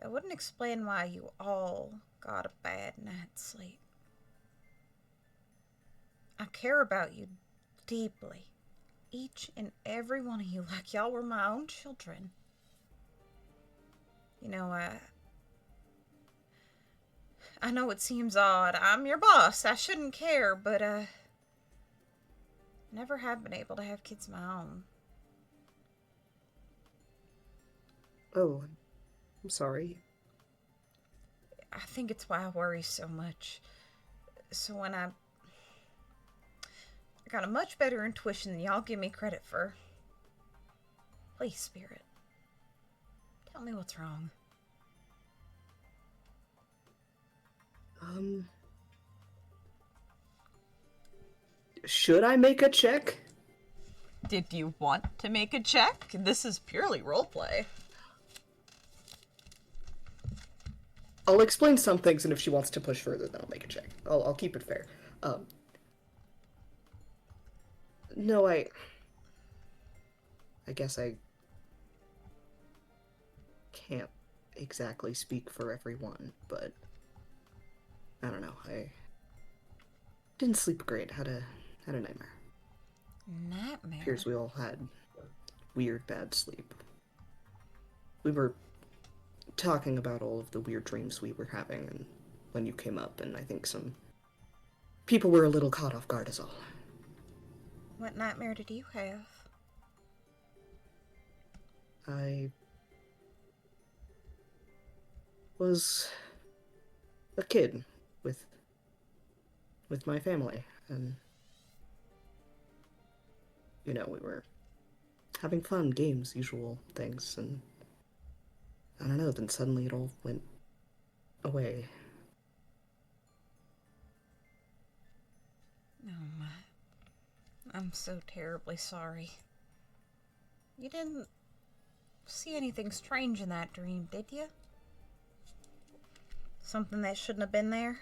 wouldn't explain why you all got a bad night's sleep. I care about you deeply. Each and every one of you, like y'all were my own children. You know, I know it seems odd. I'm your boss. I shouldn't care, but, never have been able to have kids of my own. oh, I'm sorry. I think it's why I worry so much. So when I got a much better intuition than y'all give me credit for. Please, Spirit, tell me what's wrong. Should I make a check? Did you want to make a check? This is purely roleplay. I'll explain some things, and if she wants to push further, then I'll make a check. I'll keep it fair. No, I guess I can't exactly speak for everyone, but I don't know. I didn't sleep great. Had a nightmare. Nightmare? Appears we all had weird bad sleep. We were talking about all of the weird dreams we were having, and when you came up, and I think some people were a little caught off guard is all. What nightmare did you have? I was a kid with my family, and you know, we were having fun, games, usual things, and I don't know, then suddenly it all went away. Oh my. I'm so terribly sorry. You didn't see anything strange in that dream, did you? Something that shouldn't have been there?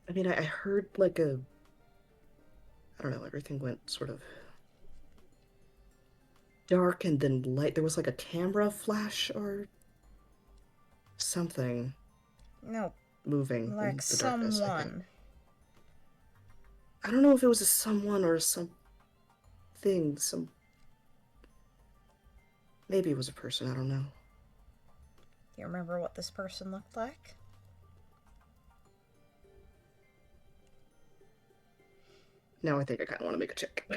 I mean, I heard like I don't know, everything went sort of dark and then light. There was like a camera flash or something. No, moving in Like the darkness, I think. someone. I don't know if it was a someone or some thing, maybe it was a person, I don't know. Do you remember what this person looked like? Now I think I kind of want to make a check.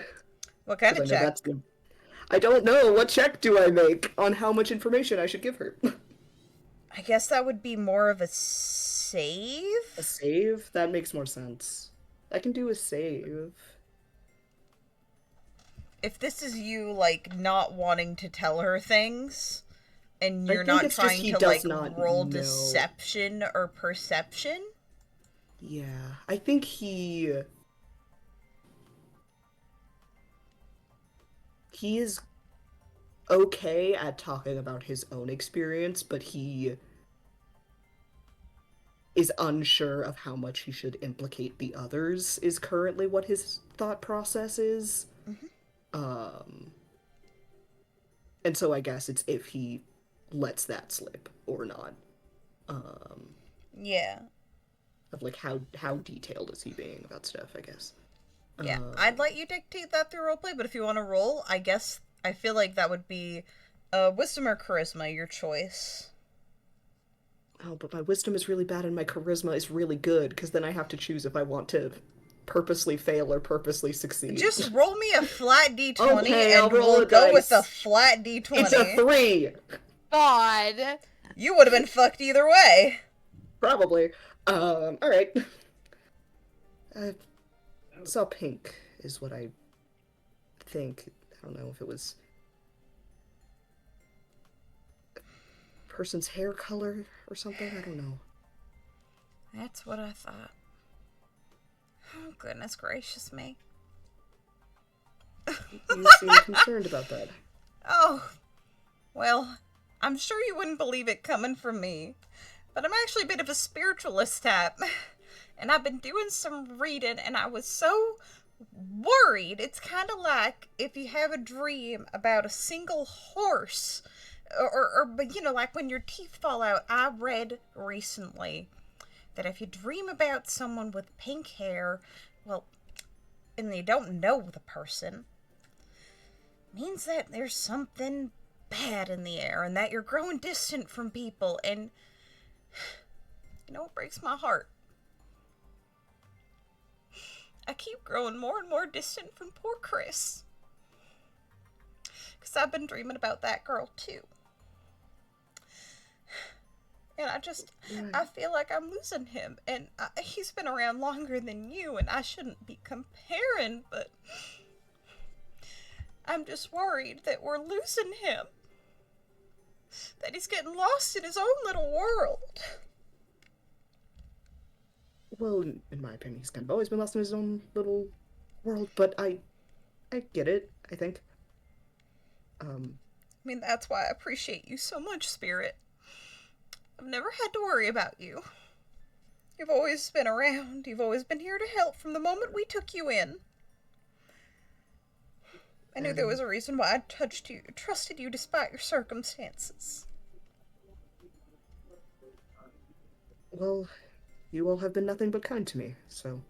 What kind of 'Cause I know check? that's good. I don't know. What check do I make on how much information I should give her? I guess that would be more of a save? A save? That makes more sense. I can do a save. If this is you, like, not wanting to tell her things, and I you're think not it's just trying he to, does like, not roll know. deception or perception? Yeah, I think he is okay at talking about his own experience, but he is unsure of how much he should implicate the others, is currently what his thought process is. And so I guess it's if he lets that slip or not. Yeah. Of like how detailed is he being about stuff, I guess. Yeah, I'd let you dictate that through roleplay, but if you want to roll, I guess I feel like that would be wisdom or charisma, your choice. Oh, but my wisdom is really bad and my charisma is really good, because then I have to choose if I want to purposely fail or purposely succeed. Just roll me a flat d20 Okay, I'll and roll we'll a go dice. with a flat d20. It's a 3! God. You would have been fucked either way. Probably. Alright. I saw pink, is what I think. I don't know if it was a person's hair color or something, I don't know. That's what I thought. Oh, goodness gracious me. You seem concerned about that. Oh, well, I'm sure you wouldn't believe it coming from me, but I'm actually a bit of a spiritualist type, and I've been doing some reading, and I was so worried. It's kind of like if you have a dream about a single horse, or you know, like when your teeth fall out. I read recently that if you dream about someone with pink hair, well, and you don't know the person, means that there's something bad in the air and that you're growing distant from people, and you know, it breaks my heart. I keep growing more and more distant from poor Chris, because I've been dreaming about that girl too. And I feel like I'm losing him, and he's been around longer than you, and I shouldn't be comparing, but I'm just worried that we're losing him. That he's getting lost in his own little world. Well, in my opinion, he's kind of always been lost in his own little world, but I get it, I think. I mean, that's why I appreciate you so much, Spirit. I've never had to worry about you. You've always been around. You've always been here to help from the moment we took you in. I knew there was a reason why I trusted you despite your circumstances. Well, you all have been nothing but kind to me, so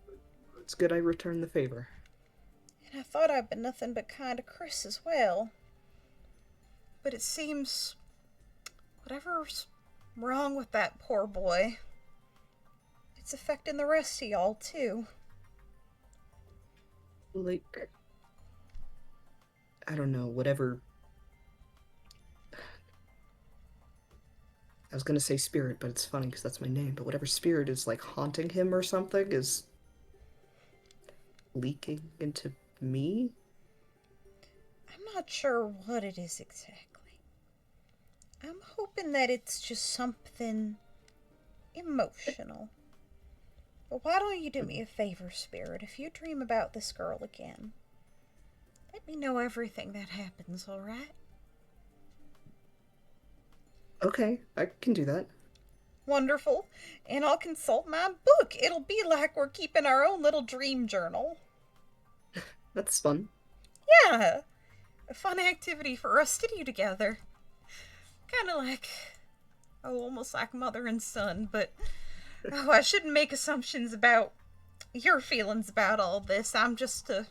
it's good I returned the favor. And I thought I'd been nothing but kind to Chris as well. But it seems whatever's wrong with that poor boy, it's affecting the rest of y'all too. Like, I don't know, whatever. I was gonna say spirit, but it's funny because that's my name, but whatever spirit is, like, haunting him or something is leaking into me? I'm not sure what it is exactly. I'm hoping that it's just something emotional. But why don't you do me a favor, Spirit? If you dream about this girl again, let me know everything that happens, alright? Okay, I can do that. Wonderful. And I'll consult my book. It'll be like we're keeping our own little dream journal. That's fun. Yeah. A fun activity for us to do together. Kind of like, almost like mother and son, but Oh, I shouldn't make assumptions about your feelings about all this. I'm just a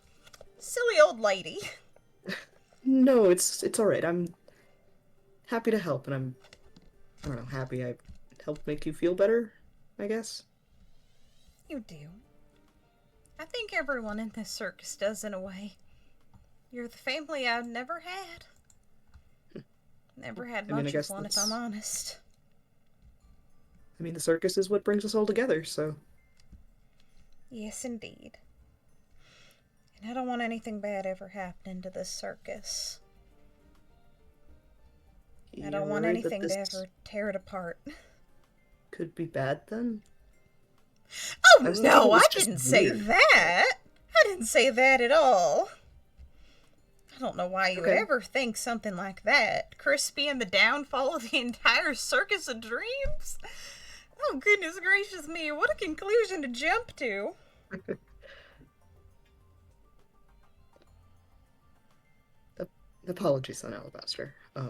silly old lady. No, it's alright. I'm happy to help, and I don't know, happy I helped make you feel better, I guess. You do. I think everyone in this circus does in a way. You're the family I've never had. Never had I mean, I much guess of one, if that's- I'm honest. I mean, the circus is what brings us all together, so... Yes, indeed. And I don't want anything bad ever happening to this circus. I You're don't want worried that anything to this ever tear it apart. could be bad, then? Oh, I was thinking it no, was I just didn't say weird. that. I didn't say that at all. I don't know why you would Okay. ever think something like that. Crispy and the downfall of the entire Circus of Dreams? Oh, goodness gracious me, what a conclusion to jump to. Apologies on Alabaster. Oh,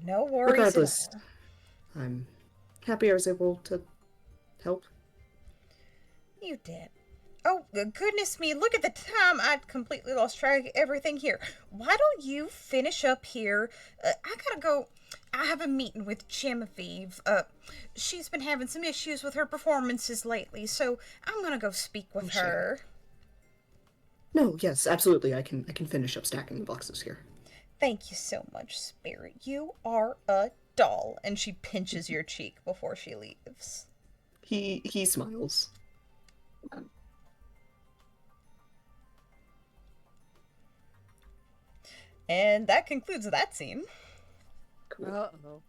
no worries Regardless, at all. I'm happy I was able to help. You did. Oh, goodness me, look at the time. I'd completely lost track of everything here. Why don't you finish up here? I gotta go. I have a meeting with Genevieve. She's been having some issues with her performances lately, so I'm gonna go speak with Sure. her. No, yes, absolutely. I can finish up stacking the boxes here. Thank you so much, Spirit. You are a doll. And she pinches your cheek before she leaves. He smiles. And that concludes that scene. Cool. Uh-oh.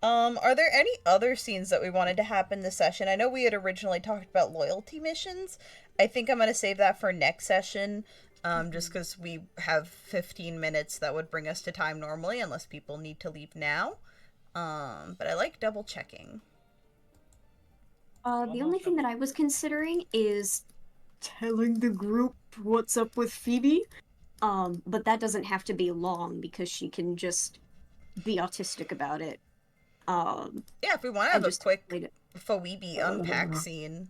Are there any other scenes that we wanted to happen this session? I know we had originally talked about loyalty missions. I think I'm going to save that for next session, just because we have 15 minutes that would bring us to time normally, unless people need to leave now. But I like double checking. The only thing that I was considering is telling the group what's up with Phoebe. But that doesn't have to be long because she can just be autistic about it. Yeah, if we want to I have a just quick played it. Phoebe unpack scene.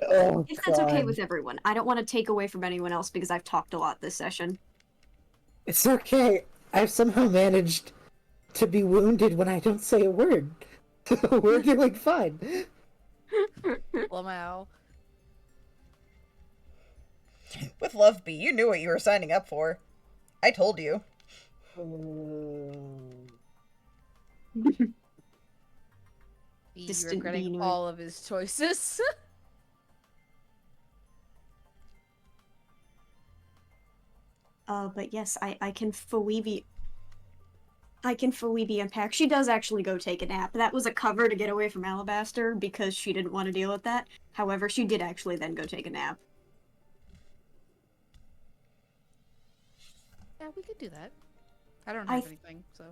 Oh, If that's okay God. with everyone. I don't want to take away from anyone else because I've talked a lot this session. It's okay. I've somehow managed to be wounded when I don't say a word. We're doing fine. Lamau. With Love Bee, you knew what you were signing up for. I told you. He's Distant regretting being all of his choices. But yes, I can Phoebe unpack. She does actually go take a nap. That was a cover to get away from Alabaster because she didn't want to deal with that. However, she did actually then go take a nap. Yeah, we could do that. I don't I have th- anything, so.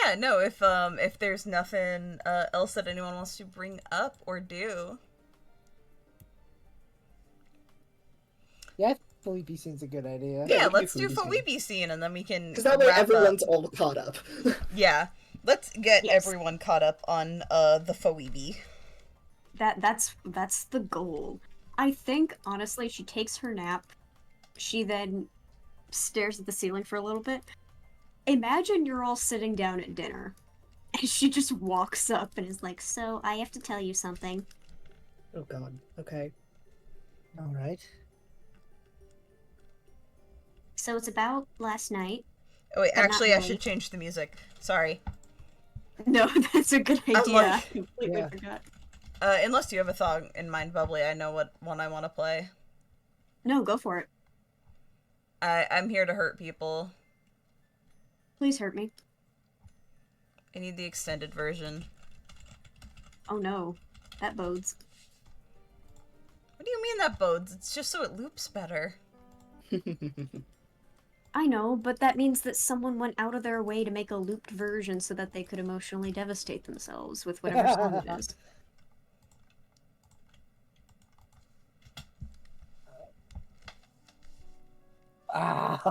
Yeah, no, if there's nothing else that anyone wants to bring up or do. Yeah, Felipe seems a good idea. Yeah, we can let's do Phoebe scene. Phoebe scene and then we can Because that way wrap everyone's up. all caught up. Yeah, let's get Yes. everyone caught up on the Phoebe. That's the goal. I think honestly she takes her nap. She then stares at the ceiling for a little bit. Imagine you're all sitting down at dinner. And she just walks up and is like, "So, I have to tell you something." Oh god, okay. All right. So it's about last night. Oh, wait, But not actually, I really. should change the music. Sorry. No, that's a good idea. like- I completely Yeah. forgot. Unless you have a song in mind, Bubbly, I know what one I want to play. No, go for it. I'm here to hurt people. Please hurt me. I need the extended version. Oh no. That bodes. What do you mean that bodes? It's just so it loops better. I know, but that means that someone went out of their way to make a looped version so that they could emotionally devastate themselves with whatever song it is. Ah.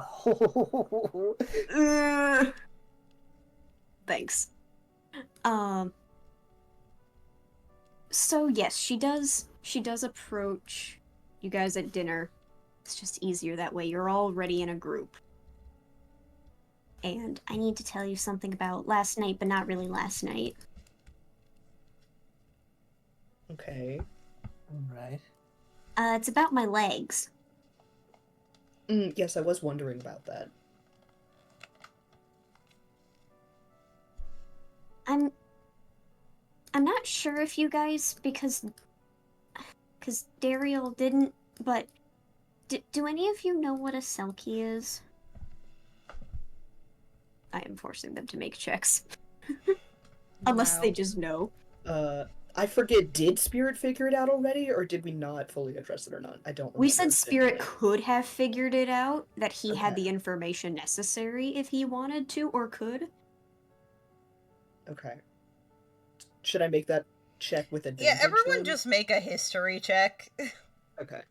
Thanks. So yes, she does approach you guys at dinner. It's just easier that way. You're already in a group. And I need to tell you something about last night, but not really last night. Okay. Right. It's about my legs. Yes, I was wondering about that. I'm not sure if you guys, because Daeriel didn't, but do any of you know what a Selkie is? I am forcing them to make checks. Unless they just know. I forget, did Spirit figure it out already, or did we not fully address it or not? I don't remember. We said Spirit could have figured it out, that he had Okay. the information necessary if he wanted to or could. Okay. Should I make that check with advantage? Yeah, everyone then? just make a history check. Okay.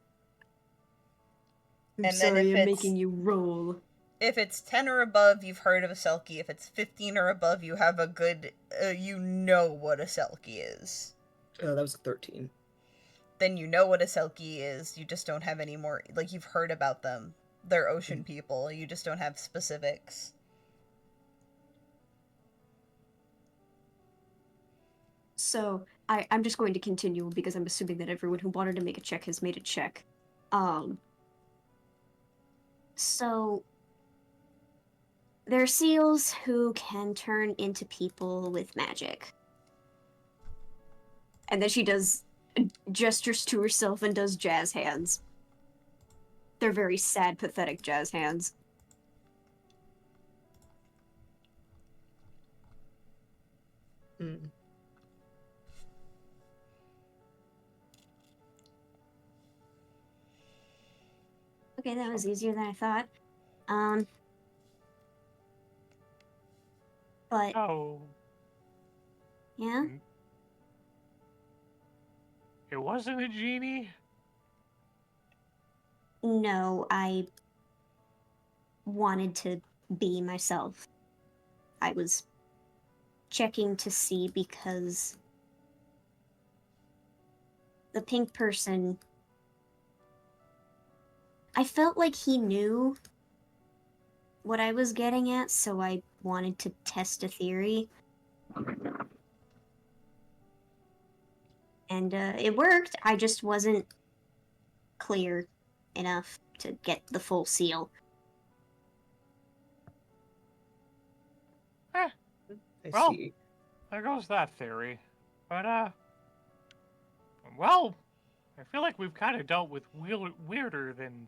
I'm And then sorry, if I'm it's- making you roll. If it's 10 or above, you've heard of a Selkie. If it's 15 or above, you have a good, you know what a Selkie is. That was a 13. Then you know what a Selkie is. You just don't have any more, like, you've heard about them. They're ocean people. You just don't have specifics. So, I'm just going to continue because I'm assuming that everyone who wanted to make a check has made a check. So, there are seals who can turn into people with magic. And then she does gestures to herself and does jazz hands. They're very sad, pathetic jazz hands. Mm. Okay, that was easier than I thought. But, Oh, yeah? it wasn't a genie? No, I wanted to be myself. I was checking to see because the pink person, I felt like he knew what I was getting at, so I wanted to test a theory. And it worked. I just wasn't clear enough to get the full seal. Eh, I Well. see. there goes that theory. But, well, I feel like we've kind of dealt with weirder than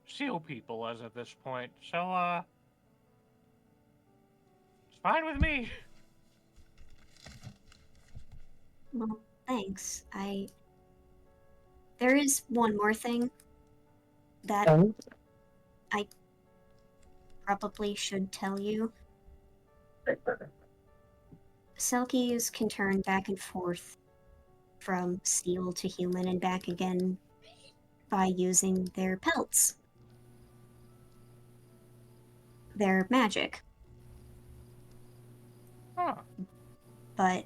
seal people as of this point, so, it's fine with me. Well, thanks. There is one more thing that Oh, I probably should tell you. Selkies can turn back and forth from seal to human and back again by using their pelts. Their magic. Huh. But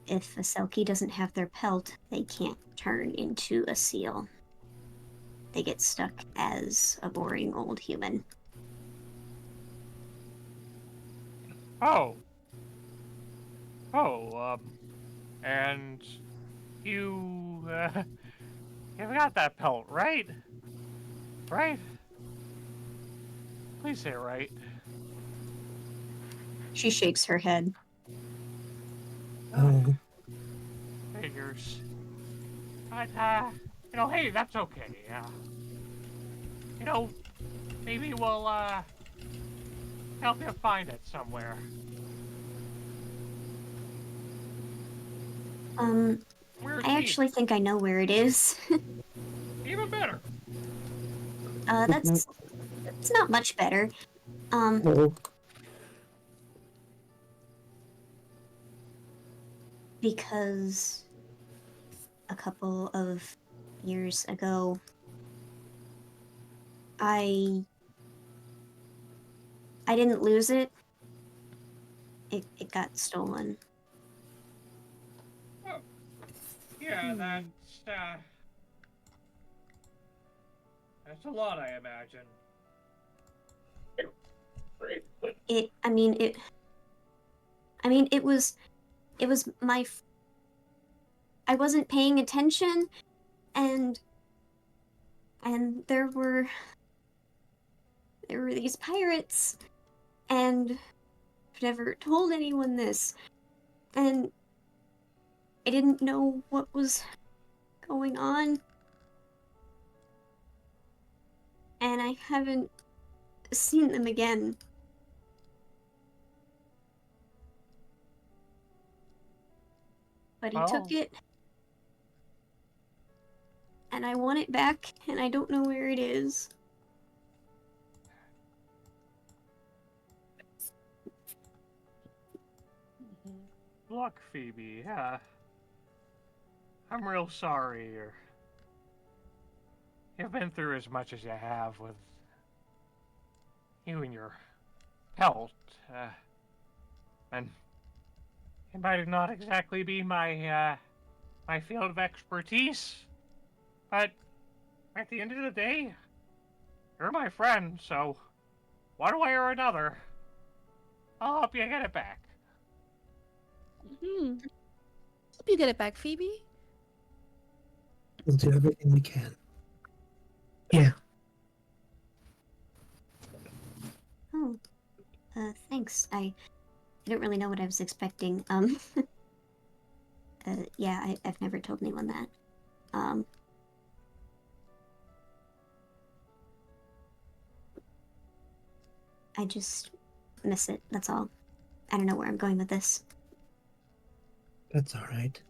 if a Selkie doesn't have their pelt, they can't turn into a seal. They get stuck as a boring old human. Oh. Oh, and you, you've got that pelt, right? Right? Please say right. She shakes her head. oh. Figures. But, hey, that's okay, maybe we'll, help you find it somewhere. Where's I actually think I know where it is. even better. It's not much better. Oh. Because a couple of years ago, I didn't lose it. It got stolen. Oh, yeah, that's a lot, I imagine. It was my I wasn't paying attention, and there were these pirates, and I've never told anyone this, and I didn't know what was going on, and I haven't seen them again. But he took it, and I want it back, and I don't know where it is. Look, Phoebe, I'm real sorry you've been through as much as you have with you and your health, and it might not exactly be my field of expertise, but at the end of the day, you're my friend, so one way or another, I'll help you get it back. Hope you get it back, Phoebe. We'll do everything we can. Yeah. Oh, thanks. I didn't really know what I was expecting. Yeah, I've never told anyone that. I just miss it, that's all. I don't know where I'm going with this. That's alright.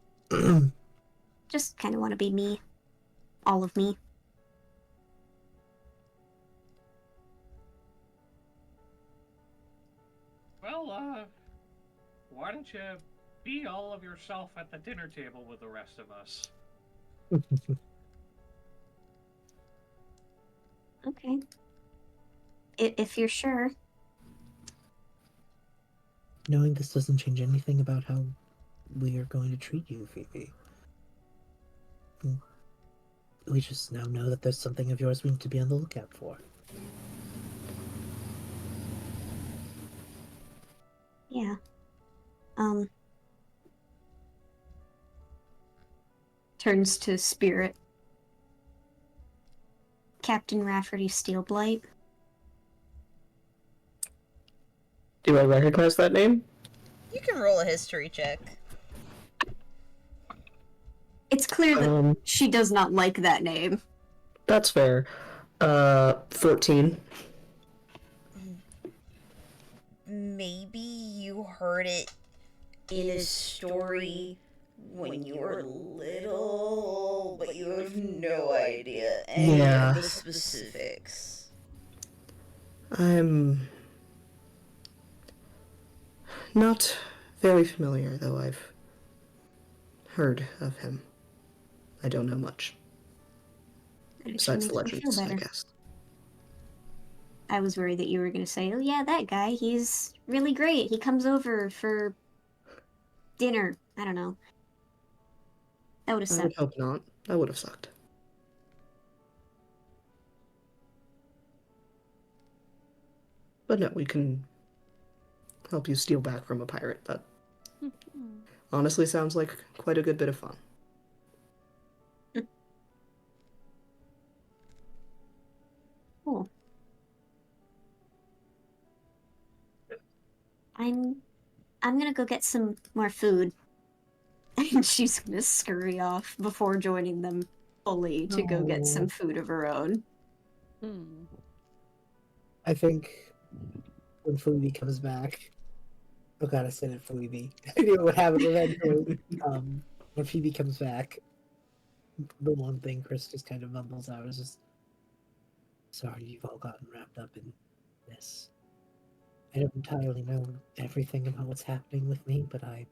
Just kind of want to be me. All of me. Well, why don't you be all of yourself at the dinner table with the rest of us? Okay. If you're sure. Knowing this doesn't change anything about how we are going to treat you, Phoebe. We just now know that there's something of yours we need to be on the lookout for. Yeah. Turns to Spirit. Captain Rafferty Steelblight. Do I recognize that name? You can roll a history check. It's clear that she does not like that name. That's fair. 14. Maybe you heard it in a story when you were little, but you have no idea any of the specifics. I'm not very familiar, though I've heard of him. I don't know much. Besides the legends, I guess. I was worried that you were going to say, oh yeah, that guy, he's really great. He comes over for dinner. I don't know. That would have sucked. I would hope not. That would have sucked. But no, we can help you steal back from a pirate. That honestly sounds like quite a good bit of fun. Cool. I'm gonna go get some more food. And she's gonna scurry off before joining them fully to go get some food of her own. I think when Phoebe comes back, oh god, I said it, Phoebe. I knew what happened eventually. When Phoebe comes back, the one thing Chris just kind of mumbles out is just, sorry you've all gotten wrapped up in this. I don't entirely know everything about what's happening with me, but I'm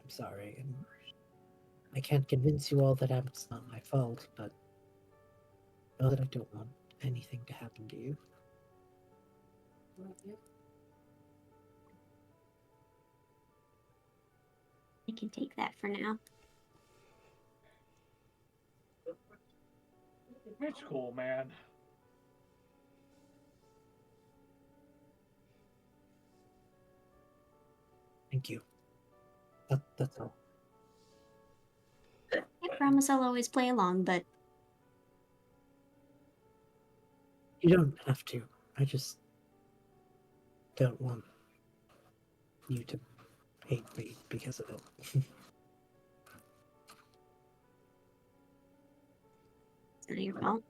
sorry, and I can't convince you all that it's not my fault, but know that I don't want anything to happen to you. I can take that for now. It's cool, man. Thank you. That's all. I promise I'll always play along, but You don't have to. I just don't want you to hate me because of it. it's not your fault.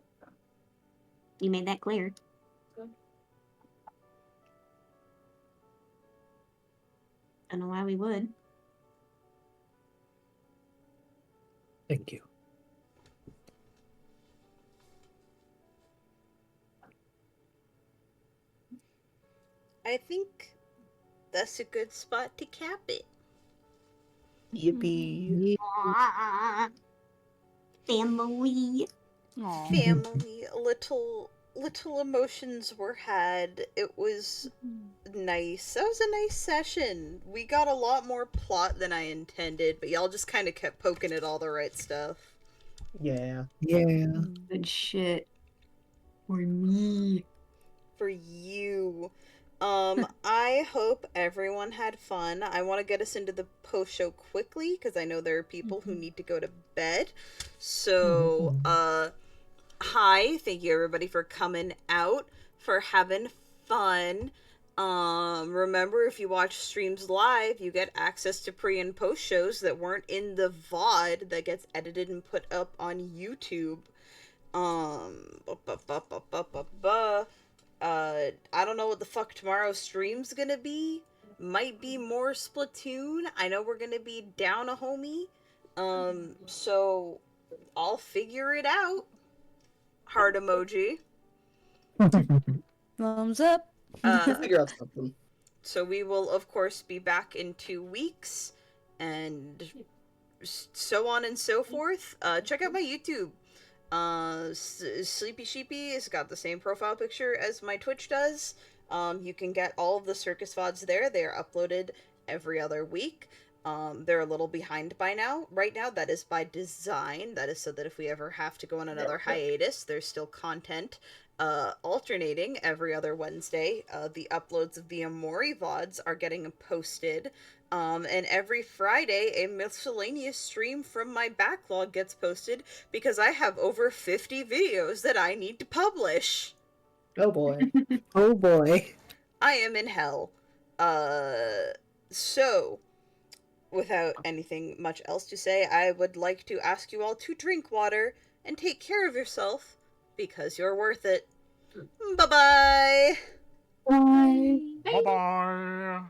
You made that clear. Don't know why we would. Thank you. I think that's a good spot to cap it. Yippee. Aw. Family. Aw. Family, little emotions were had. It was nice. That was a nice session. We got a lot more plot than I intended, but y'all just kind of kept poking at all the right stuff. Yeah. Yeah. Good shit. For me. For you. I hope everyone had fun. I want to get us into the post show quickly because I know there are people who need to go to bed. So, hi, thank you everybody for coming out, for having fun. Remember, if you watch streams live, you get access to pre and post shows that weren't in the VOD that gets edited and put up on YouTube. I don't know what the fuck tomorrow's stream's gonna be. Might be more Splatoon. I know we're gonna be down a homie. So I'll figure it out. Heart emoji. Thumbs up. Figure out something. So we will, of course, be back in 2 weeks, and so on and so forth. Check out my YouTube. Sleepy Sheepy has got the same profile picture as my Twitch does. You can get all of the circus VODs there. They are uploaded every other week. They're a little behind right now. That is by design. That is so that if we ever have to go on another hiatus, there's still content alternating every other Wednesday. The uploads of the Amori VODs are getting posted. And every Friday, a miscellaneous stream from my backlog gets posted because I have over 50 videos that I need to publish. Oh boy. Oh boy. I am in hell. So, without anything much else to say, I would like to ask you all to drink water and take care of yourself because you're worth it. Bye-bye! Bye. Bye bye.